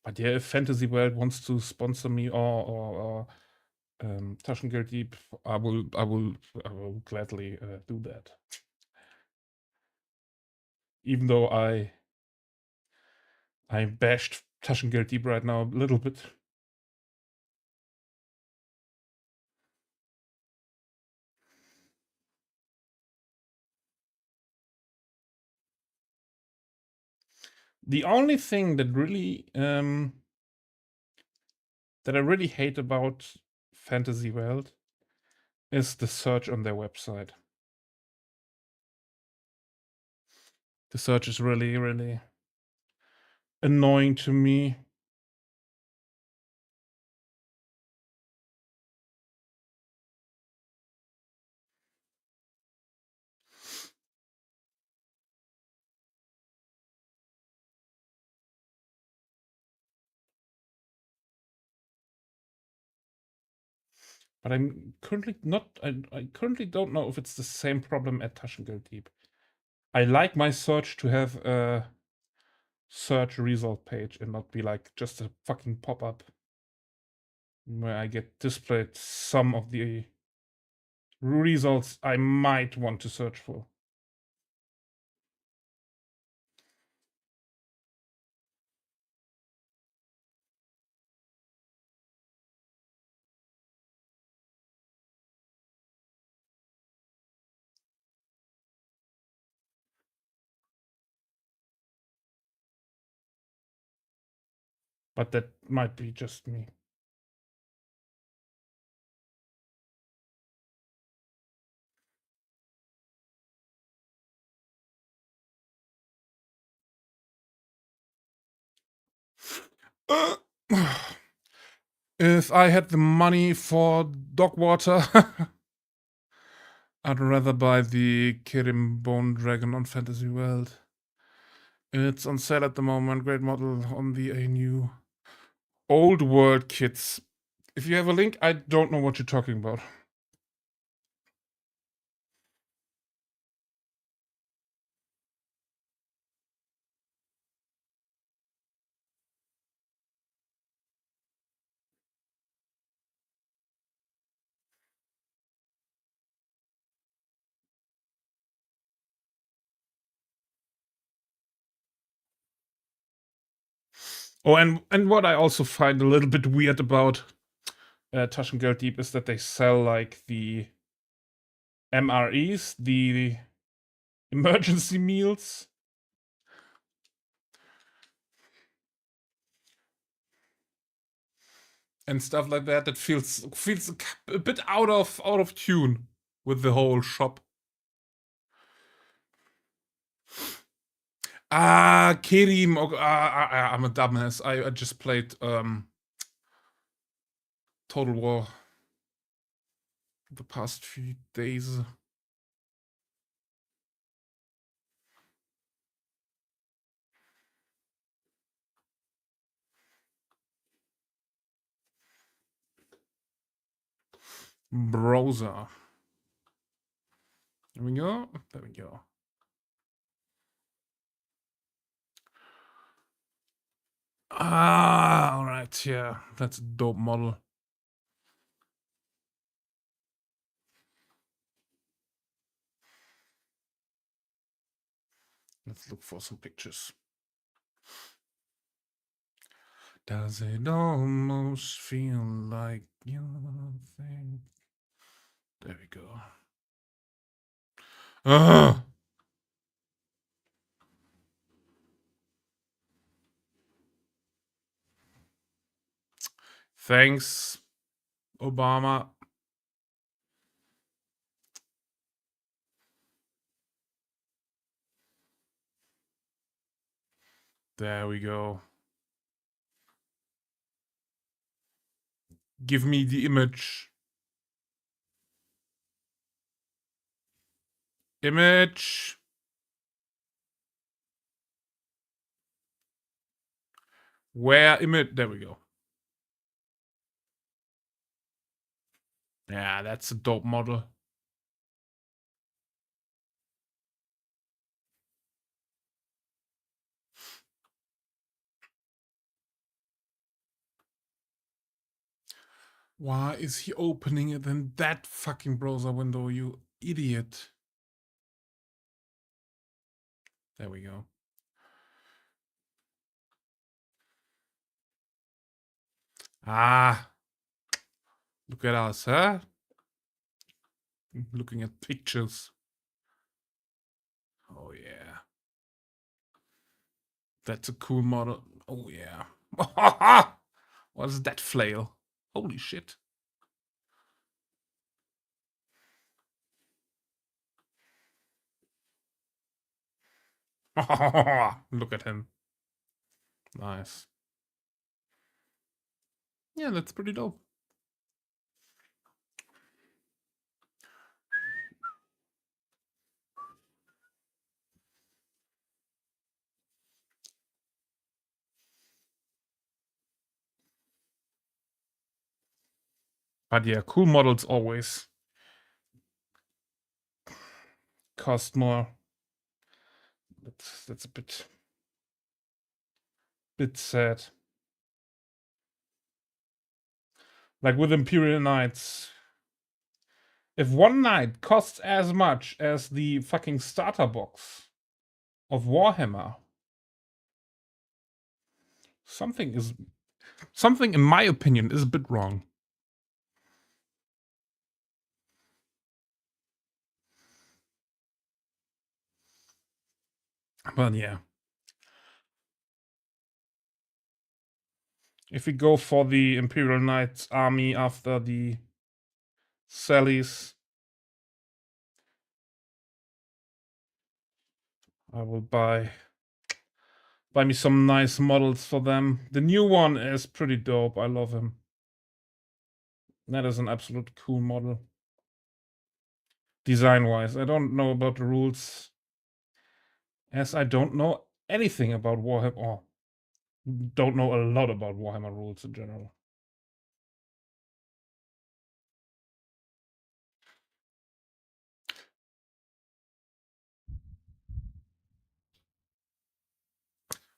But yeah, if Fantasy World wants to sponsor me or Taschengeld Deep, I will gladly do that. Even though I bashed Taschengeld Deep right now a little bit. The only thing that really that I really hate about Fantasy World is the search on their website. The search is really, really annoying to me. But I'm currently not. I currently don't know if it's the same problem at Taschengeld Deep. I like my search to have a search result page and not be like just a fucking pop-up where I get displayed some of the results I might want to search for. But that might be just me. If I had the money for dog water, I'd rather buy the Kirim Bone Dragon on Fantasy World. It's on sale at the moment. Great model on the new Old World kits. If you have a link, I don't know what you're talking about. Oh, and what I also find a little bit weird about Taschengeld Dieb is that they sell like the MREs, the emergency meals. And stuff like that that feels a bit out of tune with the whole shop. Kerim. I'm a dumbass. I just played Total War the past few days. Browser. There we go. There we go. All right. Yeah, that's a dope model. Let's look for some pictures. Does it almost feel like your thing? There we go. Thanks, Obama. There we go. Give me the image. Image. Where image? There we go. Yeah, that's a dope model. Why is he opening it in that fucking browser window, you idiot? There we go. Look at us, huh? Looking at pictures. Oh, yeah. That's a cool model. Oh, yeah. What is that flail? Holy shit. Look at him. Nice. Yeah, that's pretty dope. But yeah, cool models always cost more. That's a bit sad. Like with Imperial Knights, if one knight costs as much as the fucking starter box of Warhammer, something in my opinion is a bit wrong. But yeah, if we go for the Imperial Knights army after the Sallies, I will buy me some nice models for them. The new one is pretty dope. I love him. That is an absolute cool model. Design-wise, I don't know about the rules, as I don't know anything about Warhammer, or don't know a lot about Warhammer rules in general.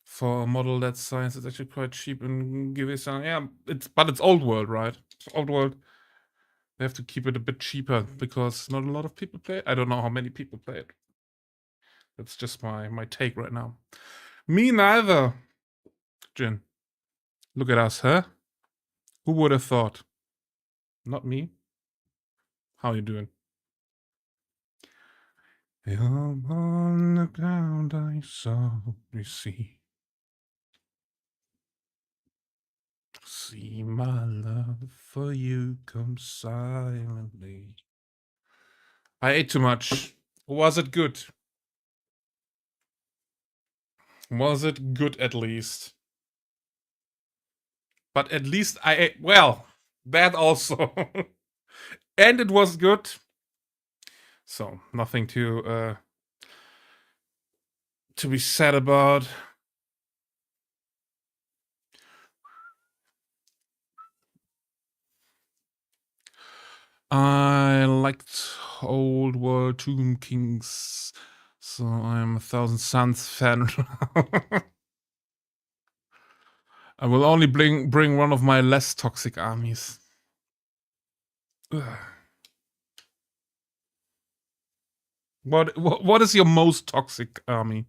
For a model that size, it's actually quite cheap and give it some. Yeah, it's old world, right? It's old world. They have to keep it a bit cheaper because not a lot of people play it. I don't know how many people play it. That's just my take right now. Me neither, Jin. Look at us, huh? Who would have thought? Not me. How you doing? I'm on the ground I softly see. See my love for you come silently. I ate too much. Was it good? Was it good at least? But at least I ate well. That also. And it was good. So nothing to be sad about. I liked Old World Tomb Kings, so I'm a Thousand Suns fan. I will only bring one of my less toxic armies. Ugh. What is your most toxic army?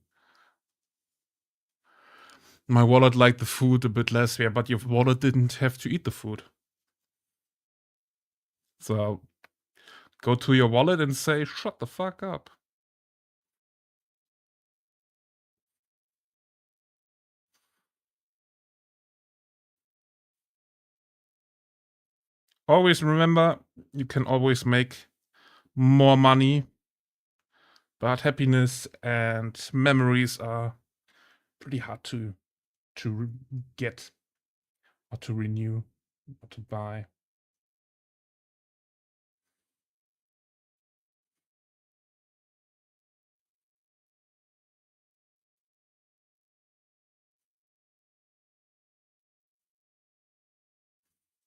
My wallet liked the food a bit less, yeah, but your wallet didn't have to eat the food. So go to your wallet and say, shut the fuck up. Always remember, you can always make more money, but happiness and memories are pretty hard to get or to renew or to buy.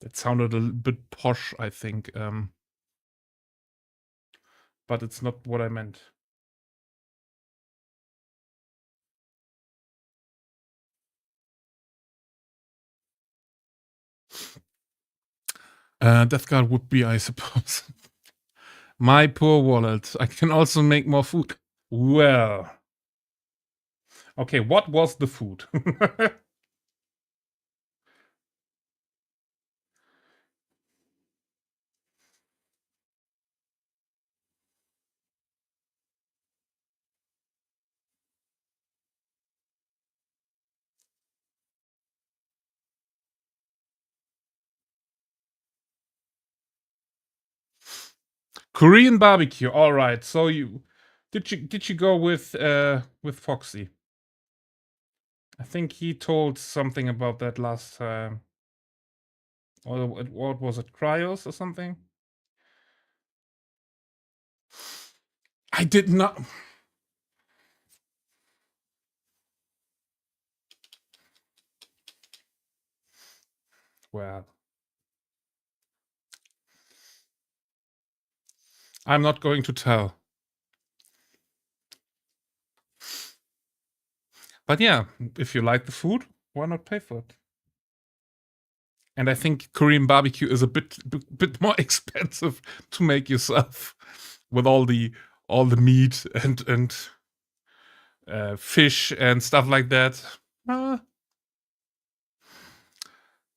That sounded a bit posh, I think, but it's not what I meant. Death Guard would be, I suppose. My poor wallet. I can also make more food. Well. Okay, what was the food? Korean barbecue. All right. So did you go with Foxy? I think he told something about that last time. Or what was it? Cryos or something? I did not. Well, I'm not going to tell. But yeah, if you like the food, why not pay for it? And I think Korean barbecue is a bit more expensive to make yourself, with all the meat and fish and stuff like that.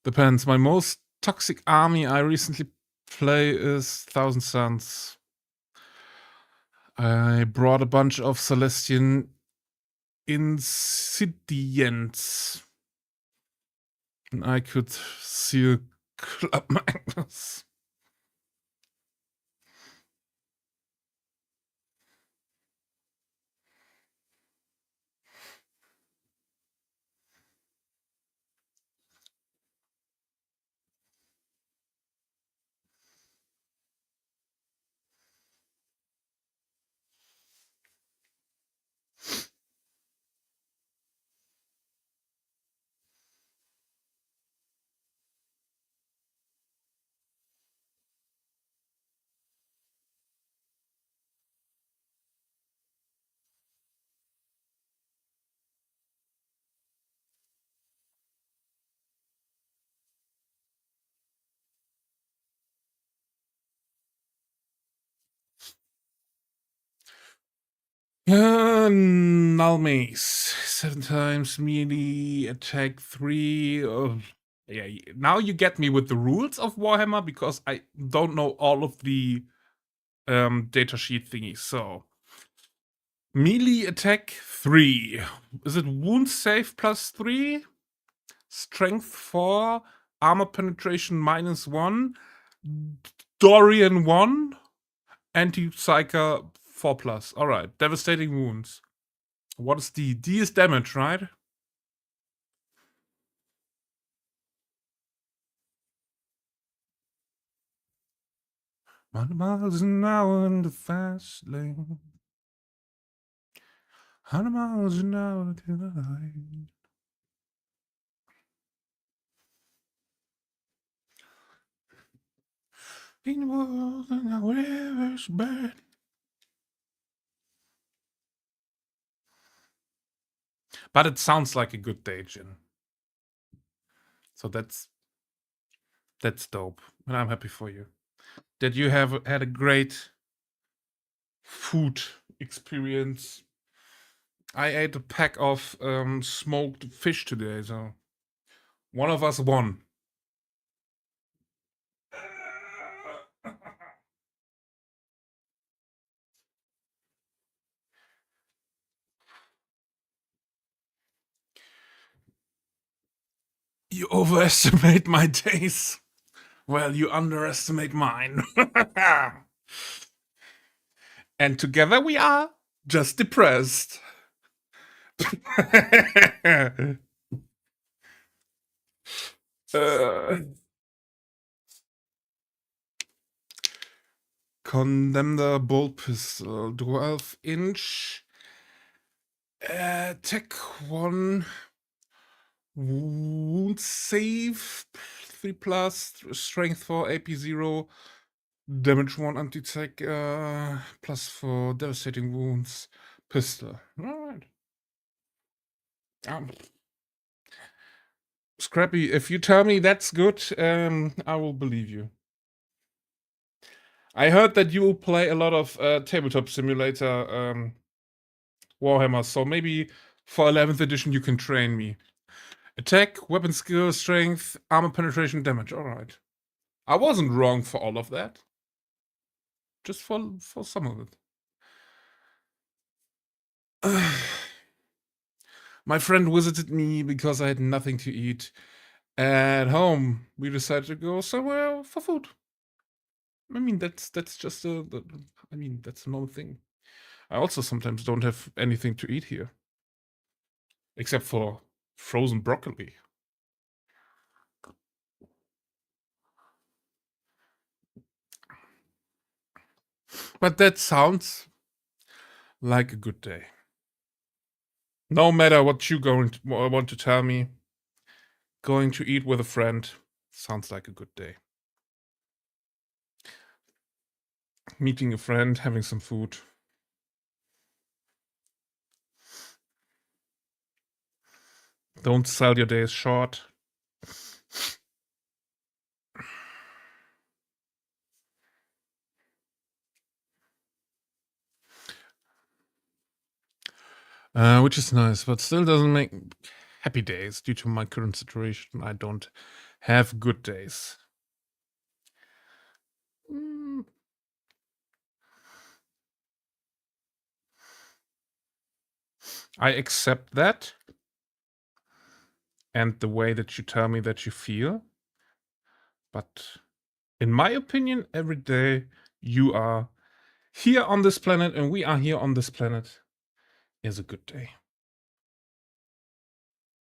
Depends. My most toxic army I recently play is Thousand Suns. I brought a bunch of Celestian Insidients. And I could seal Club Magnus. Null Mace. 7 times melee, attack 3. Yeah, now you get me with the rules of Warhammer because I don't know all of the data sheet thingies. So melee attack 3. Is it wound save +3? Strength 4, armor penetration -1, Dorian 1, anti-psyker 4+. Alright, devastating wounds. What is D? D is damage, right? Miles an hour in the fast lane. 100 miles an hour to the light. In the world and our rivers burn. But it sounds like a good day, Jin. So that's dope, and I'm happy for you that you have had a great food experience. I ate a pack of smoked fish today, so one of us won. You overestimate my days. Well, you underestimate mine. And together we are just depressed. Condemner bolt pistol, 12-inch. Tech 1. Wound save 3+, strength 4, AP 0, damage 1, anti-tech +4, devastating wounds, pistol. Alright. Scrappy, if you tell me that's good, I will believe you. I heard that you play a lot of tabletop simulator Warhammer, so maybe for 11th edition you can train me. Attack, weapon skill, strength, armor penetration, damage. Alright. I wasn't wrong for all of that. Just for some of it. My friend visited me because I had nothing to eat at home. We decided to go somewhere for food. I mean, that's just I mean, that's a normal thing. I also sometimes don't have anything to eat here. Except for frozen broccoli. But that sounds like a good day. No matter what you want to tell me, going to eat with a friend sounds like a good day. Meeting a friend, having some food. Don't sell your days short. Which is nice, but still doesn't make happy days. Due to my current situation, I don't have good days. I accept that and the way that you tell me that you feel. But in my opinion, every day you are here on this planet and we are here on this planet is a good day.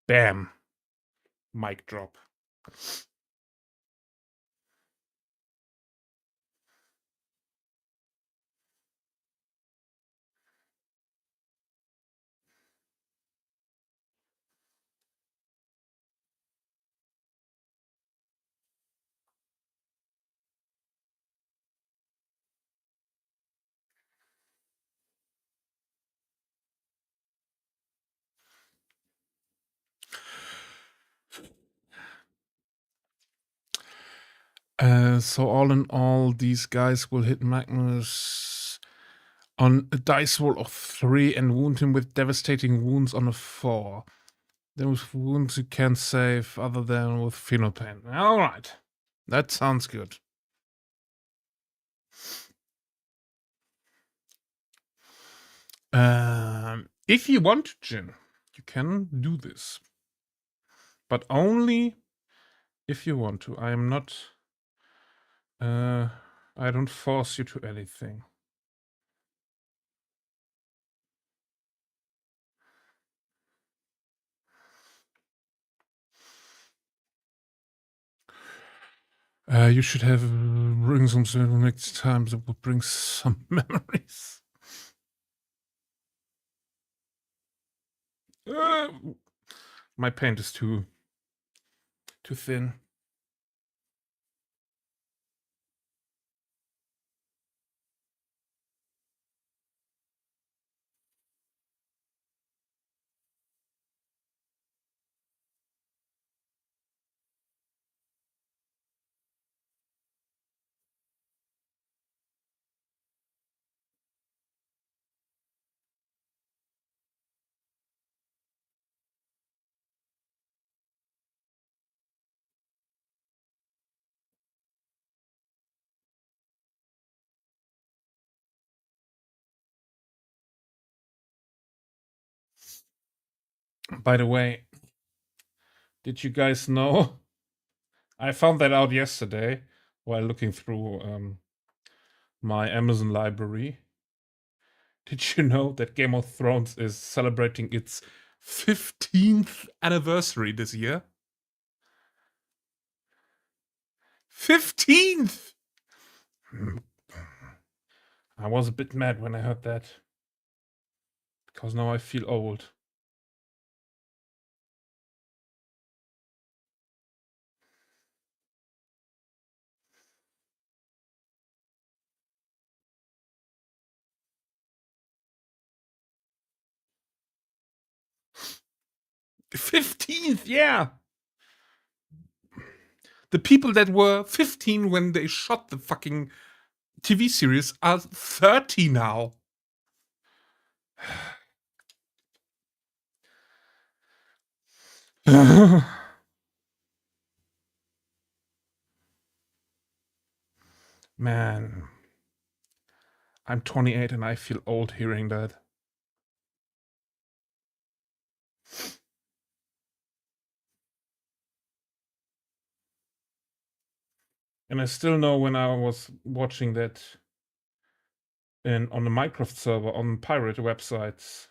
Bam. Mic drop. So all in all, these guys will hit Magnus on a dice roll of 3 and wound him with devastating wounds on a 4. Then with wounds you can't save other than with phenol paint. Alright. That sounds good. If you want to, Jin, you can do this. But only if you want to. I am not... I don't force you to anything. You should have bring some next time that will bring some memories. My paint is too thin. By the way, did you guys know? I found that out yesterday while looking through my Amazon library. Did you know that Game of Thrones is celebrating its 15th anniversary this year? 15th! I was a bit mad when I heard that. Because now I feel old. The 15th, yeah! The people that were 15 when they shot the fucking TV series are 30 now. Man, I'm 28 and I feel old hearing that. And I still know when I was watching that on the Minecraft server on pirate websites.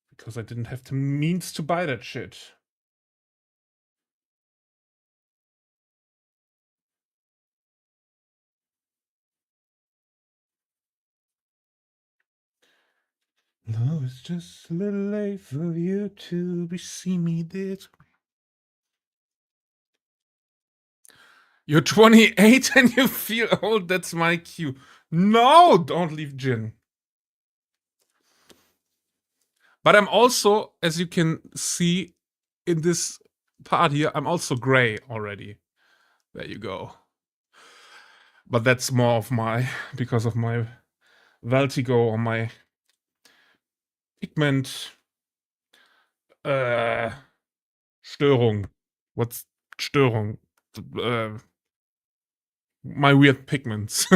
Because I didn't have the means to buy that shit. No, it's just a little late for you to see me this. You're 28 and you feel old. That's my cue. No, don't leave Jin. But I'm also, as you can see in this part here, I'm also gray already. There you go. But that's more of because of my vertigo or my pigment Störung. What's Störung? My weird pigments.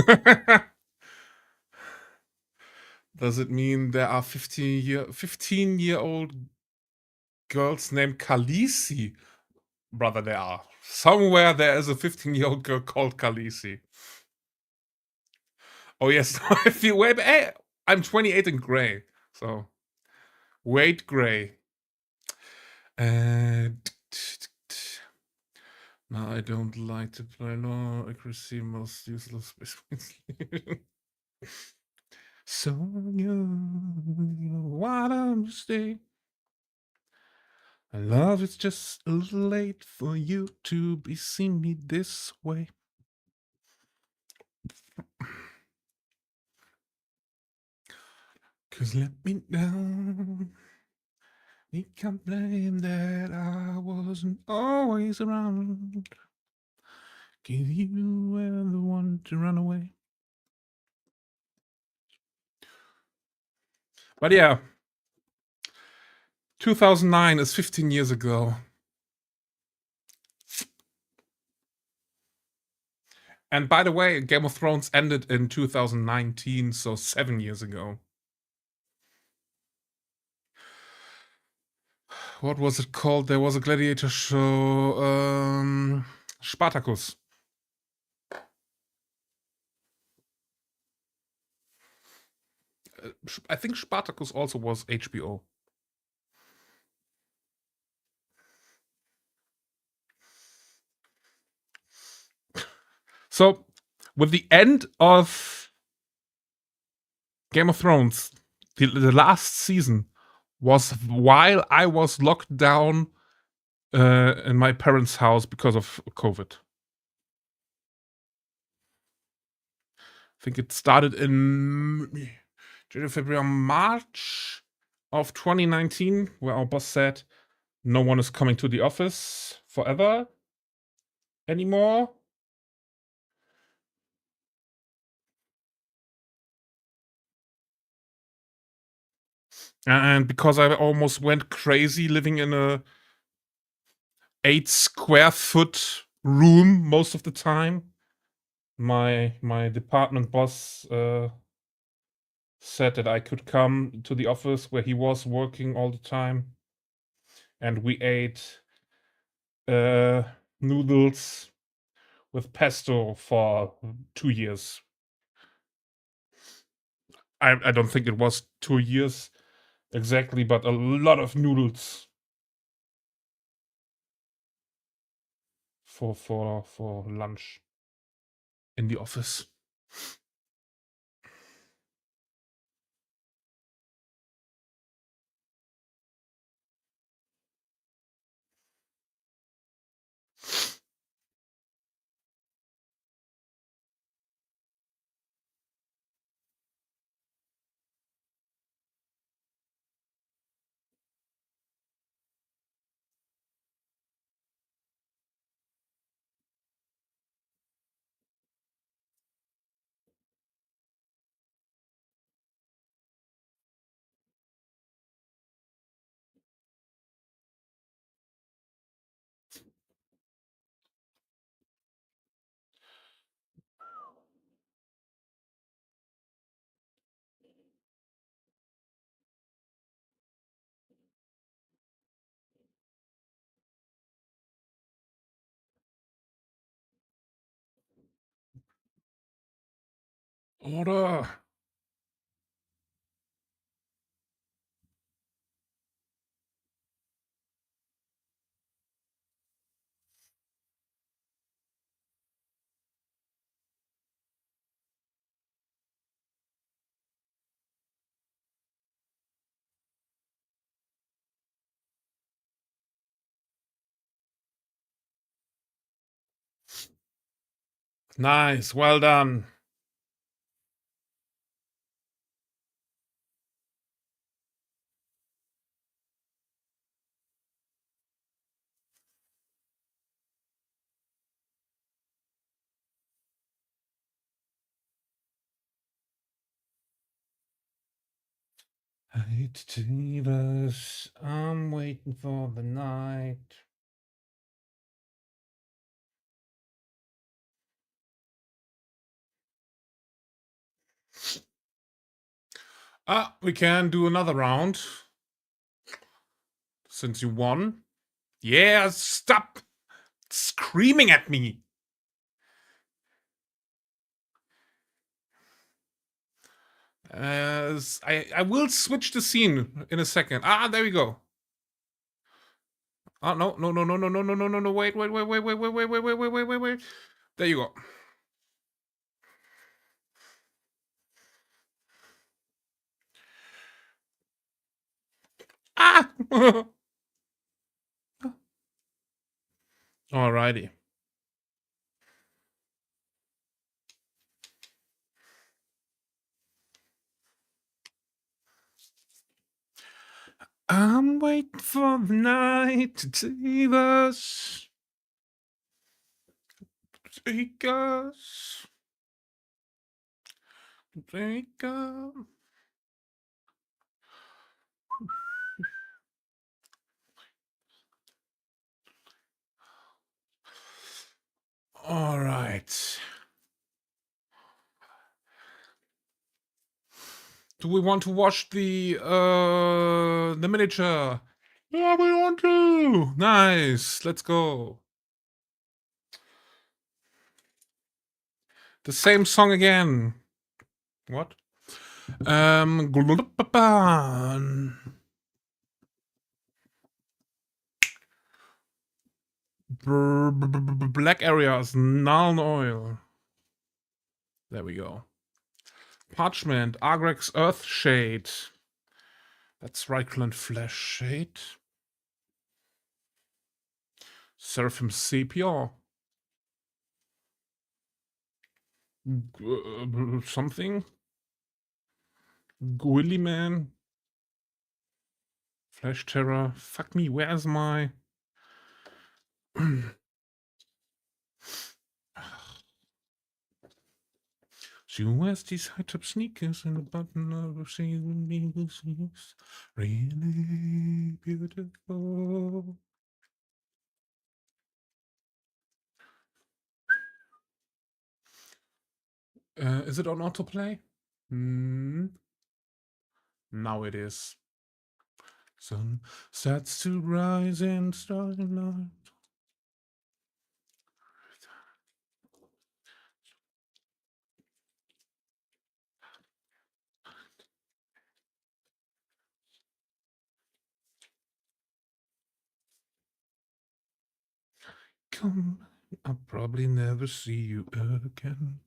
Does it mean there are 15-year-old girls named Khaleesi? Brother, there are. Somewhere there is a 15-year-old girl called Khaleesi. Oh yes, I feel way. Hey, I'm 28 and gray, so wait, gray. No, I don't like to play low accuracy, most useless. So you what a mistake. I love it's just a little late for you to be seeing me this way. Cause let me down. You can't blame that I wasn't always around. Cause you were the one to run away. But yeah, 2009 is 15 years ago. And by the way, Game of Thrones ended in 2019, so 7 years ago. What was it called? There was a gladiator show. Spartacus. I think Spartacus also was HBO. So, with the end of Game of Thrones, the last season was while I was locked down in my parents' house because of COVID. I think it started in January, February, March of 2019, where our boss said, no one is coming to the office forever anymore. And because I almost went crazy living in a 8 square foot room most of the time, my department boss said that I could come to the office where he was working all the time, and we ate noodles with pesto for 2 years. I don't think it was 2 years exactly, but a lot of noodles for lunch in the office. Order. Nice, well done. I'm waiting for the night. We can do another round. Since you won. Yeah, stop screaming at me. I will switch the scene in a second. There we go. No, no, no, no, no, no, no, no, no, no, wait. There you go. Alrighty. I'm waiting for the night to take us. Take us. Take us. All right. Do we want to watch the miniature? Yeah, we want to. Nice. Let's go. The same song again. What? Black areas, null oil. There we go. Parchment, Argrex Earth Shade. That's Reichland Flesh Shade. Seraphim Sepia. Something. Gwilly Man. Flash Terror. Fuck me, where's my... She wears these high-top sneakers and a button of she really beautiful. Is it on autoplay? Now it is. Sun starts to rise in starlight. Come, I'll probably never see you again.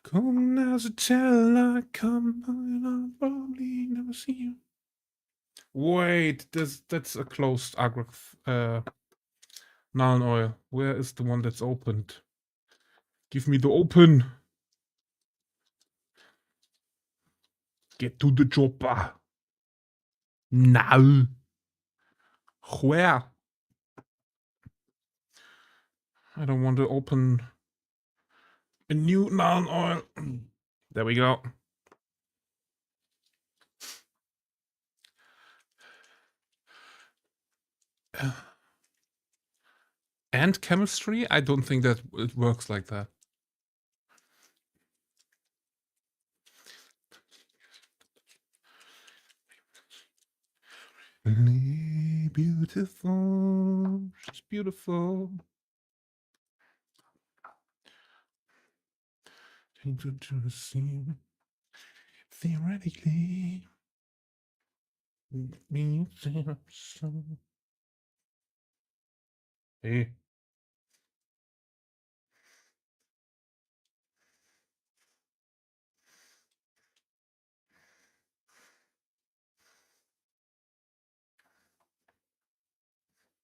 Come as a tell, I come, I'll probably never see you. Wait, that's a closed Agrok Null oil. Where is the one that's opened? Give me the open. Get to the chopper. Now. Where? I don't want to open a new null oil. There we go. And chemistry? I don't think that it works like that. Beautiful. She's beautiful. To see theoretically. Hey.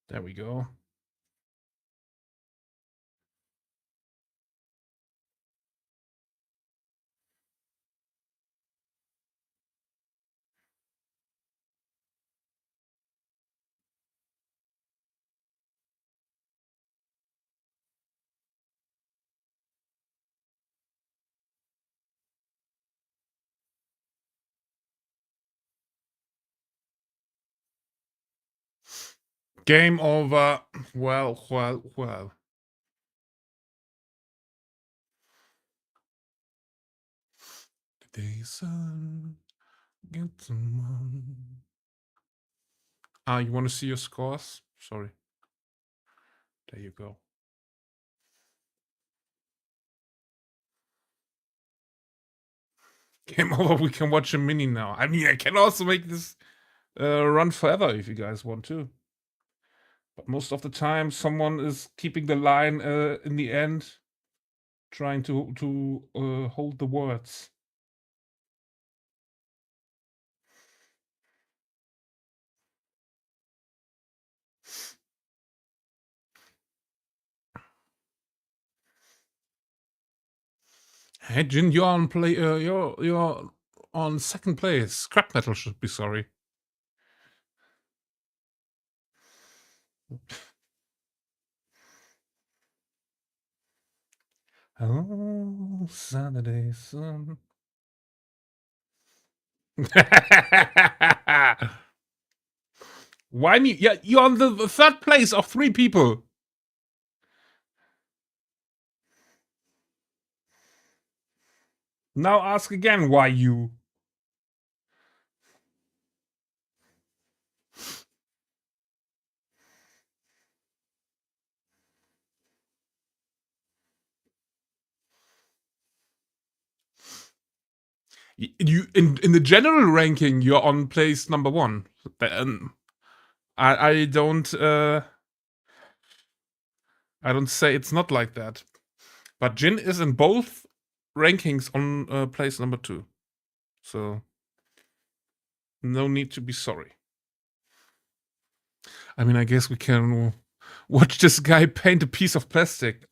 There we go. Game over. Well. The day's sun gets someone. You want to see your scores? Sorry. There you go. Game over. We can watch a mini now. I mean, I can also make this run forever if you guys want to. But most of the time, someone is keeping the line in the end, trying to hold the words. Hey Jin, you're on play. You're on second place. Scrap metal should be sorry. Oh, Saturday sun. Why me? Yeah, you're on the third place of 3 people. Now ask again why you. You in the general ranking, you're on place number 1. I don't say it's not like that. But Jin is in both rankings on place number 2. So no need to be sorry. I mean, I guess we can watch this guy paint a piece of plastic.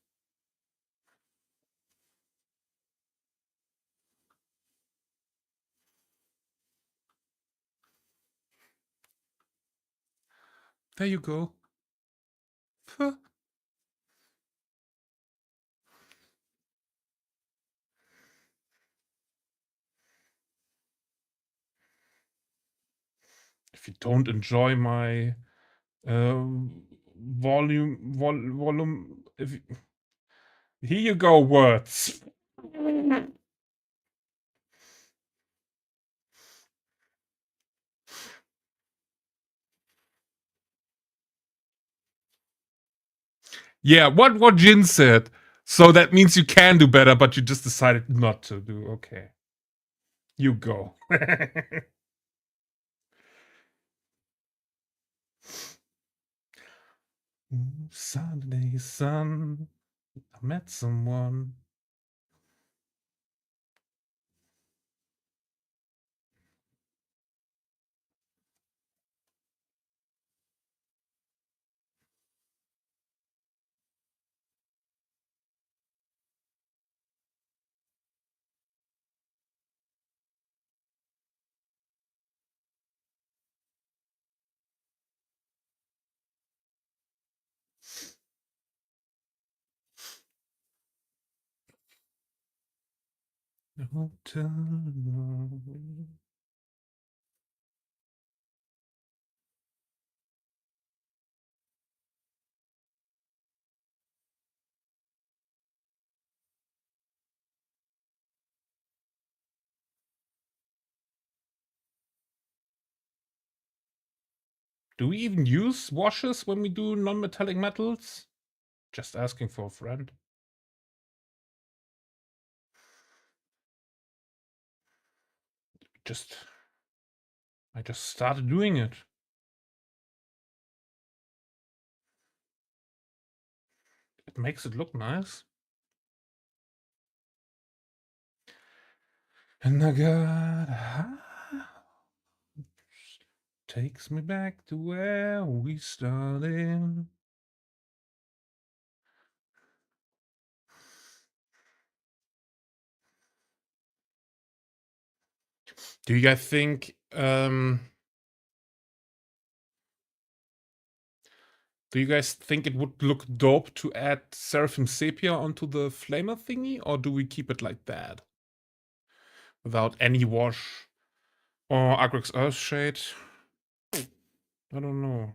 There you go. Huh. If you don't enjoy my volume, here you go, words. Yeah, what Jin said. So that means you can do better, but you just decided not to do. Okay. You go. Sunday, sun, I met someone. Do we even use washes when we do non-metallic metals? Just asking for a friend. I just started doing it. It makes it look nice. And I got takes me back to where we started. Do you guys think it would look dope to add Seraphim Sepia onto the flamer thingy, or do we keep it like that? Without any wash or Agrix Earthshade? I don't know.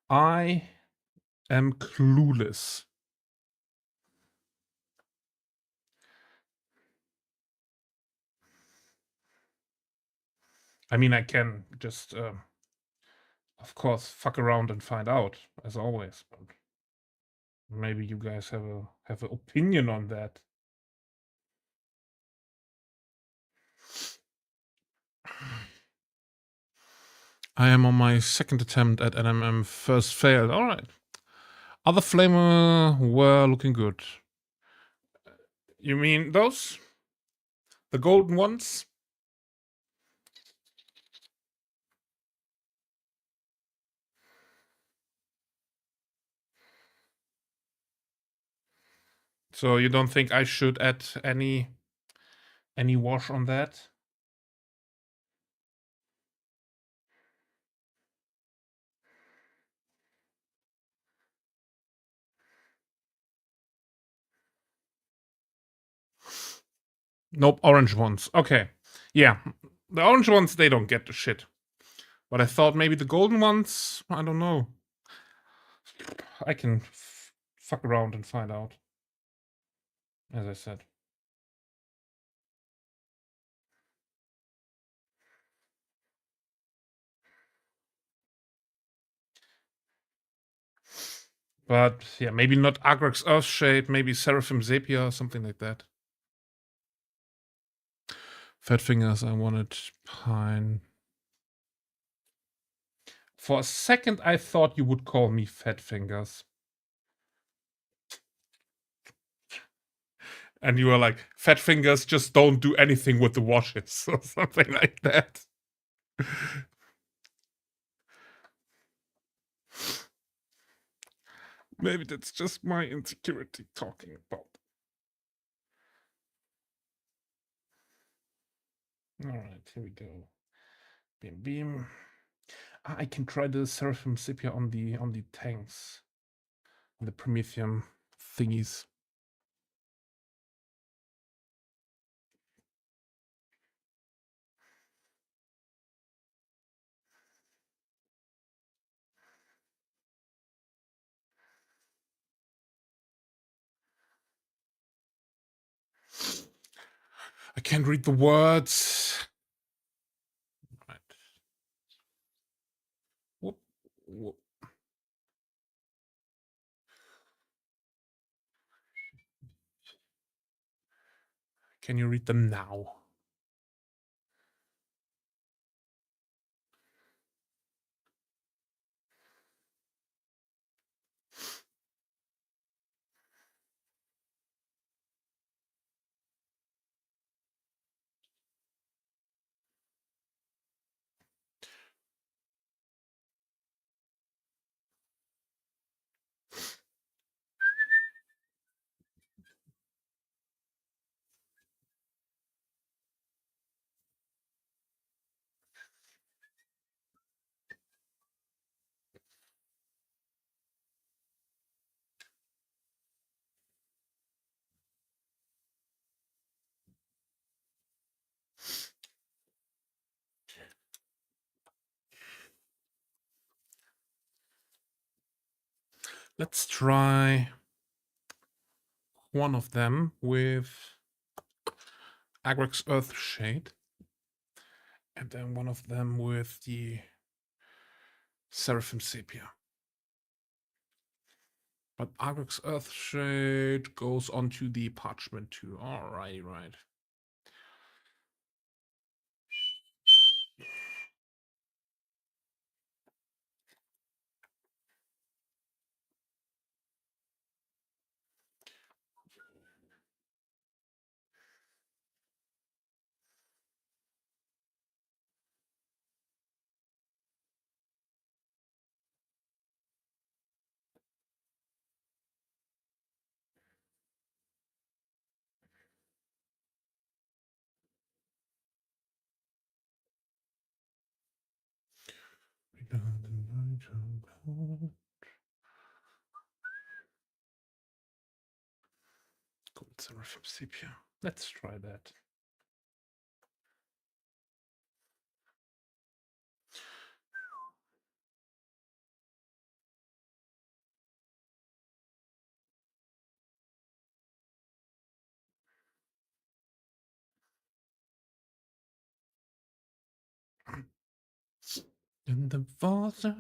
I am clueless. I mean, I can just, of course, fuck around and find out, as always. But maybe you guys have an opinion on that. I am on my second attempt at NMM. First failed. All right. Other flamer were looking good. You mean those? The golden ones? So you don't think I should add any wash on that? Nope, orange ones. Okay. Yeah. The orange ones, they don't get the shit. But I thought maybe the golden ones, I don't know. I can fuck around and find out. As I said. But yeah, maybe not Agrax Earthshade, maybe Seraphim Sepia, something like that. Fat Fingers, I wanted Pine. For a second, I thought you would call me Fat Fingers. And you were like, Fat Fingers just don't do anything with the washes, or something like that. Maybe that's just my insecurity talking about. All right, here we go. Beam, beam. I can try the Seraphim Sepia on the tanks, on the Prometheum thingies. I can't read the words. Right. Whoop, whoop. Can you read them now? Let's try one of them with Agrax Earthshade, and then one of them with the Seraphim Sepia. But Agrax Earthshade goes onto the parchment too. All right, right. Gold Seraphim Sepia. Let's try that. In the water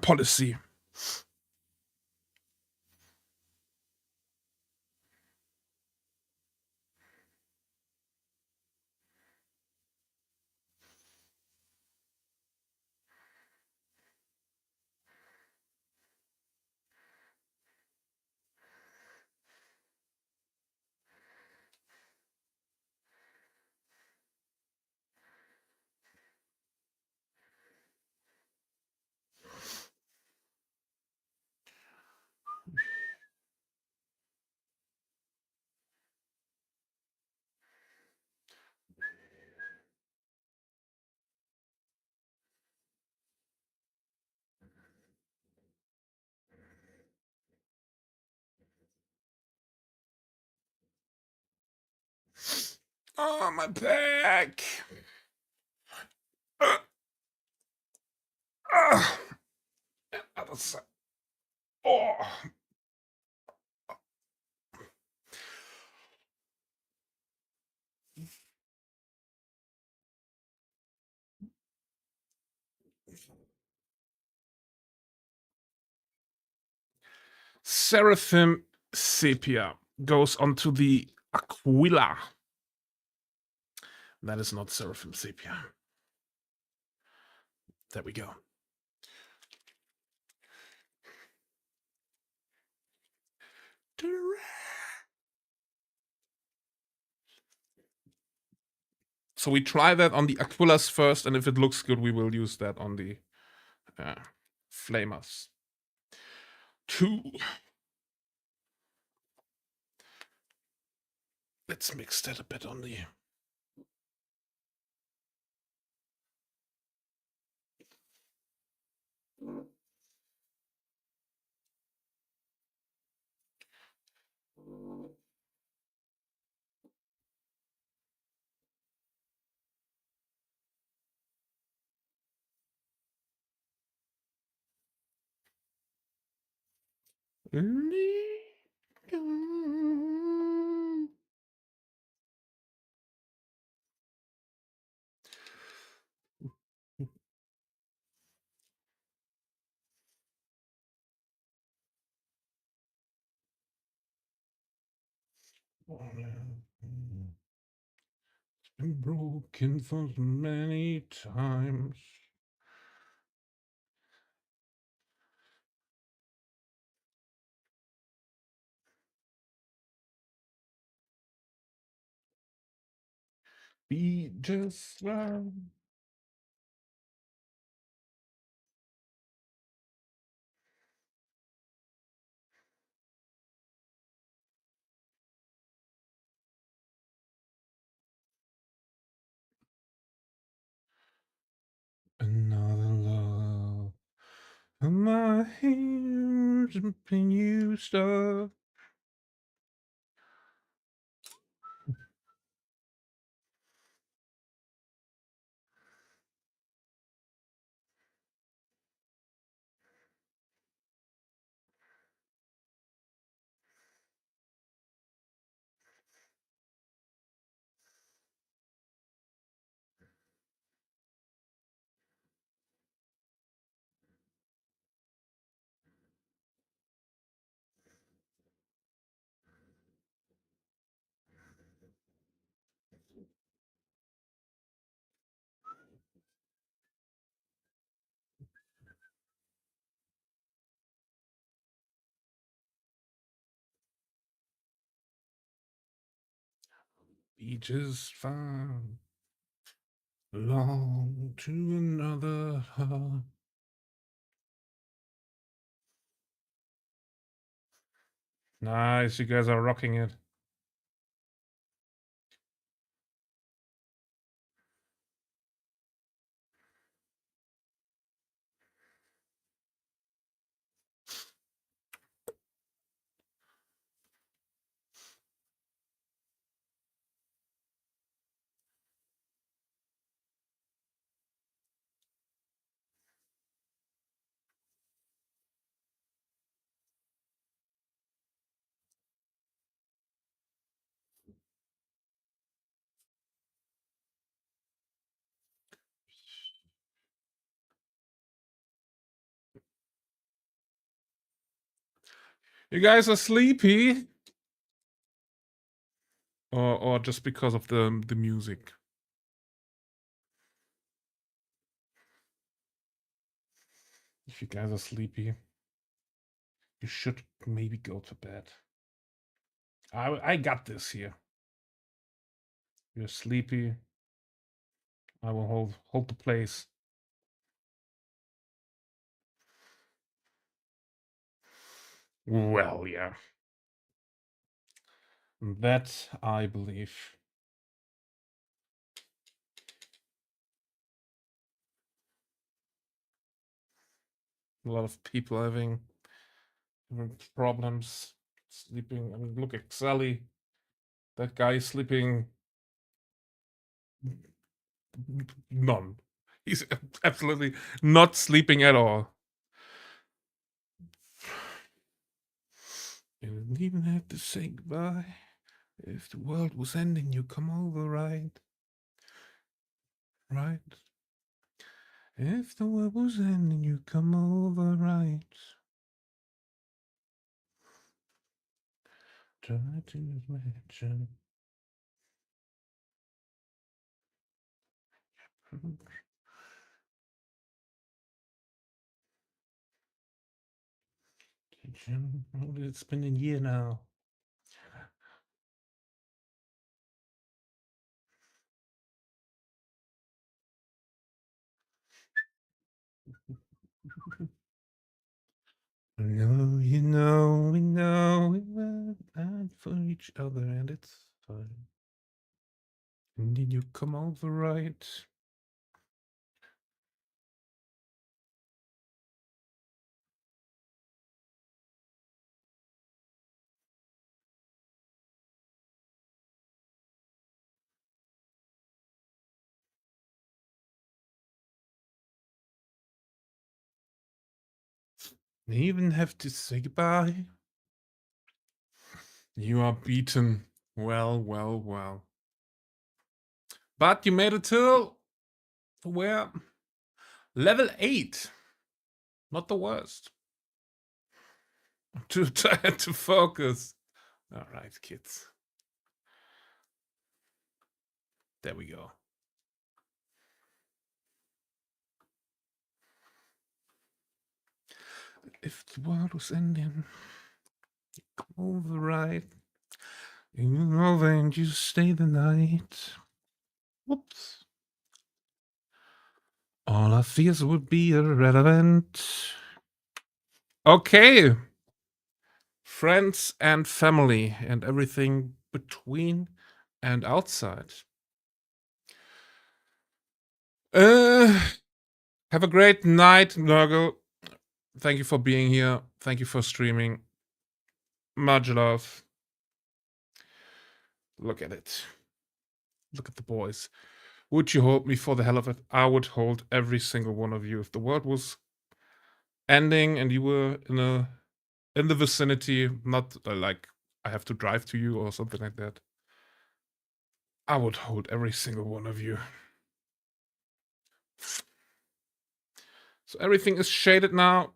policy. Oh, my back. Other side. Oh. Seraphim Sepia goes onto the Aquila. That is not Seraphim Sepia. There we go. So we try that on the Aquilas first, and if it looks good, we will use that on the Flamers. 2. Let's mix that a bit on the... Been broken for many times. Be just right. Another love. And my hands have been used up. Be just fine. Long to another heart. Nice, you guys are rocking it. You guys are sleepy? Or just because of the music? If you guys are sleepy, you should maybe go to bed. I got this here. You're sleepy. I will hold the place. Well, yeah. That I believe. A lot of people having problems sleeping. I mean, look at Sally. That guy is sleeping None. He's absolutely not sleeping at all. You didn't even have to say goodbye. If the world was ending, you come over, right? Right? If the world was ending, you come over, right? Try to imagine. It's been a year now. No, we know we were bad for each other, and it's fine. And did you come over right? You even have to say goodbye. You are beaten. Well, well, well. But you made it till where? Level 8. Not the worst. Too tired to focus. All right, kids. There we go. If the world was ending, you come over right. You move over and you stay the night. Whoops. All our fears would be irrelevant. Okay. Friends and family and everything between and outside. Have a great night, Nurgle. Thank you for being here. Thank you for streaming. Much love. Look at it. Look at the boys. Would you hold me for the hell of it? I would hold every single one of you. If the world was ending and you were in the vicinity, not like I have to drive to you or something like that, I would hold every single one of you. So everything is shaded now.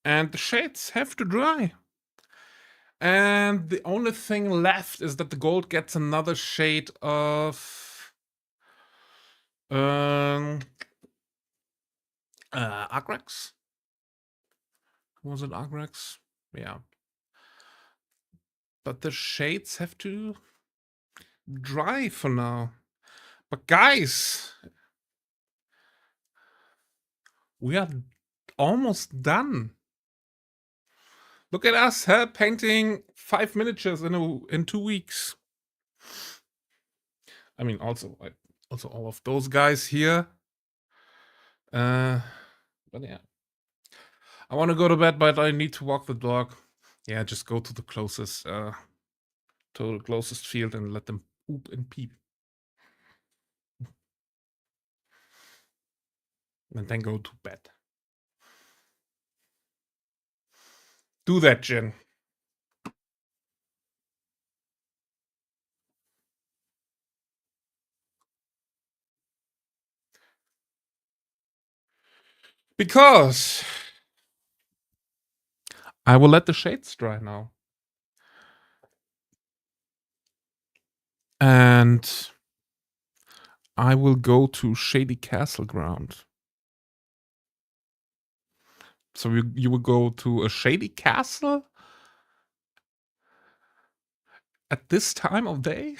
And the shades have to dry. And the only thing left is that the gold gets another shade of Agrax. Was it Agrax? Yeah. But the shades have to dry for now. But guys, we are almost done. Look at us, painting 5 miniatures in 2 weeks. I mean, also all of those guys here. But yeah, I want to go to bed, but I need to walk the dog. Yeah, just go to the closest field and let them poop and peep, and then go to bed. Do that, Jen. Because I will let the shades dry now. And I will go to Shady Castle Ground. So you will go to a shady castle at this time of day?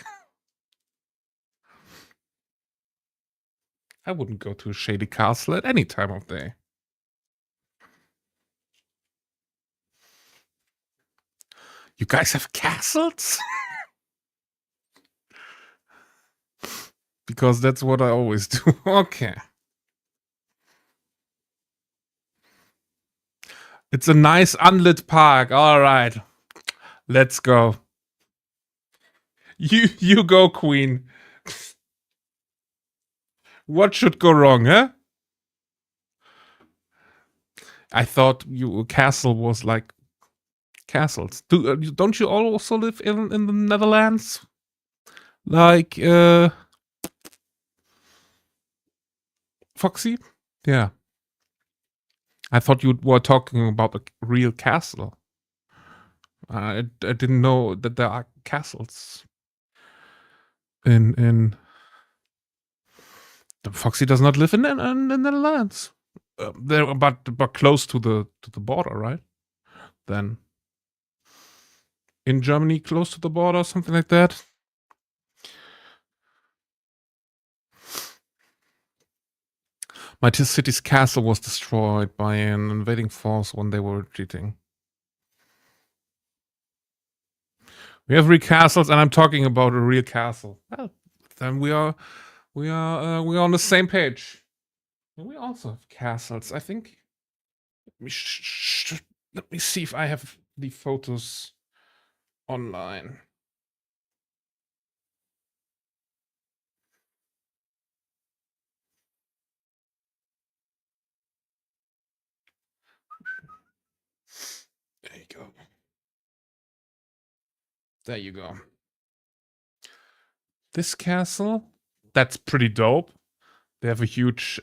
I wouldn't go to a shady castle at any time of day. You guys have castles? Because that's what I always do. Okay. It's a nice unlit park. All right. Let's go. You go, Queen. What should go wrong, huh? I thought your castle was like castles. Don't you also live in the Netherlands? Like Foxy? Yeah. I thought you were talking about a real castle. I didn't know that there are castles in. The Foxy does not live in the Netherlands. There, but close to the border, right? Then in Germany, close to the border, something like that. My city's castle was destroyed by an invading force when they were retreating. We have real castles, and I'm talking about a real castle. Well, then we are on the same page. And we also have castles, I think. Let me see if I have the photos online. There you go. There you go. This castle, that's pretty dope. They have a huge,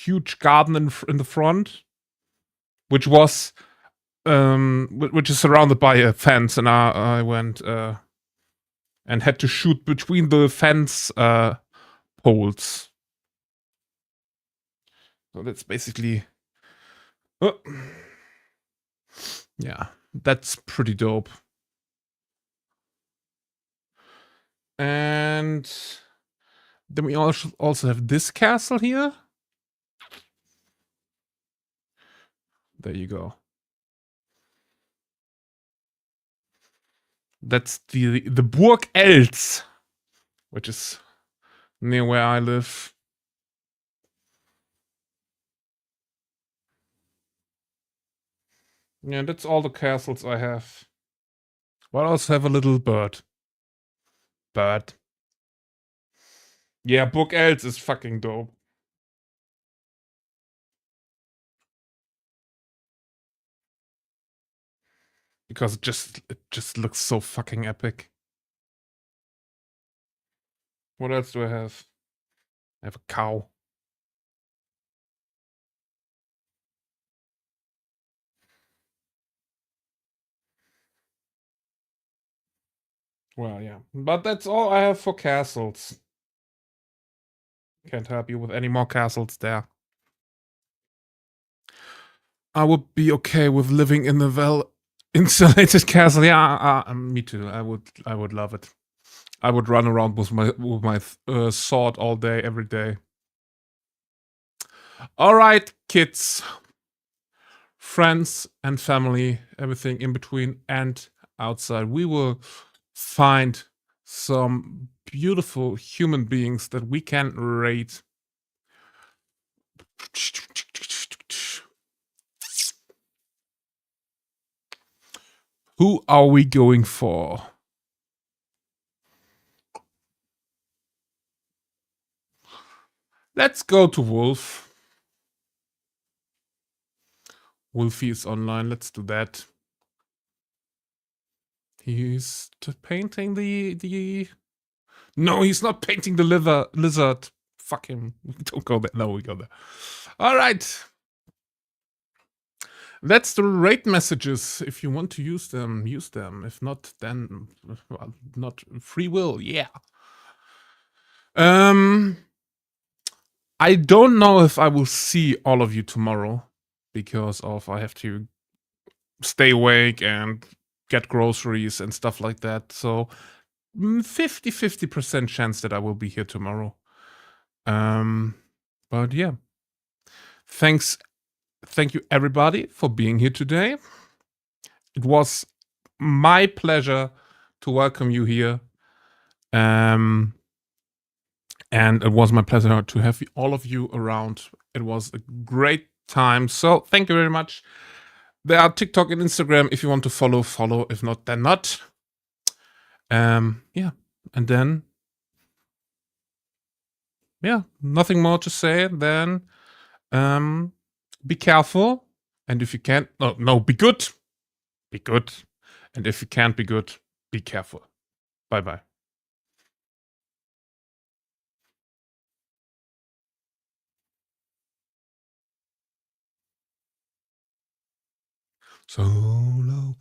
huge garden in the front, which was, which is surrounded by a fence, and I went and had to shoot between the fence poles. So that's basically, yeah, that's pretty dope. And then we also have this castle here. There you go. That's the Burg Els, which is near where I live. Yeah, that's all the castles I have. But I also have a little bird. Yeah, Burg Els is fucking dope. Because it just looks so fucking epic. What else do I have? I have a cow. Well, yeah. But that's all I have for castles. Can't help you with any more castles there. I would be okay with living in the well-insulated castle. Yeah, me too. I would love it. I would run around with my sword all day, every day. All right, kids, friends, and family, everything in between and outside. We will find some beautiful human beings that we can rate. Who are we going for? Let's go to Wolf. Wolfie is online. Let's do that. He's painting the. No, he's not painting the lizard. Fuck him. Don't go there. No, we go there. All right. That's the rate messages. If you want to use them, use them. If not, then well, not free will. Yeah. I don't know if I will see all of you tomorrow because of I have to stay awake and get groceries and stuff like that. So 50% chance that I will be here tomorrow. But yeah. Thank you everybody for being here today. It was my pleasure to welcome you here. And it was my pleasure to have all of you around. It was a great time. So thank you very much. There are TikTok and Instagram. If you want to follow, follow. If not, then not. Yeah. And then, yeah, nothing more to say than be careful. And if you can't, no, be good. Be good. And if you can't be good, be careful. Bye-bye. Solo.